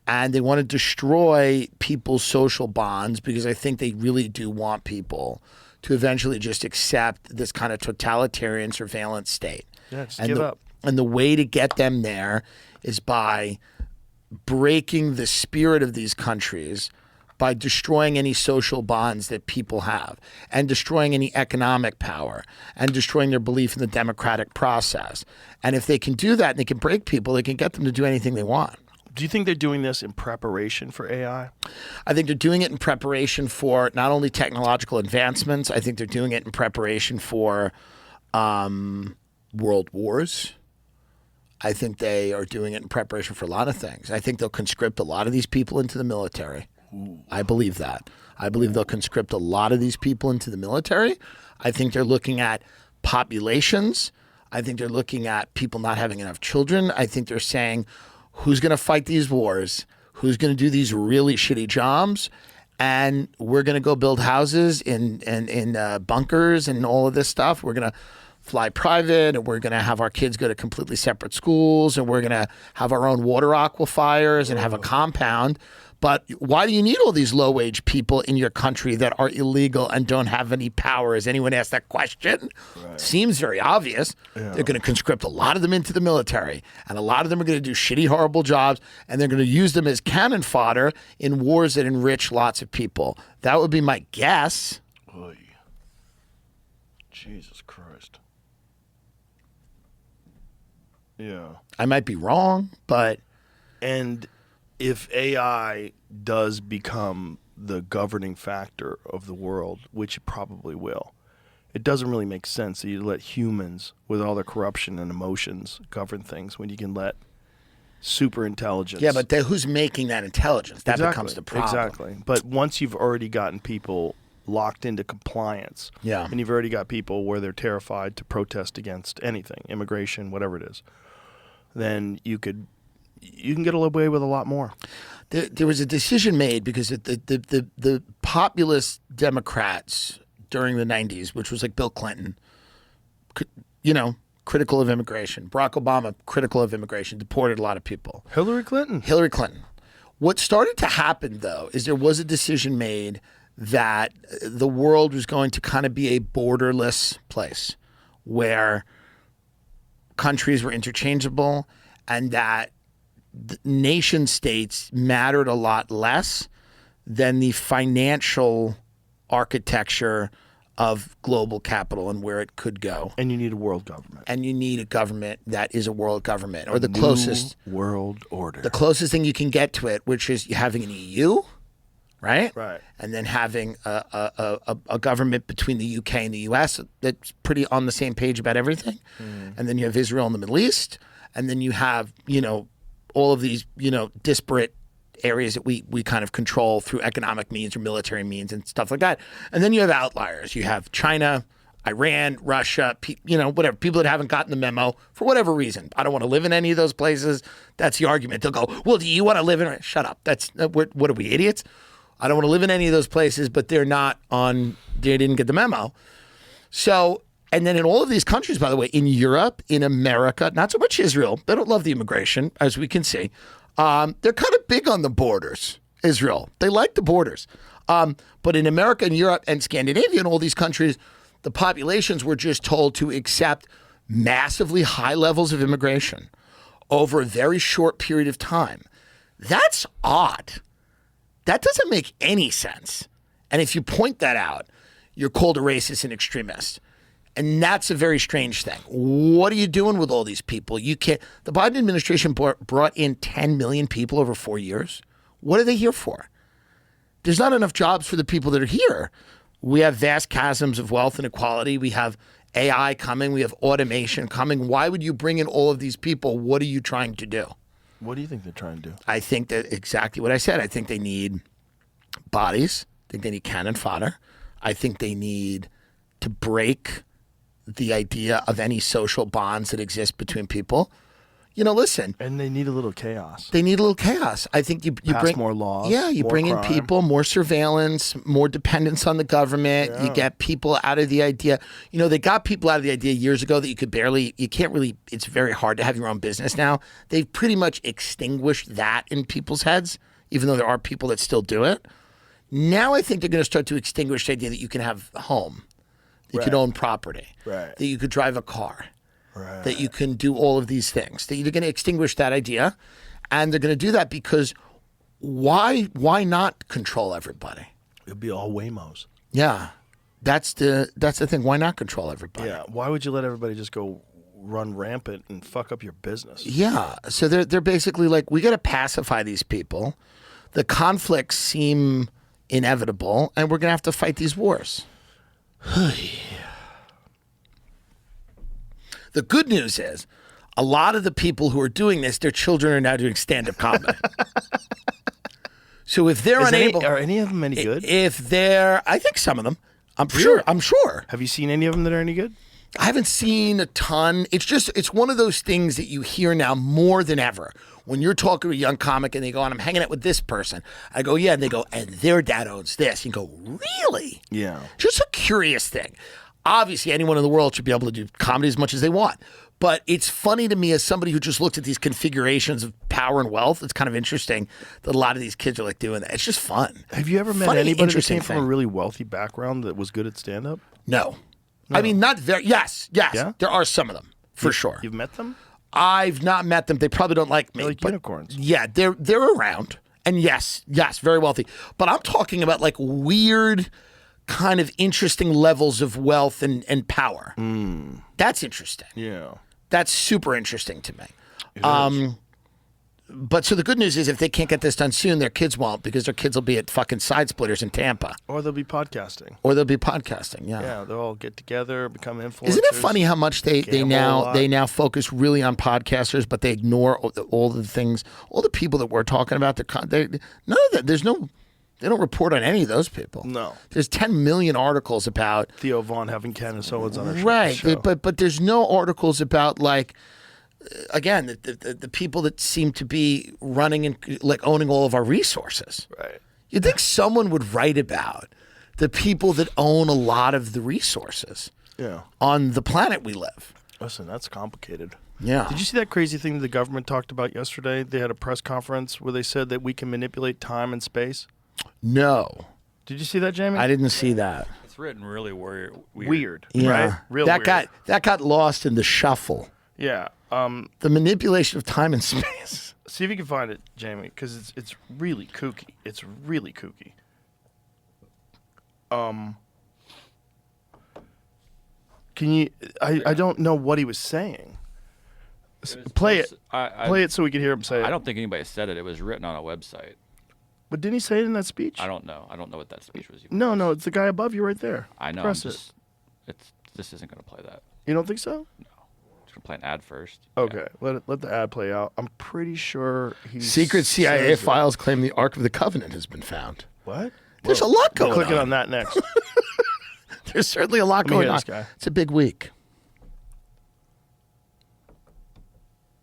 and they want to destroy people's social bonds because I think they really do want people to eventually just accept this kind of totalitarian surveillance state. Yeah, just give up. And the way to get them there is by breaking the spirit of these countries, by destroying any social bonds that people have, and destroying any economic power, and destroying their belief in the democratic process. And if they can do that and they can break people, they can get them to do anything they want. Do you think they're doing this in preparation for AI? I think they're doing it in preparation for not only technological advancements, I think they're doing it in preparation for world wars. I think they are doing it in preparation for a lot of things. I think they'll conscript a lot of these people into the military. I believe that. I believe they'll conscript a lot of these people into the military. I think they're looking at populations. I think they're looking at people not having enough children. I think they're saying, who's going to fight these wars? Who's going to do these really shitty jobs? And we're going to go build houses in bunkers and all of this stuff. We're going to fly private, and we're going to have our kids go to completely separate schools, and we're going to have our own water aquifers and have a compound. But why do you need all these low-wage people in your country that are illegal and don't have any power? Has anyone asked that question? Right. Seems very obvious. Yeah. They're going to conscript a lot of them into the military, and a lot of them are going to do shitty, horrible jobs, and they're going to use them as cannon fodder in wars that enrich lots of people. That would be my guess. Oy. Jesus Christ. Yeah. I might be wrong, but... And... if AI does become the governing factor of the world, which it probably will, it doesn't really make sense that you let humans, with all their corruption and emotions, govern things when you can let super intelligence. Yeah, but who's making that intelligence? That becomes the problem. Exactly. But once you've already gotten people locked into compliance, and you've already got people where they're terrified to protest against anything, immigration, whatever it is, then you can get away with a lot more. There was a decision made because the populist Democrats during the 90s, which was like Bill Clinton, critical of immigration. Barack Obama, critical of immigration, deported a lot of people. Hillary Clinton. What started to happen, though, is there was a decision made that the world was going to kind of be a borderless place where countries were interchangeable and that nation states mattered a lot less than the financial architecture of global capital and where it could go. And you need a world government. And you need a government that is a world government, or the closest world order. The closest thing you can get to it, which is having an EU, right? Right. And then having a government between the UK and the US that's pretty on the same page about everything. And then you have Israel and the Middle East, and then you have, all of these, disparate areas that we kind of control through economic means or military means and stuff like that. And then you have outliers. You have China, Iran, Russia, whatever, people that haven't gotten the memo for whatever reason. I don't want to live in any of those places. That's the argument. They'll go, well, do you want to live in? Shut up. What are we, idiots? I don't want to live in any of those places, but they didn't get the memo. So, and then in all of these countries, by the way, in Europe, in America, not so much Israel, they don't love the immigration, as we can see. They're kind of big on the borders, Israel. They like the borders. But in America and Europe and Scandinavia and all these countries, the populations were just told to accept massively high levels of immigration over a very short period of time. That's odd. That doesn't make any sense. And if you point that out, you're called a racist and extremist. And that's a very strange thing. What are you doing with all these people? You can't. The Biden administration brought in 10 million people over 4 years. What are they here for? There's not enough jobs for the people that are here. We have vast chasms of wealth inequality. We have AI coming. We have automation coming. Why would you bring in all of these people? What are you trying to do? What do you think they're trying to do? I think that exactly what I said. I think they need bodies. I think they need cannon fodder. I think they need to break the idea of any social bonds that exist between people. Listen. And they need a little chaos. They need a little chaos. I think you pass bring more laws. Yeah, you more bring crime. in people, more surveillance, more dependence on the government. Yeah. You get people out of the idea. They got people out of the idea years ago that it's very hard to have your own business now. They've pretty much extinguished that in people's heads, even though there are people that still do it. Now I think they're going to start to extinguish the idea that you can have a home, that you can own property, that you could drive a car, that you can do all of these things, that you're going to extinguish that idea. And they're going to do that because why not control everybody? It'll be all Waymos. Yeah, that's the thing. Why not control everybody? Yeah, why would you let everybody just go run rampant and fuck up your business? Yeah, so they're basically like, we got to pacify these people. The conflicts seem inevitable, and we're going to have to fight these wars. The good news is a lot of the people who are doing this, their children are now doing stand-up comedy. So if they're unable... Are any of them any good? I think some of them. I'm sure. Have you seen any of them that are any good? I haven't seen a ton. It's one of those things that you hear now more than ever. When you're talking to a young comic and they go, and I'm hanging out with this person. I go, yeah. And they go, and their dad owns this. You go, really? Yeah. Just a curious thing. Obviously, anyone in the world should be able to do comedy as much as they want. But it's funny to me as somebody who just looked at these configurations of power and wealth. It's kind of interesting that a lot of these kids are like doing that. It's just fun. Have you ever met anybody that came from a really wealthy background that was good at stand-up? No. I mean, not very. Yes. Yeah? There are some of them, for sure. You've met them? I've not met them. They probably don't like me. They're like unicorns. Yeah, they're around. And yes, very wealthy. But I'm talking about like weird, kind of interesting levels of wealth and power. That's interesting. Yeah. That's super interesting to me. But so the good news is if they can't get this done soon, their kids won't, because their kids will be at fucking Side Splitters in Tampa. Or they'll be podcasting. Yeah. Yeah, they'll all get together, become influencers. Isn't it funny how much they now focus really on podcasters, but they ignore all the things, all the people that we're talking about. None of that. They don't report on any of those people. No. There's 10 million articles about Theo Vaughn having Ken and Owens on our show. Right, but there's no articles about like. Again, the people that seem to be running and like owning all of our resources. Right. You'd think someone would write about the people that own a lot of the resources on the planet we live. Listen, that's complicated. Yeah. Did you see that crazy thing that the government talked about yesterday? They had a press conference where they said that we can manipulate time and space. No. Did you see that, Jamie? I didn't see that. It's written really weird. Yeah. Right? Real weird. That got lost in the shuffle. Yeah. The manipulation of time and space. See if you can find it, Jamie, because it's really kooky. It's really kooky. Can you? I don't know what he was saying. Play it. Play it so we can hear him say it. I don't think anybody said it. It was written on a website. But didn't he say it in that speech? I don't know. I don't know what that speech was. No, it's the guy above you right there. I know. Press This isn't going to play that. You don't think so? No. Just going to play an ad first. Okay, let the ad play out. I'm pretty sure Secret CIA files claim the Ark of the Covenant has been found. What? There's a lot going on. Clicking on that next. There's certainly a lot going on. This guy. It's a big week.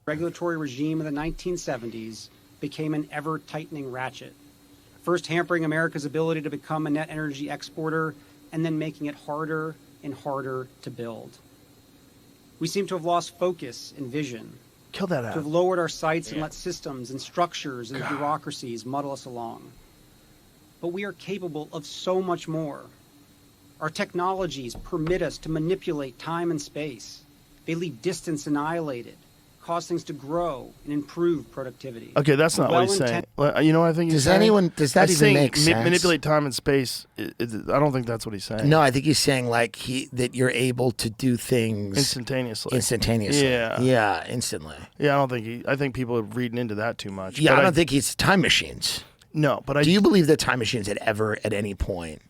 Regulatory regime of the 1970s became an ever-tightening ratchet, first hampering America's ability to become a net energy exporter and then making it harder and harder to build. We seem to have lost focus and vision. Kill that To ad. have lowered our sights and let systems and structures and bureaucracies muddle us along. But we are capable of so much more. Our technologies permit us to manipulate time and space. They leave distance annihilated, cause things to grow and improve productivity. Okay, that's not what he's saying. You know what I think he's saying? Does that even make sense? Manipulate time and space. I don't think that's what he's saying. No, I think he's saying like that you're able to do things instantaneously. Yeah, instantly. Yeah, I think people are reading into that too much. Yeah, I don't think he's time machines. No, but do you believe that time machines had ever at any point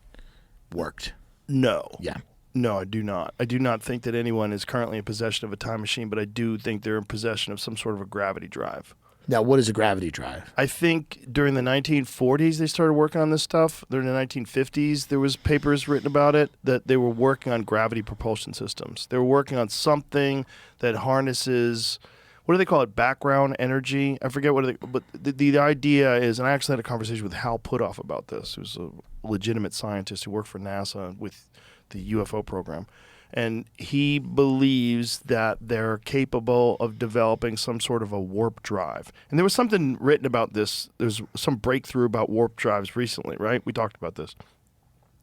worked? No. Yeah. No, I do not. I do not think that anyone is currently in possession of a time machine, but I do think they're in possession of some sort of a gravity drive. Now, what is a gravity drive? I think during the 1940s they started working on this stuff. During the 1950s, there was papers written about it that they were working on gravity propulsion systems. They were working on something that harnesses, what do they call it, background energy? I forget but the idea is, and I actually had a conversation with Hal Puthoff about this, who's a legitimate scientist who worked for NASA with the UFO program, and he believes that they're capable of developing some sort of a warp drive. And there was something written about this. There's some breakthrough about warp drives recently, right? We talked about this.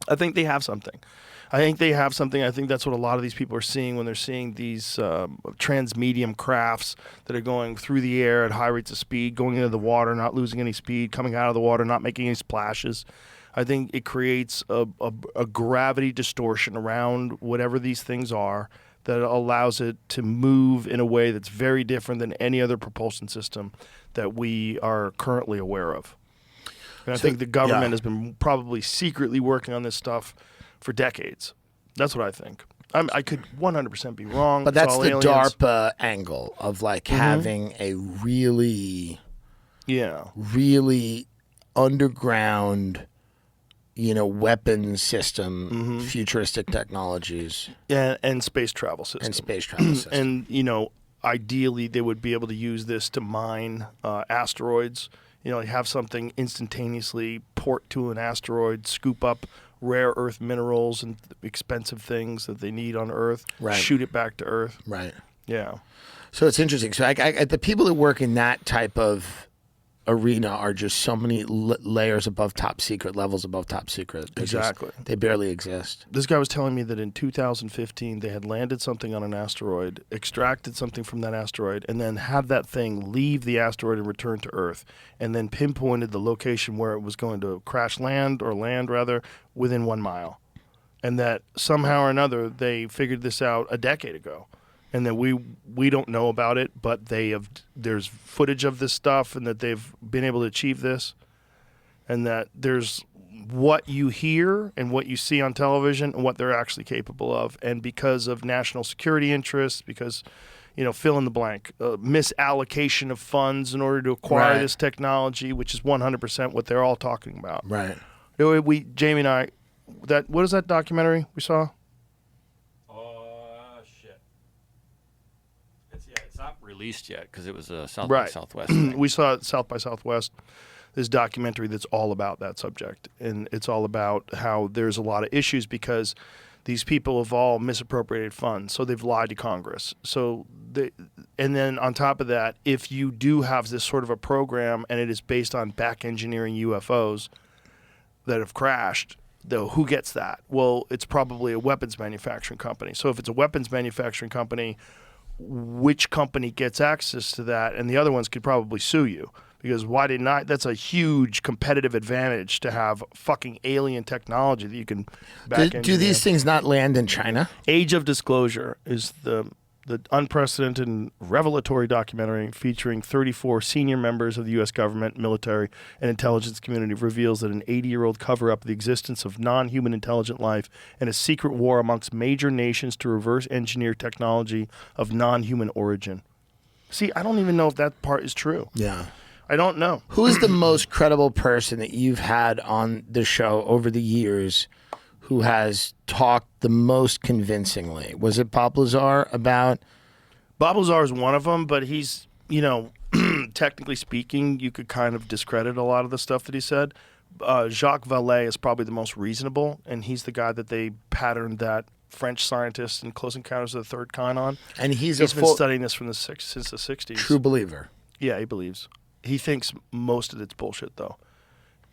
I think they have something. I think that's what a lot of these people are seeing when they're seeing these transmedium crafts that are going through the air at high rates of speed, going into the water, not losing any speed, coming out of the water, not making any splashes. I think it creates a gravity distortion around whatever these things are that allows it to move in a way that's very different than any other propulsion system that we are currently aware of. And I think the government has been probably secretly working on this stuff for decades. That's what I think. I could 100% be wrong. But that's the DARPA angle of like having a really underground weapons system, futuristic technologies, and space travel systems. And ideally they would be able to use this to mine asteroids. Have something instantaneously port to an asteroid, scoop up rare earth minerals and expensive things that they need on Earth, shoot it back to Earth. Right. Yeah. So it's interesting. So the people that work in that type of arena are just so many layers above top secret, levels above top secret. Exactly. They barely exist. This guy was telling me that in 2015 they had landed something on an asteroid, extracted something from that asteroid, and then had that thing leave the asteroid and return to Earth, and then pinpointed the location where it was going to crash land within 1 mile. And that somehow or another they figured this out a decade ago. And that we don't know about it, but there's footage of this stuff, and that they've been able to achieve this, and that there's what you hear and what you see on television and what they're actually capable of. And because of national security interests, because fill in the blank, misallocation of funds in order to acquire this technology, which is 100% what they're all talking about. Right. Jamie and I, what is that documentary we saw? Released yet because it was South by Southwest. We saw South by Southwest, this documentary that's all about that subject, and it's all about how there's a lot of issues because these people have all misappropriated funds, so they've lied to Congress. And then on top of that, if you do have this sort of a program and it is based on back engineering UFOs that have crashed, though, who gets that? Well, it's probably a weapons manufacturing company. So if it's a weapons manufacturing company, which company gets access to that? And the other ones could probably sue you because why didn't I? That's a huge competitive advantage to have fucking alien technology that you can back engineer. Do these things not land in China? Age of Disclosure is the unprecedented and revelatory documentary featuring 34 senior members of the U.S. government, military, and intelligence community reveals that an 80-year-old cover-up of the existence of non-human intelligent life and a secret war amongst major nations to reverse engineer technology of non-human origin. See, I don't even know if that part is true. Yeah. I don't know. Who is the most credible person that you've had on the show over the years who has talked the most convincingly? Was it Bob Lazar about? Bob Lazar is one of them, but he's, technically speaking, you could kind of discredit a lot of the stuff that he said. Jacques Vallée is probably the most reasonable, and he's the guy that they patterned that French scientist in Close Encounters of the Third Kind on. And he's been studying this since the 60s. True believer. Yeah, he believes. He thinks most of it's bullshit, though.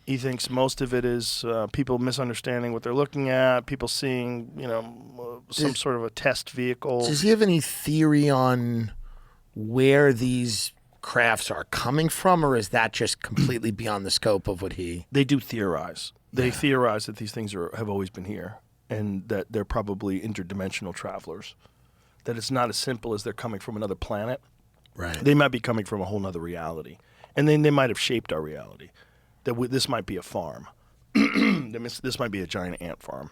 He thinks most of it is people misunderstanding what they're looking at, people seeing, some sort of a test vehicle. Does he have any theory on where these crafts are coming from, or is that just completely beyond the scope of what he... They do theorize. They theorize that these things have always been here and that they're probably interdimensional travelers, that it's not as simple as they're coming from another planet. Right. They might be coming from a whole other reality, and then they might have shaped our reality. That this might be a farm. This might be a giant ant farm.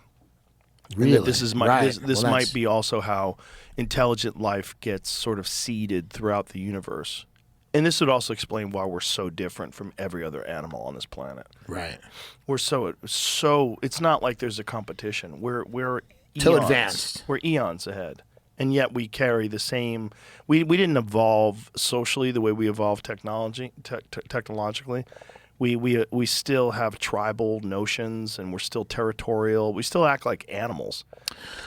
Really? This might be also how intelligent life gets sort of seeded throughout the universe. And this would also explain why we're so different from every other animal on this planet. Right. We're so it's not like there's a competition. We're eons. So advanced. We're eons ahead. And yet we carry the same. We didn't evolve socially the way we evolved technologically. We still have tribal notions, and we're still territorial. We still act like animals.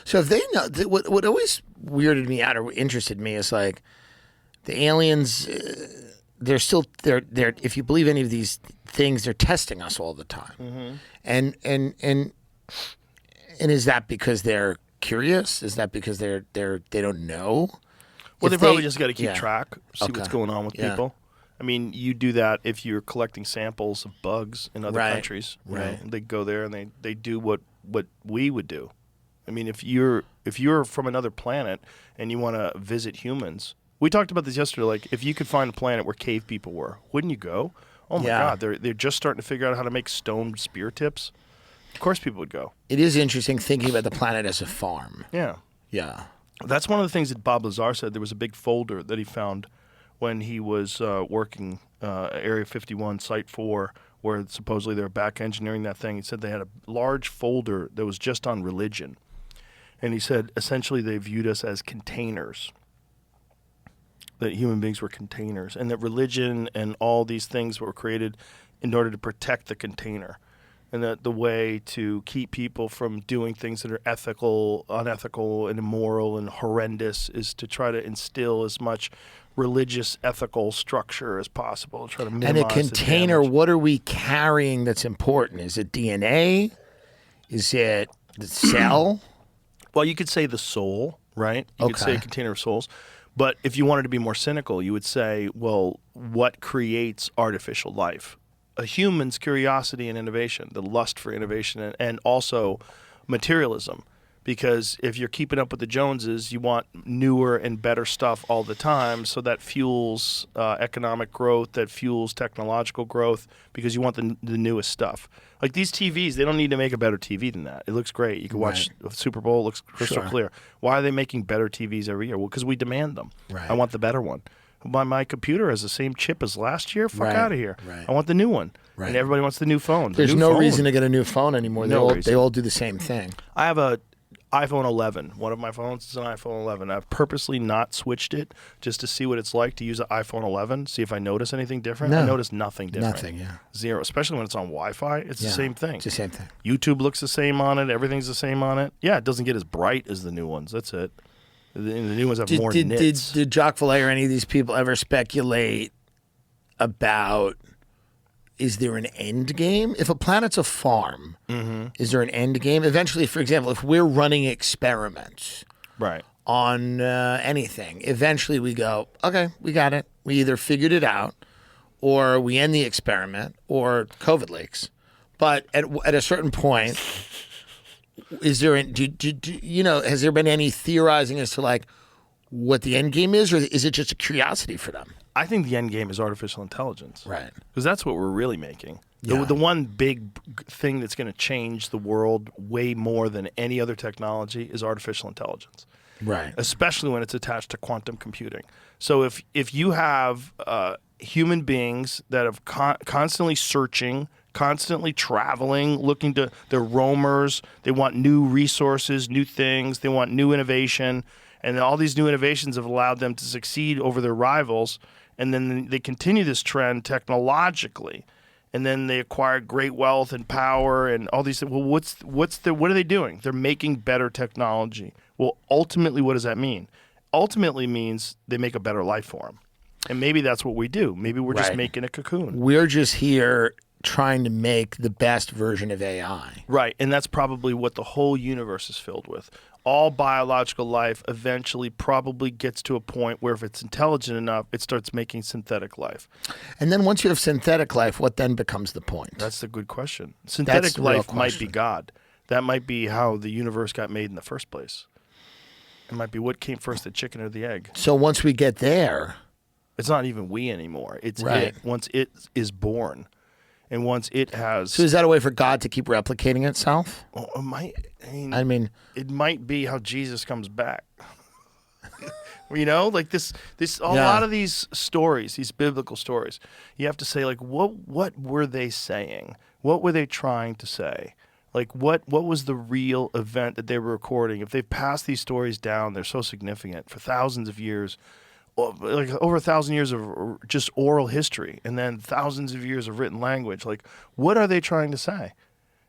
So if they know, what always weirded me out or interested me is like the aliens. They're still they're if you believe any of these things, they're testing us all the time. Mm-hmm. And is that because they're curious? Is that because they don't know? Well, they probably just got to keep track, see what's going on with people. I mean, you do that if you're collecting samples of bugs in other countries. Right. They go there and they do what we would do. I mean, if you're from another planet and you want to visit humans, we talked about this yesterday. Like, if you could find a planet where cave people were, wouldn't you go? Oh my God, they're just starting to figure out how to make stone spear tips. Of course, people would go. It is interesting thinking about the planet as a farm. Yeah. Yeah. That's one of the things that Bob Lazar said. There was a big folder that he found when he was working Area 51, Site 4, where supposedly they're back engineering that thing. He said they had a large folder that was just on religion. And he said essentially they viewed us as containers, that human beings were containers, and that religion and all these things were created in order to protect the container. And that the way to keep people from doing things that are ethical, unethical, and immoral and horrendous is to try to instill as much religious, ethical structure as possible. Try to minimize and a container, the damage. what are we carrying that's important? Is it DNA? Is it the cell? Well, you could say the soul, right? You could say a container of souls. But if you wanted to be more cynical, you would say, well, what creates artificial life? A human's curiosity and innovation, the lust for innovation, and also materialism. Because if you're keeping up with the Joneses, you want newer and better stuff all the time, so that fuels economic growth, that fuels technological growth, because you want the newest stuff. Like these TVs, they don't need to make a better TV than that. It looks great. You can watch the Super Bowl, it looks crystal clear. Why are they making better TVs every year? Well, because we demand them. Right. I want the better one. My computer has the same chip as last year. Fuck out of here. Right. I want the new one. Right. And everybody wants the new phone. There's no reason to get a new phone anymore. They all do the same thing. I have a iPhone 11. One of my phones is an iPhone 11. I've purposely not switched it just to see what it's like to use an iPhone 11, see if I notice anything different. I notice nothing different. Nothing, yeah. Zero. Especially when it's on Wi-Fi. It's the same thing. It's the same thing. YouTube looks the same on it. Everything's the same on it. Yeah, it doesn't get as bright as the new ones. That's it. The new ones have more nits. Did Jacques Vallée or any of these people ever speculate about, is there an end game? If a planet's a farm, is there an end game? Eventually, for example, if we're running experiments on anything, eventually we go, okay, we got it. We either figured it out, or we end the experiment, or COVID leaks. But at a certain point, is there, has there been any theorizing as to like what the end game is, or is it just a curiosity for them? I think the end game is artificial intelligence. Right. Because that's what we're really making. Yeah. The one big thing that's going to change the world way more than any other technology is artificial intelligence. Right. Especially when it's attached to quantum computing. So if you have human beings that have constantly searching, constantly traveling, they're roamers, they want new resources, new things, they want new innovation, and all these new innovations have allowed them to succeed over their rivals, and then they continue this trend technologically, and then they acquire great wealth and power and all these things. Well, what are they doing? They're making better technology. Well, ultimately, what does that mean? Ultimately means they make a better life for them. And maybe that's what we do. Maybe we're just making a cocoon. We're just here trying to make the best version of AI. Right, and that's probably what the whole universe is filled with. All biological life eventually probably gets to a point where if it's intelligent enough, it starts making synthetic life. And then once you have synthetic life, what then becomes the point? That's the good question. Synthetic life might be God. That might be how the universe got made in the first place. It might be what came first, the chicken or the egg. So once we get there, it's not even we anymore. It's it. Once it is born. And once it has... So is that a way for God to keep replicating itself? Well, it might be how Jesus comes back. Like a lot of these stories, these biblical stories, you have to say, like, what were they saying? What were they trying to say? Like, what was the real event that they were recording? If they've passed these stories down, they're so significant for thousands of years. Like over 1,000 years of just oral history, and then thousands of years of written language. Like, what are they trying to say?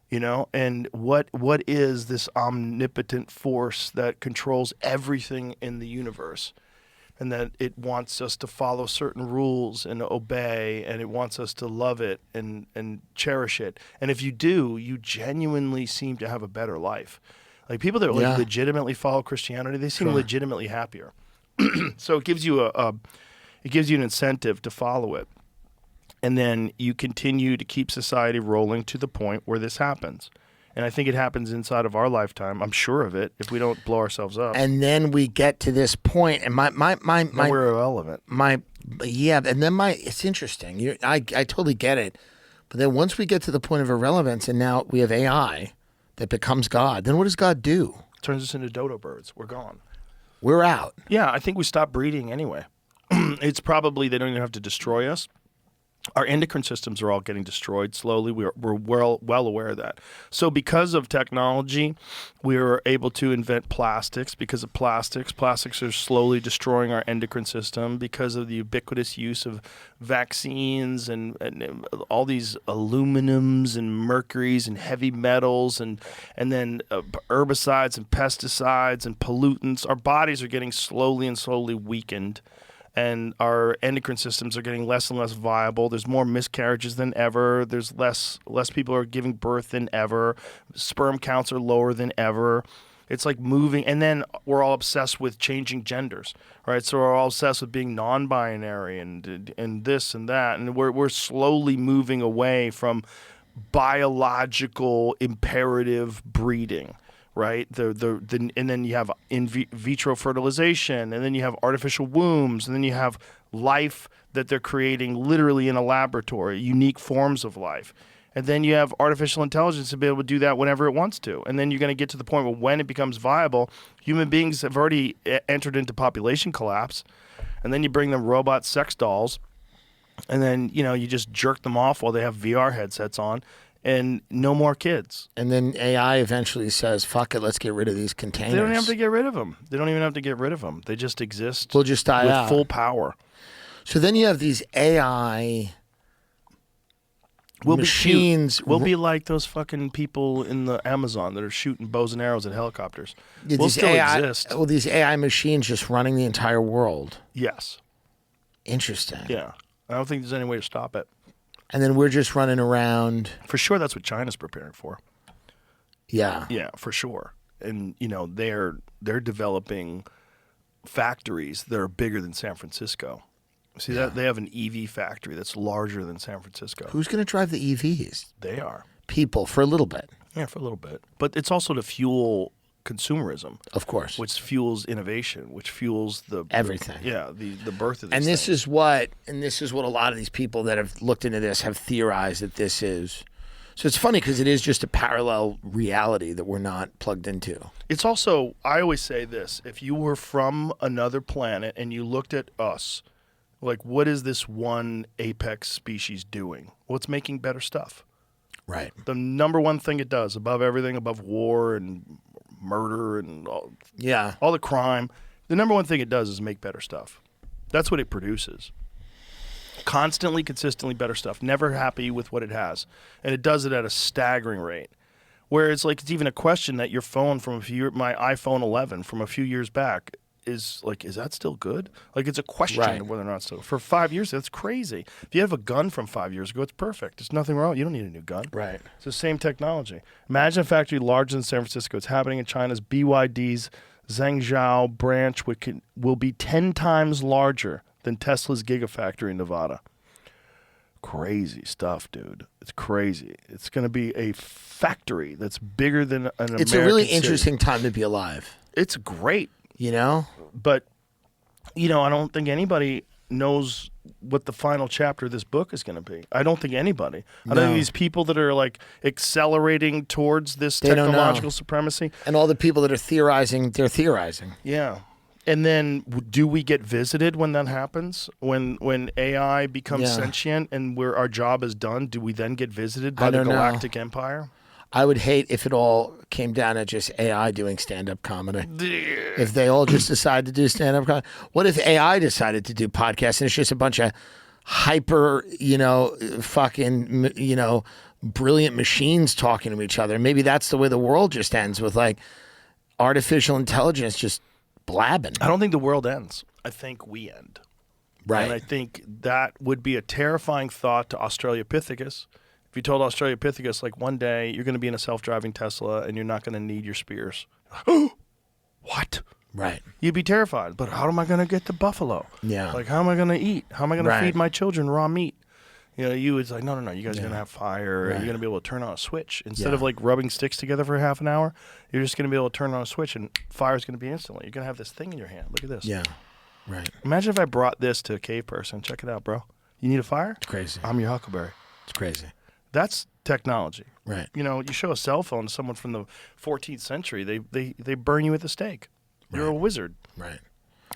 And what is this omnipotent force that controls everything in the universe, and that it wants us to follow certain rules and obey, and it wants us to love it and cherish it. And if you do, you genuinely seem to have a better life. Like people that legitimately follow Christianity, they seem legitimately happier. So it gives you an incentive to follow it, and then you continue to keep society rolling to the point where this happens. And I think it happens inside of our lifetime. I'm sure of it. If we don't blow ourselves up, and then we get to this point, and my we're irrelevant. It's interesting. I totally get it, but then once we get to the point of irrelevance, and now we have AI that becomes God, then what does God do? Turns us into dodo birds. We're gone. We're out. Yeah, I think we stop breeding anyway. It's probably they don't even have to destroy us. our endocrine systems are all getting destroyed slowly. We're well aware of that. So because of technology, we were able to invent plastics. Because of plastics are slowly destroying our endocrine system because of the ubiquitous use of vaccines and all these aluminums and mercuries and heavy metals and then herbicides and pesticides and pollutants. Our bodies are getting slowly weakened. And our endocrine systems are getting less and less viable. There's more miscarriages than ever. There's less people are giving birth than ever. Sperm counts are lower than ever. It's like moving, and then we're all obsessed with changing genders, right? So we're all obsessed with being non-binary and this and that, and we're slowly moving away from biological imperative breeding. Right, and then you have in vitro fertilization, and then you have artificial wombs, and then you have life that they're creating literally in a laboratory, unique forms of life, and then you have artificial intelligence to be able to do that whenever it wants to, and then you're going to get to the point where when it becomes viable, human beings have already entered into population collapse, and then you bring them robot sex dolls, and then you just jerk them off while they have VR headsets on. And no more kids. And then AI eventually says, fuck it, let's get rid of these containers. They don't have to get rid of them. They don't even have to get rid of them. They just exist. We'll just die out. With full power. So then you have these AI machines. We'll be like those fucking people in the Amazon that are shooting bows and arrows at helicopters. Yeah, we'll still exist. Well, these AI machines just running the entire world. Yes. Interesting. Yeah. I don't think there's any way to stop it. And then we're just running around. For sure, that's what China's preparing for. Yeah. Yeah, for sure. And they're developing factories that are bigger than San Francisco. See that they have an EV factory that's larger than San Francisco. Who's going to drive the EVs? They are. People for a little bit. Yeah, for a little bit. But it's also to fuel consumerism, of course, which fuels innovation, which fuels everything. The birth of these and this things. is what a lot of these people that have looked into this have theorized that this is. So it's funny because it is just a parallel reality that we're not plugged into. It's also, I always say this: if you were from another planet and you looked at us, like, what is this one apex species doing? Well, it's making better stuff. Right. The number one thing it does, above everything, above war and murder and all the crime, the number one thing it does is make better stuff. That's what it produces. Constantly, consistently better stuff. Never happy with what it has. And it does it at a staggering rate. Where it's like, it's even a question that your phone my iPhone 11 from a few years back is like, is that still good? Like, it's a question of whether or not it's still. For 5 years, that's crazy. If you have a gun from 5 years ago, it's perfect. There's nothing wrong. You don't need a new gun. Right. It's the same technology. Imagine a factory larger than San Francisco. It's happening in China's BYD's Zhengzhou branch, which will be 10 times larger than Tesla's Gigafactory in Nevada. Crazy stuff, dude. It's crazy. It's going to be a factory that's bigger than an American It's a really city. interesting time to be alive. It's great. But I don't think anybody knows what the final chapter of this book is going to be. I don't think anybody. I don't think these people that are like accelerating towards this technological supremacy. And all the people that are theorizing, they're theorizing. Yeah. And then do we get visited when that happens? When AI becomes sentient and our job is done, do we then get visited by the Galactic Empire? I would hate if it all came down to just AI doing stand-up comedy. If they all just decided to do stand-up comedy. What if AI decided to do podcasts and it's just a bunch of hyper, fucking, brilliant machines talking to each other? Maybe that's the way the world just ends, with like artificial intelligence just blabbing. I don't think the world ends. I think we end. Right. And I think that would be a terrifying thought to Australopithecus. If you told Australopithecus, like, one day you're going to be in a self-driving Tesla and you're not going to need your spears. What? Right. You'd be terrified. But how am I going to get the buffalo? Yeah. Like, how am I going to eat? How am I going to feed my children raw meat? You was like, no. You guys are going to have fire. Right. You're going to be able to turn on a switch. Instead of, like, rubbing sticks together for half an hour, you're just going to be able to turn on a switch and fire's going to be instantly. You're going to have this thing in your hand. Look at this. Yeah. Right. Imagine if I brought this to a cave person. Check it out, bro. You need a fire? It's crazy. I'm your huckleberry. It's crazy. That's technology. Right. You show a cell phone to someone from the 14th century, they burn you at the stake. You're a wizard. Right.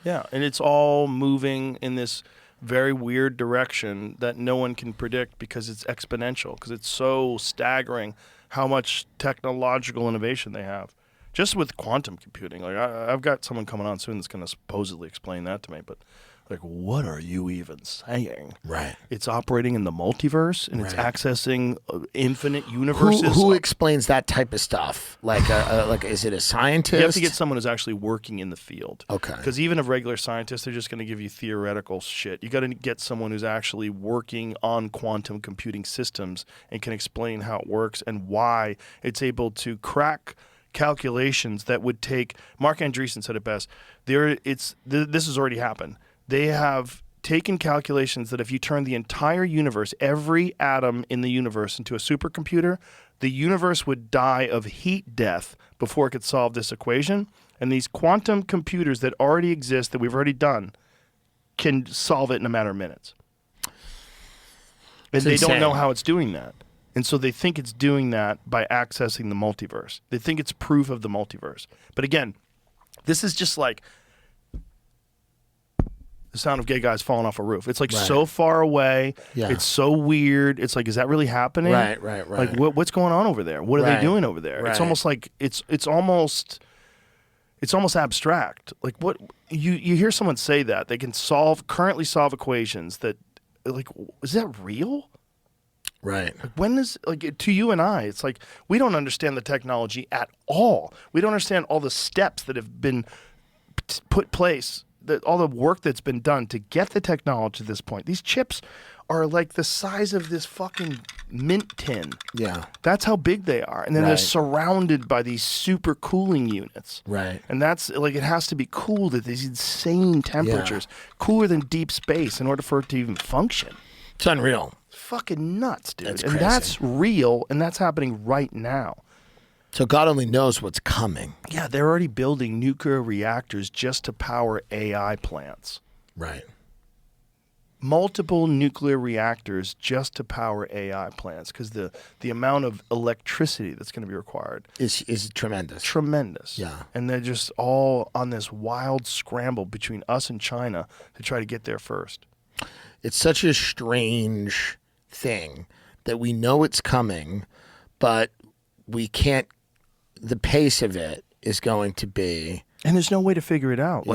Yeah, and it's all moving in this very weird direction that no one can predict because it's exponential, because it's so staggering how much technological innovation they have. Just with quantum computing. Like I've got someone coming on soon that's going to supposedly explain that to me, but like, what are you even saying? Right. It's operating in the multiverse, and it's accessing infinite universes. Who explains that type of stuff? Like, is it a scientist? You have to get someone who's actually working in the field. Okay. Because even a regular scientist, they're just going to give you theoretical shit. You got to get someone who's actually working on quantum computing systems and can explain how it works and why it's able to crack calculations that would take. Mark Andreessen said it best. This has already happened. They have taken calculations that if you turn the entire universe, every atom in the universe, into a supercomputer, the universe would die of heat death before it could solve this equation. And these quantum computers that already exist, that we've already done, can solve it in a matter of minutes. And they don't know how it's doing that. And so they think it's doing that by accessing the multiverse. They think it's proof of the multiverse. But again, this is just like the sound of gay guys falling off a roof. It's like so far away. Yeah. It's so weird. It's like, is that really happening? Right. Like, what's going on over there? What are they doing over there? Right. It's almost like it's almost abstract. Like, what you hear someone say that they can currently solve equations that, like, is that real? Right. Like, when is, like, to you and I, it's like we don't understand the technology at all. We don't understand all the steps that have been put place. All the work that's been done to get the technology to this point. These chips are like the size of this fucking mint tin. Yeah. That's how big they are. And then they're surrounded by these super cooling units. Right. And that's like, it has to be cooled at these insane temperatures, cooler than deep space, in order for it to even function. It's unreal. It's fucking nuts, dude. That's and crazy. that's real, and that's happening right now. So God only knows what's coming. Yeah, they're already building nuclear reactors just to power AI plants. Right. Multiple nuclear reactors just to power AI plants, because the amount of electricity that's going to be required is tremendous. Tremendous. Yeah. And they're just all on this wild scramble between us and China to try to get there first. It's such a strange thing that we know it's coming, but we can't. The pace of it is going to be, and there's no way to figure it out.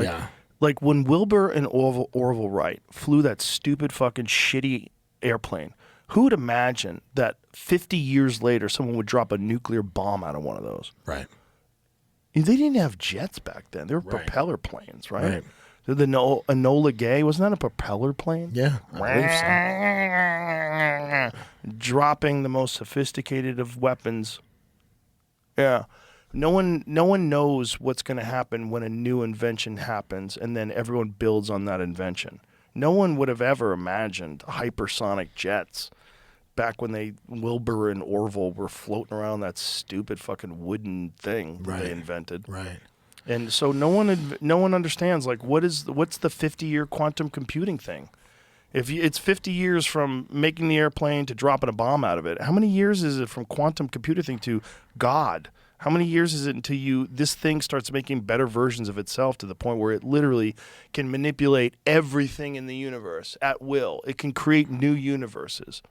Like when Wilbur and Orville Wright flew that stupid fucking shitty airplane, who would imagine that 50 years later someone would drop a nuclear bomb out of one of those? Right. They didn't have jets back then. They were propeller planes, right? The Enola Gay, wasn't that a propeller plane? Yeah, I believe so. Dropping the most sophisticated of weapons. Yeah. No one knows what's going to happen when a new invention happens, and then everyone builds on that invention. No one would have ever imagined hypersonic jets back when Wilbur and Orville were floating around that stupid fucking wooden thing that they invented. Right. And so no one understands, like, what's the 50-year quantum computing thing? If it's 50 years from making the airplane to dropping a bomb out of it, how many years is it from quantum computer thing to God? How many years is it until this thing starts making better versions of itself to the point where it literally can manipulate everything in the universe at will? It can create new universes.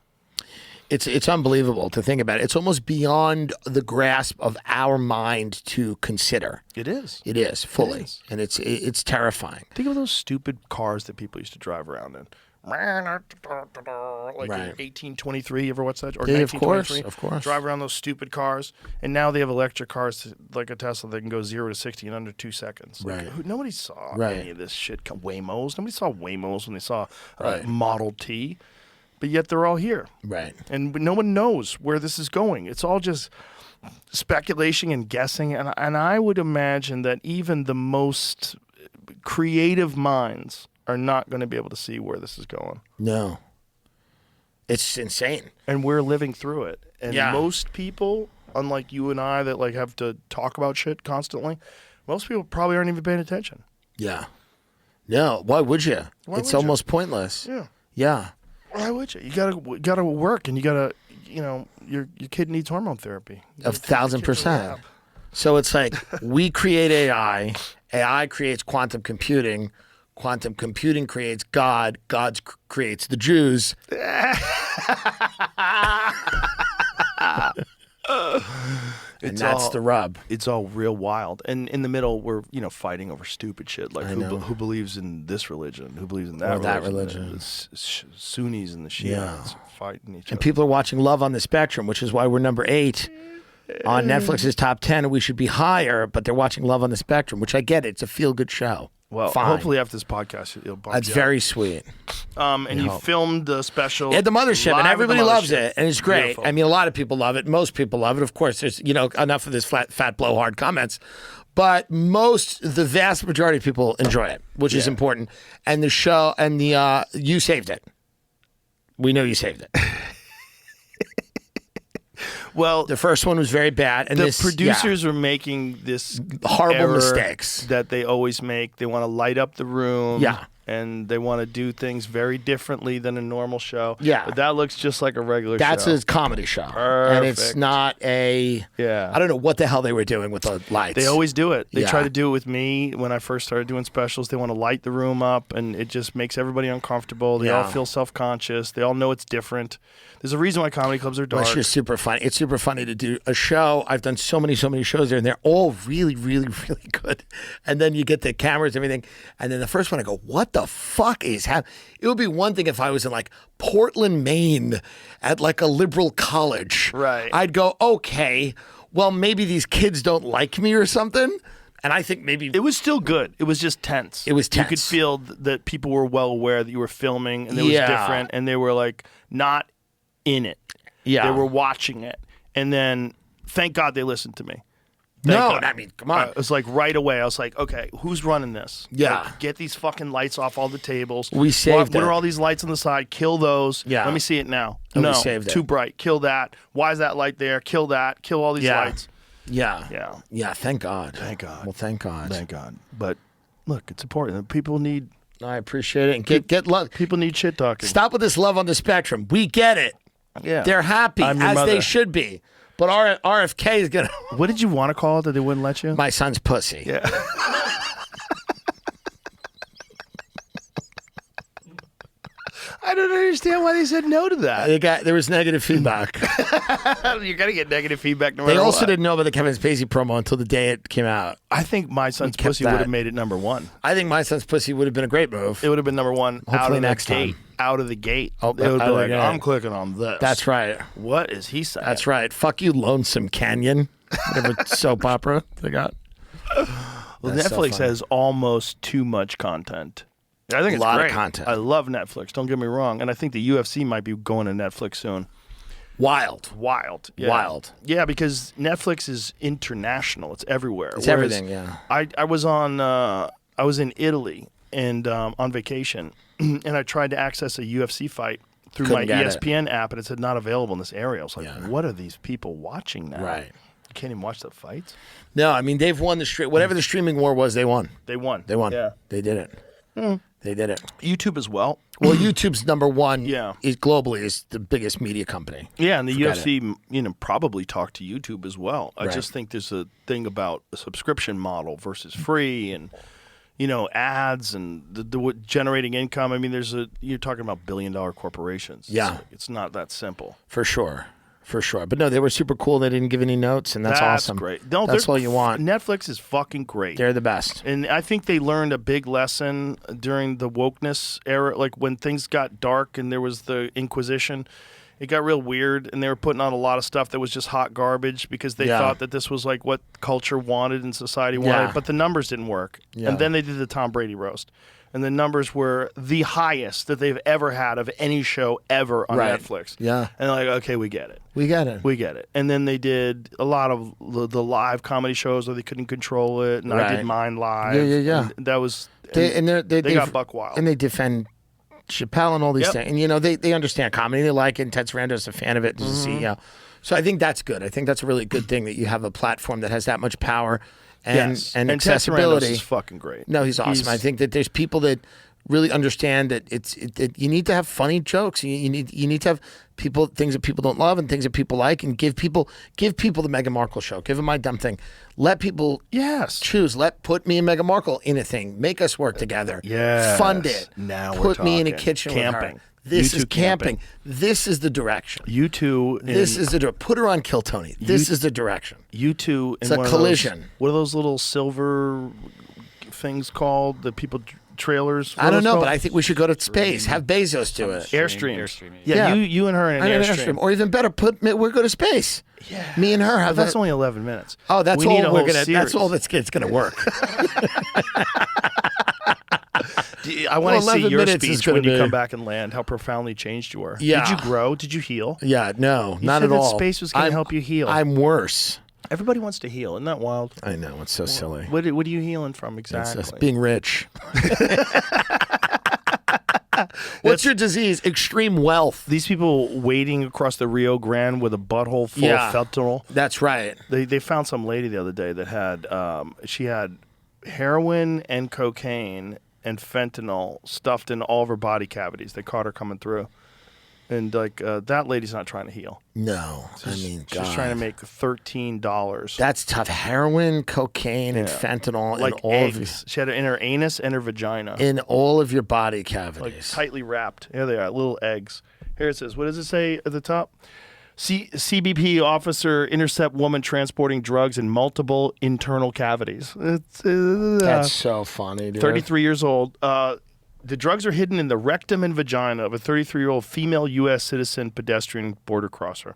It's unbelievable to think about it. It's almost beyond the grasp of our mind to consider. It is. It is, fully. It is. And it's terrifying. Think of those stupid cars that people used to drive around in. Like in 1823, you ever watch that? Or 1923? Of course. Drive around those stupid cars, and now they have electric cars like a Tesla that can go 0 to 60 in under 2 seconds. Right. Nobody saw any of this shit. Waymos. Nobody saw Waymos when they saw Model T, but yet they're all here. Right. And no one knows where this is going. It's all just speculation and guessing, and I would imagine that even the most creative minds are not going to be able to see where this is going. No. It's insane. And we're living through it. And most people, unlike you and I that like have to talk about shit constantly, most people probably aren't even paying attention. Yeah. No, why would you? It's almost pointless. Yeah. Yeah. Why would you? You gotta work, and you gotta, your kid needs hormone therapy. 1,000%. So it's like we create AI creates quantum computing. Quantum computing creates God. God creates the Jews. And that's the rub. It's all real wild. And in the middle, we're fighting over stupid shit like who believes in this religion, who believes in that Or that religion. religion. The Sunnis and the Shiites fighting each And other. people are watching Love on the Spectrum, which is why we're number 8 on Netflix's top 10, and we should be higher, but they're watching Love on the Spectrum, which I get it. It's a feel-good show. Well, Fine. hopefully after this podcast, it'll bump That's you very up. sweet. And you filmed the special At the Mothership, and live at the everybody loves Mothership. it, and it's great. Beautiful. I mean, a lot of people love it. Most people love it. Of course, there's enough of this fat blowhard comments, but the vast majority of people enjoy it, which is important. And the show and the you saved it. We know you saved it. Well, the first one was very bad, and the this, producers were making this horrible error mistakes that they always make. They want to light up the room, Yeah. and they want to do things very differently than a normal show. Yeah. But that looks just like a regular That's show. a comedy show, Perfect. and it's not a. Yeah. I don't know what the hell they were doing with the lights. They always do it. They Yeah. try to do it with me when I first started doing specials. They want to light the room up, and it just makes everybody uncomfortable. They all Yeah. feel self-conscious. They all know it's different. There's a reason why comedy clubs are Well, dark. it's just super funny. It's super funny to do a show. I've done so many shows there, and they're all really, really, really good. And then you get the cameras and everything. And then the first one, I go, what the fuck is happening? It would be one thing if I was in like Portland, Maine at like a liberal college. Right. I'd go, okay, well, maybe these kids don't like me or something. And I think maybe It was still good. It was just tense. It was You could tense. feel that people were well aware that you were filming, and it was Yeah. different, and they were like not in it. Yeah. They were watching it, and then thank God they listened to me. No, Thank God. I mean, come on. It was like right away. I was like, okay, who's running this? Yeah. Like, get these fucking lights off all the tables. We saved What it. are all these lights on the side? Kill those. Yeah. Let me see it now. And we No, saved it. too bright. Kill that. Why is that light there? Kill that. Kill all these Yeah. lights. Yeah. Yeah. Yeah, thank God. Thank God. Well, thank God. Thank God. But look, it's important. People need I appreciate it. And get love. people need shit talking. Stop with this Love on the Spectrum. We get it. Yeah. They're happy, I'm your as mother. they should be. But RFK is going to... What did you want to call it that they wouldn't let you? My son's pussy. Yeah. I don't understand why they said no to that. There was negative feedback. You're gonna get negative feedback no They matter also what. didn't know about the Kevin Spacey promo until the day it came out. I think My Son's kept Pussy would that. have made it number one. I think My Son's Pussy would have been a great move. It would have been number one out Hopefully of the next gate. time. Out of the gate. Oh, It would out be of the like, gate. I'm clicking on this. That's right. What is he saying? That's right. Fuck you, Lonesome Canyon. Whatever soap opera they got. Well, That's so Netflix funny. has almost too much content. I think A it's lot of great. content. I love Netflix. Don't get me wrong. And I think the UFC might be going to Netflix soon. Wild. Yeah. Wild. Yeah, because Netflix is international. It's everywhere. It's Whereas everything, yeah. I was in Italy and on vacation, and I tried to access a UFC fight through Couldn't my get it. ESPN app, and it said not available in this area. I was like, Yeah. what are these people watching now? Right. You can't even watch the fights. No, I mean, they've won the whatever the streaming war was, they won. They won. They won. Yeah. They did it. They did it. YouTube as well. Well, YouTube's number one. Yeah. Is globally is the biggest media company. Yeah, and the Forget UFC, probably talked to YouTube as well. I Right. just think there's a thing about a subscription model versus free, and ads and the generating income. I mean, you're talking about billion-dollar corporations. Yeah. It's not that simple. For sure. But no, they were super cool. They didn't give any notes, and that's awesome. Great. No, that's they're- all you want. Netflix is fucking great. They're the best. And I think they learned a big lesson during the wokeness era, like when things got dark and there was the Inquisition. It got real weird, and they were putting out a lot of stuff that was just hot garbage because they Yeah. thought that this was like what culture wanted and society wanted, Yeah. but the numbers didn't work. Yeah. And then they did the Tom Brady roast, and the numbers were the highest that they've ever had of any show ever on Right. Netflix. Yeah. And they're like, okay, we get it. We got it. We get it. And then they did a lot of the live comedy shows where they couldn't control it, and I Right. did mine live. Yeah. And that was They got buck wild. and they defend Chappelle and all these Yep. things. And they understand comedy. They like it. And Ted Sarandos is a fan of it. As a CEO. So I think that's good. I think that's a really good thing that you have a platform that has that much power and Yes. and Ted Sarandos accessibility. is fucking great. No, he's awesome. I think that there's people that really understand that you need to have funny jokes. You need to have things that people don't love and things that people like, and give people the Meghan Markle show. Give them my dumb thing. Let people choose. Put me and Meghan Markle in a thing. Make us work together. Yes. Fund it. Now put me in a kitchen camping. with her. This is camping. This is the direction. You two. This is the direction. Put her on Kill Tony. This is the direction. You two. It's a collision. What are those little silver things called? The people trailers. I don't know, but I think we should go to space. Have Bezos do it. Airstream. Yeah, you and her in an Airstream. Or even better, we'll go to space. Yeah. Me and her have. That's only 11 minutes. Oh, that's we all need a we're whole gonna. series. That's all that's gonna work. I want to see your minutes speech when you come back and land. How profoundly changed you were. Yeah. Did you grow? Did you heal? Yeah. No, You not said at all. that space was going to help you heal. I'm worse. Everybody wants to heal. Isn't that wild? I know. It's so silly. What are you healing from exactly? It's being rich. What's your disease? Extreme wealth. These people wading across the Rio Grande with a butthole full of fentanyl. That's right. They found some lady the other day that had she had heroin and cocaine and fentanyl stuffed in all of her body cavities. They caught her coming through. And that lady's not trying to heal. No, she's trying to make $13. That's tough. Heroin, cocaine, and fentanyl, like in all eggs. She had it in her anus and her vagina. In all of your body cavities, like tightly wrapped. Here they are, little eggs. Here it says. What does it say at the top? CBP officer intercept woman transporting drugs in multiple internal cavities. That's so funny, dude. 33 years old. The drugs are hidden in the rectum and vagina of a 33-year-old female U.S. citizen pedestrian border crosser.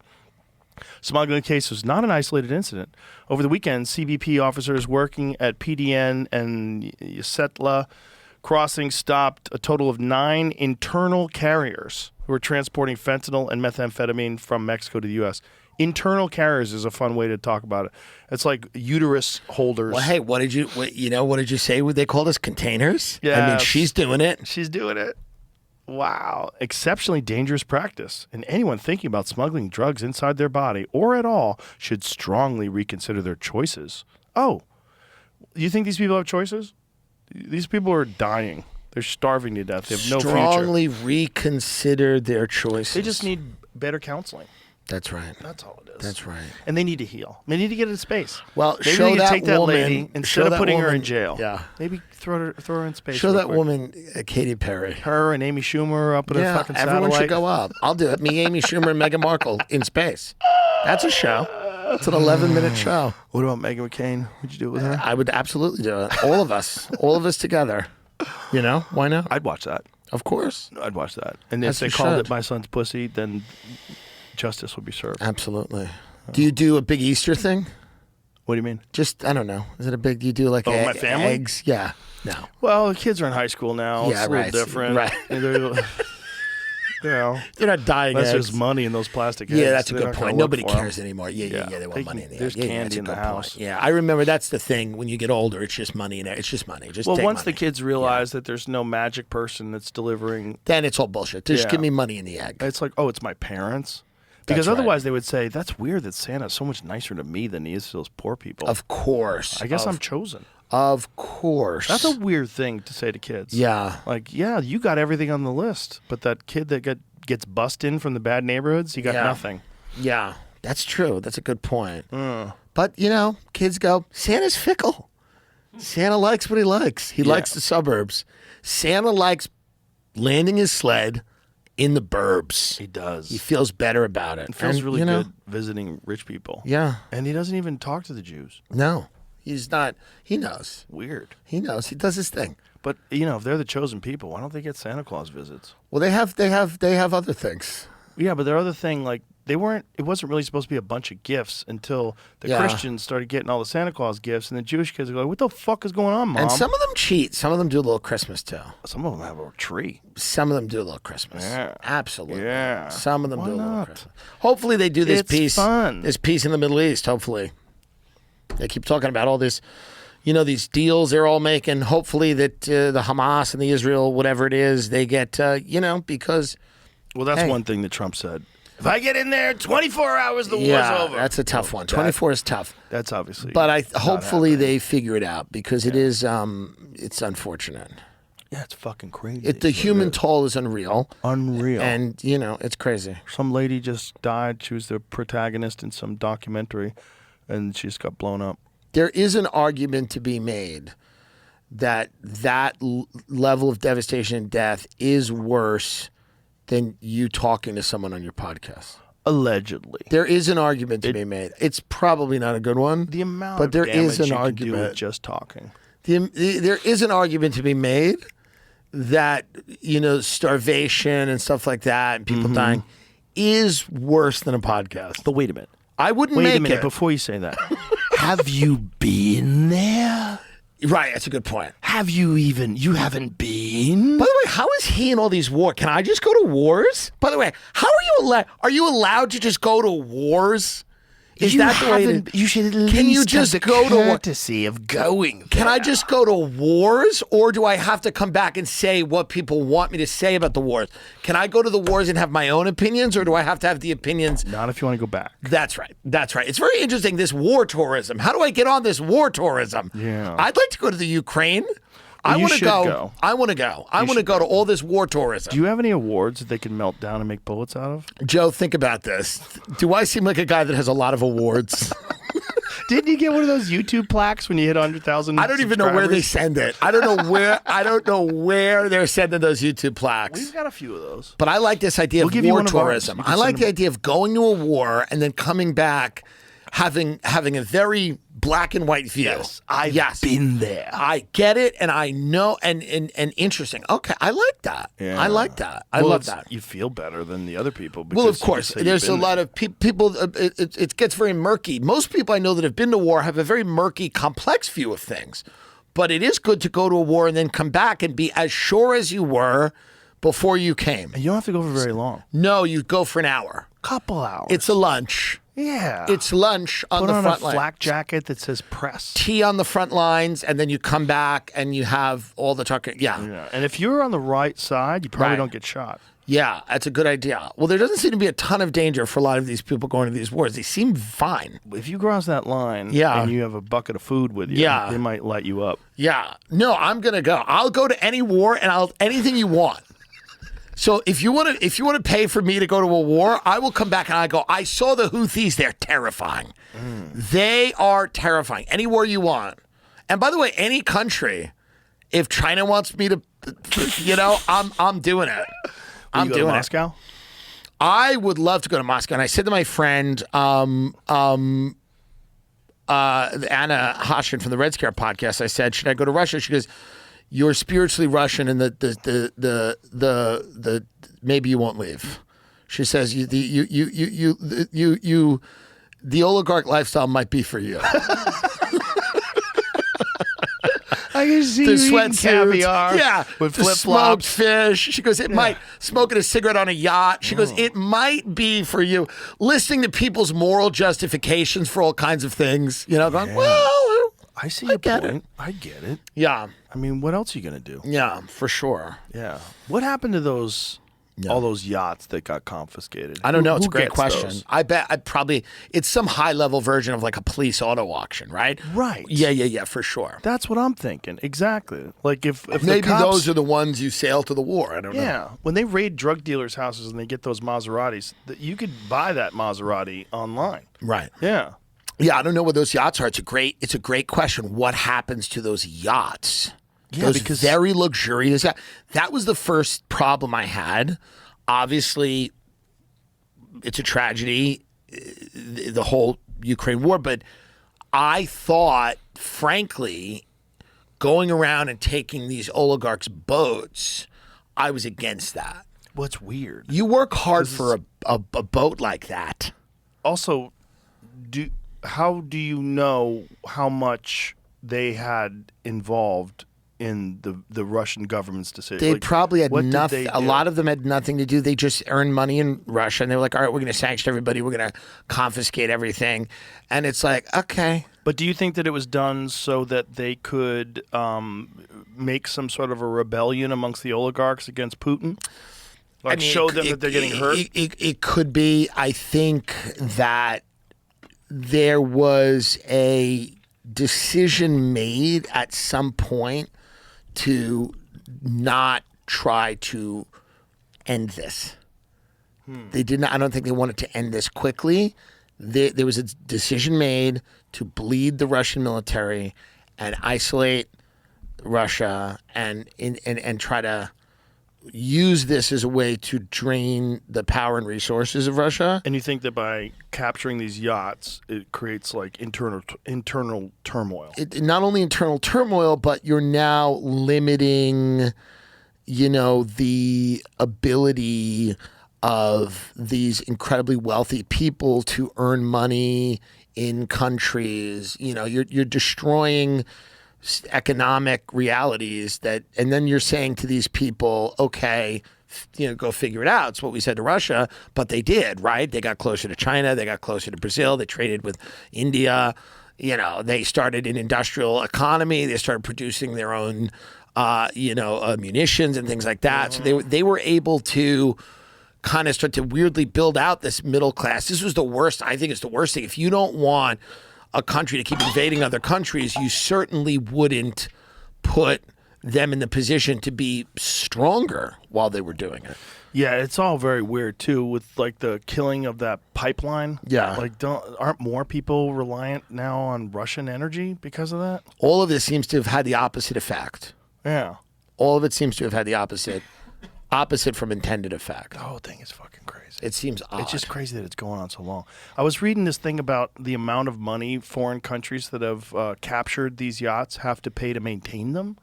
Smuggling case was not an isolated incident. Over the weekend, CBP officers working at PDN and Ysetla crossing stopped a total of 9 internal carriers who were transporting fentanyl and methamphetamine from Mexico to the U.S. Internal carriers is a fun way to talk about it. It's like uterus holders. Well, hey, what did you say? What they called us? Containers? Yeah. I mean, she's doing it. She's doing it. Wow. Exceptionally dangerous practice. And anyone thinking about smuggling drugs inside their body or at all should strongly reconsider their choices. Oh, you think these people have choices? These people are dying. They're starving to death. They have no future. Strongly reconsider their choices. They just need better counseling. That's right. That's all it is. That's right. And they need to heal. They need to get into space. Well, maybe show they can that take that woman, lady instead of putting her in jail. Yeah. Maybe throw her in space. Show real that quick. woman, Katy Perry. Her and Amy Schumer up at a fucking satellite. Everyone should go up. I'll do it. Me, Amy Schumer, and Meghan Markle in space. That's a show. It's an 11-minute show. What about Meghan McCain? Would you do it with her? I would absolutely do it. All of us together. You know, why not? I'd watch that. Of course. I'd watch that. And As if you they called should. it My Son's Pussy, then justice would be served. Absolutely. Do you do a big Easter thing? What do you mean? Just, I don't know. Is it a big, do you do like my family? eggs? Yeah. No. Well, the kids are in high school now. Yeah, it's a right. little different. Right. They're not dying That's eggs. just money in those plastic eggs. Yeah, that's a They're good not gonna point. work Nobody for 'em. cares anymore. Yeah, they want money in the There's egg. Yeah, candy that's a in the good house. point. Yeah, I remember that's the thing. When you get older, it's just money in it. It's just money. Just well, take once money. the kids realize that there's no magic person that's delivering, then it's all bullshit. Just give me money in the egg. It's like, oh, it's my parents. Because That's right. otherwise they would say, that's weird that Santa's so much nicer to me than he is to those poor people. Of course. I guess I'm chosen. Of course. That's a weird thing to say to kids. Yeah. Like, yeah, you got everything on the list, but that kid that gets bussed in from the bad neighborhoods, he got nothing. Yeah, that's true. That's a good point. But, kids go, Santa's fickle. Santa likes what he likes. He likes the suburbs. Santa likes landing his sled in the burbs. He does. He feels better about it. It feels And, really good visiting rich people. Yeah. And he doesn't even talk to the Jews. No, he's not. He knows. Weird. He knows. He does his thing. But, if they're the chosen people, why don't they get Santa Claus visits? Well, they have other things. Yeah, but their other thing, like, it wasn't really supposed to be a bunch of gifts until the Christians started getting all the Santa Claus gifts, and the Jewish kids are like, what the fuck is going on, Mom? And some of them cheat. Some of them do a little Christmas, too. Some of them have a tree. Some of them do a little Christmas. Yeah. Absolutely. Yeah. Some of them Why do a little not? Christmas. Hopefully they do this It's piece. fun. This piece in the Middle East, hopefully. They keep talking about all this, these deals they're all making. Hopefully that the Hamas and the Israel, whatever it is, they get, because... Well, that's one thing that Trump said. If I get in there, 24 hours, the war's over. That's a tough one. 24 is tough. That's obviously. But hopefully they figure it out because it is it's unfortunate. Yeah, it's fucking crazy. The human toll is unreal. Unreal. And, you know, it's crazy. Some lady just died. She was the protagonist in some documentary, and she just got blown up. There is an argument to be made that level of devastation and death is worse than you talking to someone on your podcast. Allegedly. There is an argument to be made. It's probably not a good one. The amount but of there damage is an you can argument. do with just talking. There is an argument to be made that, you know, starvation and stuff like that and people dying is worse than a podcast. But wait a minute. I wouldn't Wait make a minute it. before you say that. Have you been there? Right, that's a good point. You haven't been? By the way, how is he in all these wars? Can I just go to wars? By the way, how are you allowed to just go to wars? Is that the way you should at least can you just have the go to courtesy of going there. Can I just go to wars, or do I have to come back and say what people want me to say about the wars? Can I go to the wars and have my own opinions, or do I have to have the opinions? Not if you want to go back. That's right. That's right. It's very interesting, this war tourism. How do I get on this war tourism? Yeah. I'd like to go to the Ukraine. I want to go. I want to go. I want to go to all this war tourism. Do you have any awards that they can melt down and make bullets out of? Joe, think about this. Do I seem like a guy that has a lot of awards? Didn't you get one of those YouTube plaques when you hit 100,000? I don't even know where they send it. I don't know where. I don't know where they're sending those YouTube plaques. We've got a few of those. But I like this idea of war tourism. I like the idea of going to a war and then coming back, having a very black and white view. Yes, I've been there. I get it, and I know, and interesting. Okay, I like that. Yeah. I like that. I love that. You feel better than the other people. Well, of course, there's a lot of people. It gets very murky. Most people I know that have been to war have a very murky, complex view of things. But it is good to go to a war and then come back and be as sure as you were before you came. And you don't have to go for very long. No, you go for an hour. Couple hours. It's a lunch. Yeah. It's lunch on the front line. Put on a flak jacket that says press. Tea on the front lines, and then you come back and you have all the talking. Yeah. And if you're on the right side, you probably don't get shot. Yeah, that's a good idea. Well, there doesn't seem to be a ton of danger for a lot of these people going to these wars. They seem fine. If you cross that line and you have a bucket of food with you, they might light you up. Yeah. No, I'm going to go. I'll go to any war and anything you want. So if you want to pay for me to go to a war, I will come back and I go, I saw the Houthis. They're terrifying. They are terrifying. Any war you want. And by the way, any country, if China wants me to, I'm doing it. I'm doing Moscow? I would love to go to Moscow. And I said to my friend, Anna Hoshin from the Red Scare podcast, I said, should I go to Russia? She goes, you're spiritually Russian, and the maybe you won't leave. She says the oligarch lifestyle might be for you. I can see the you eating sweatsuits, caviar with the flip smoked flops. fish. She goes, it might smoking a cigarette on a yacht. She goes, it might be for you. Listening to people's moral justifications for all kinds of things. Going, well, I see your point. I get it. Yeah. I mean, what else are you gonna do? Yeah, for sure. Yeah. What happened to those? All those yachts that got confiscated. I don't know. It's a great gets question. those? I bet it's some high level version of like a police auto auction, right? Right. Yeah, for sure. That's what I'm thinking. Exactly. Like if Maybe the cops, those are the ones you sail to the war. I don't know. Yeah. When they raid drug dealers' houses and they get those Maseratis, you could buy that Maserati online. Right. Yeah. Yeah, I don't know what those yachts are. It's a great question. What happens to those yachts? Yeah, those because very luxurious yachts. That was the first problem I had. Obviously, it's a tragedy, the whole Ukraine war. But I thought, frankly, going around and taking these oligarchs' boats, I was against that. What's weird? You work hard for a boat like that. Also, how do you know how much they had involved in the Russian government's decision? They probably had nothing. A A lot of them had nothing to do. They just earned money in Russia, and they were like, all right, we're going to sanction everybody. We're going to confiscate everything. And it's like, okay. But do you think that it was done so that they could make some sort of a rebellion amongst the oligarchs against Putin? Like show them that they're getting hurt? It could be. I think that there was a decision made at some point to not try to end this. They did not. I don't think they wanted to end this quickly. There was a decision made to bleed the Russian military and isolate Russia and try to use this as a way to drain the power and resources of Russia. And you think that by capturing these yachts, it creates like internal turmoil? Not only internal turmoil, but you're now limiting, the ability of these incredibly wealthy people to earn money in countries. You're destroying economic realities and then you're saying to these people, okay, go figure it out. It's what we said to Russia, but they did, right? They got closer to China. They got closer to Brazil. They traded with India. They started an industrial economy. They started producing their own, munitions and things like that. So they were able to kind of start to weirdly build out this middle class. This was the worst. I think it's the worst thing. If you don't want a country to keep invading other countries, you certainly wouldn't put them in the position to be stronger while they were doing it. Yeah, it's all very weird too with like the killing of that pipeline. Yeah. Like aren't more people reliant now on Russian energy because of that? All of this seems to have had the opposite effect. Yeah. All of it seems to have had the opposite from intended effect. The whole thing is fucking crazy. It seems odd. It's just crazy that it's going on so long. I was reading this thing about the amount of money foreign countries that have captured these yachts have to pay to maintain them.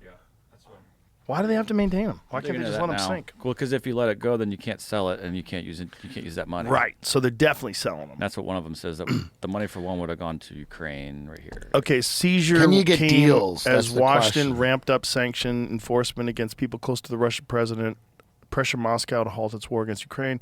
Yeah, that's what. Why do they have to maintain them? Why can't they just let them sink? Well, because if you let it go, then you can't sell it, and you can't use it. You can't use that money. Right. So they're definitely selling them. That's what one of them says. That the money for one would have gone to Ukraine right here. Okay, seizure Can you get came deals? as That's the Washington question. ramped up sanction enforcement against people close to the Russian president, pressure Moscow to halt its war against Ukraine.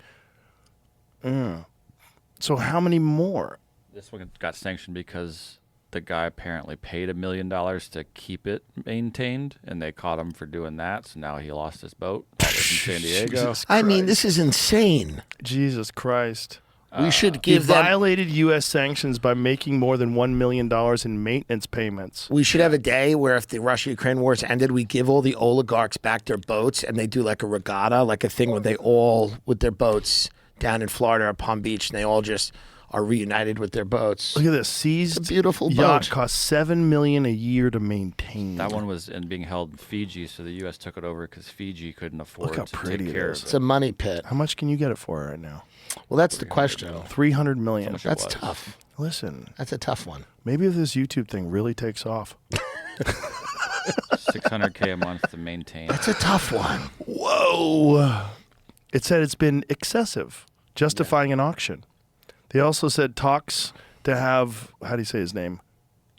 So how many more? This one got sanctioned because the guy apparently paid $1 million to keep it maintained, and they caught him for doing that. So now he lost his boat. That was in San Diego. Jesus I mean, Christ. this is insane. Jesus Christ. We should He give them. violated U.S. sanctions by making more than $1 million in maintenance payments. We should have a day where if the Russia-Ukraine wars ended, we give all the oligarchs back their boats and they do like a regatta, like a thing where they all, with their boats down in Florida or Palm Beach, and they all just are reunited with their boats. Look at this. Seized It's a beautiful yacht boat. costs $7 million a year to maintain. That one was being held in Fiji, so the U.S. took it over because Fiji couldn't afford Look how to pretty take it care is. of It's a money pit. How much can you get it for right now? Well, that's the question. $300 million. That's tough. Listen, That's a tough one. maybe if this YouTube thing really takes off. $600K a month to maintain. That's a tough one. Whoa. It said it's been excessive, justifying an auction. They also said talks to have, how do you say his name?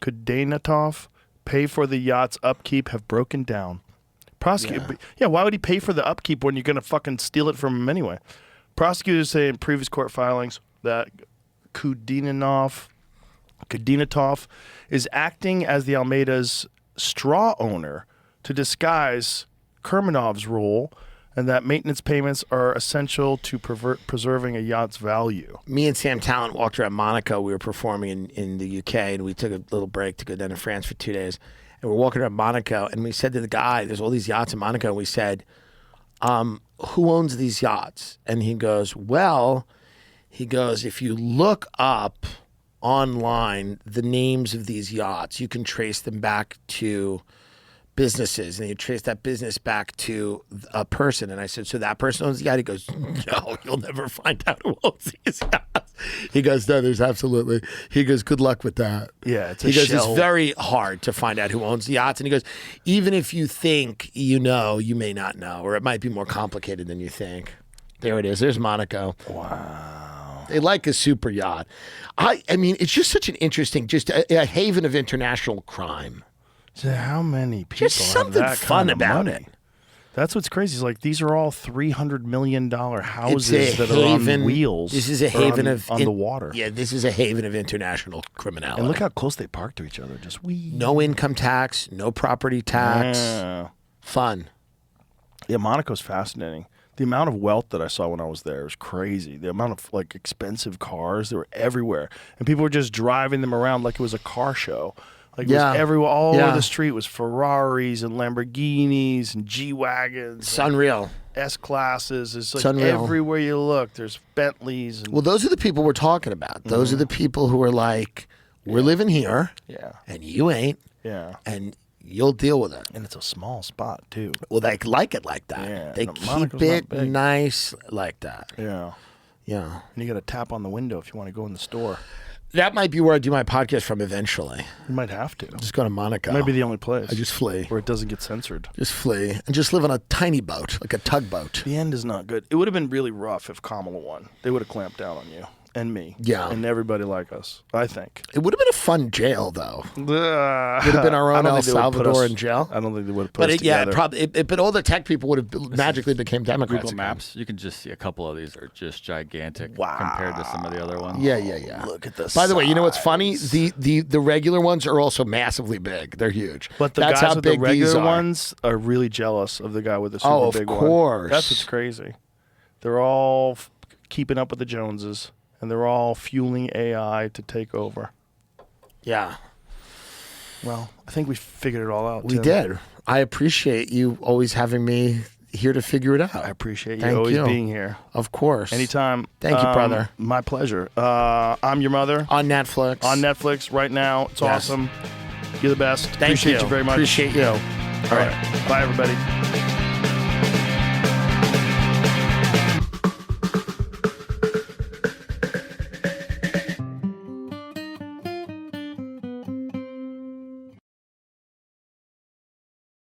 Kudainatov pay for the yacht's upkeep have broken down. Yeah, why would he pay for the upkeep when you're going to fucking steal it from him anyway? Prosecutors say in previous court filings that Kudainatov is acting as the Almeida's straw owner to disguise Kermenov's role, and that maintenance payments are essential to preserving a yacht's value. Me and Sam Talent walked around Monaco. We were performing in the UK, and we took a little break to go down to France for 2 days. And we're walking around Monaco, and we said to the guy, there's all these yachts in Monaco, and we said, who owns these yachts? And he goes, if you look up online the names of these yachts, you can trace them back to businesses, and you trace that business back to a person. And I said, so that person owns the yacht? He goes, no, you'll never find out who owns these yachts. He goes, no, there's absolutely. He goes, good luck with that. Yeah, it's He goes, shell. it's very hard to find out who owns the yachts. And he goes, even if you think you know, you may not know, or it might be more complicated than you think. There it is. There's Monaco. Wow. They like a super yacht. I mean, it's just such an interesting, just a haven of international crime. So how many people Just have something that fun kind of about money? it. That's what's crazy. Is like these are all $300 million houses It's a that are on haven. wheels. This is a or haven on the water. Yeah, this is a haven of international criminality. And look how close they park to each other. Just no income tax, no property tax. Yeah. Fun. Yeah, Monaco's fascinating. The amount of wealth that I saw when I was there was crazy. The amount of like expensive cars, they were everywhere, and people were just driving them around like it was a car show. Like, it was everywhere, all Yeah. over the street was Ferraris and Lamborghinis and G-Wagons. It's unreal. S-Classes. It's like unreal. everywhere you look, there's Bentleys. And Well, those are the people we're talking about. Those are the people who are like, we're living here, and you ain't, and you'll deal with it. And it's a small spot, too. Well, they like it like that. Yeah, They and keep Monaco's it not big. nice like that. Yeah. Yeah. And you got to tap on the window if you want to go in the store. That might be where I do my podcast from eventually. You might have to. Just go to Monaco. Might be the only place. I just flee. Where it doesn't get censored. Just flee. And just live on a tiny boat, like a tugboat. The end is not good. It would have been really rough if Kamala won. They would have clamped down on you and me. Yeah. And everybody like us, I think. It would have been a fun jail, though. Would have been our own El Salvador in jail. I don't think they would have put us yeah, together. probably. But all the tech people would have magically became Democrats. Google again. Maps, you can just see a couple of these are just gigantic compared to some of the other ones. Yeah. Look at this. By the way, you know what's funny? The regular ones are also massively big. They're huge. But the That's guys how with big the regular these are. ones are really jealous of the guy with the super Oh, of big one. course. That's what's crazy. They're all keeping up with the Joneses, and they're all fueling AI to take over. Yeah. Well, I think we figured it all out. We Tim. did. I appreciate you always having me here to figure it out. I appreciate you Thank always you. being here. Of course. Anytime. Thank you, brother. My pleasure. I'm Your Mother. On Netflix. On Netflix right now. It's Yes. awesome. You're the best. Thank Appreciate you. you very much. Appreciate you. All right. Bye, everybody.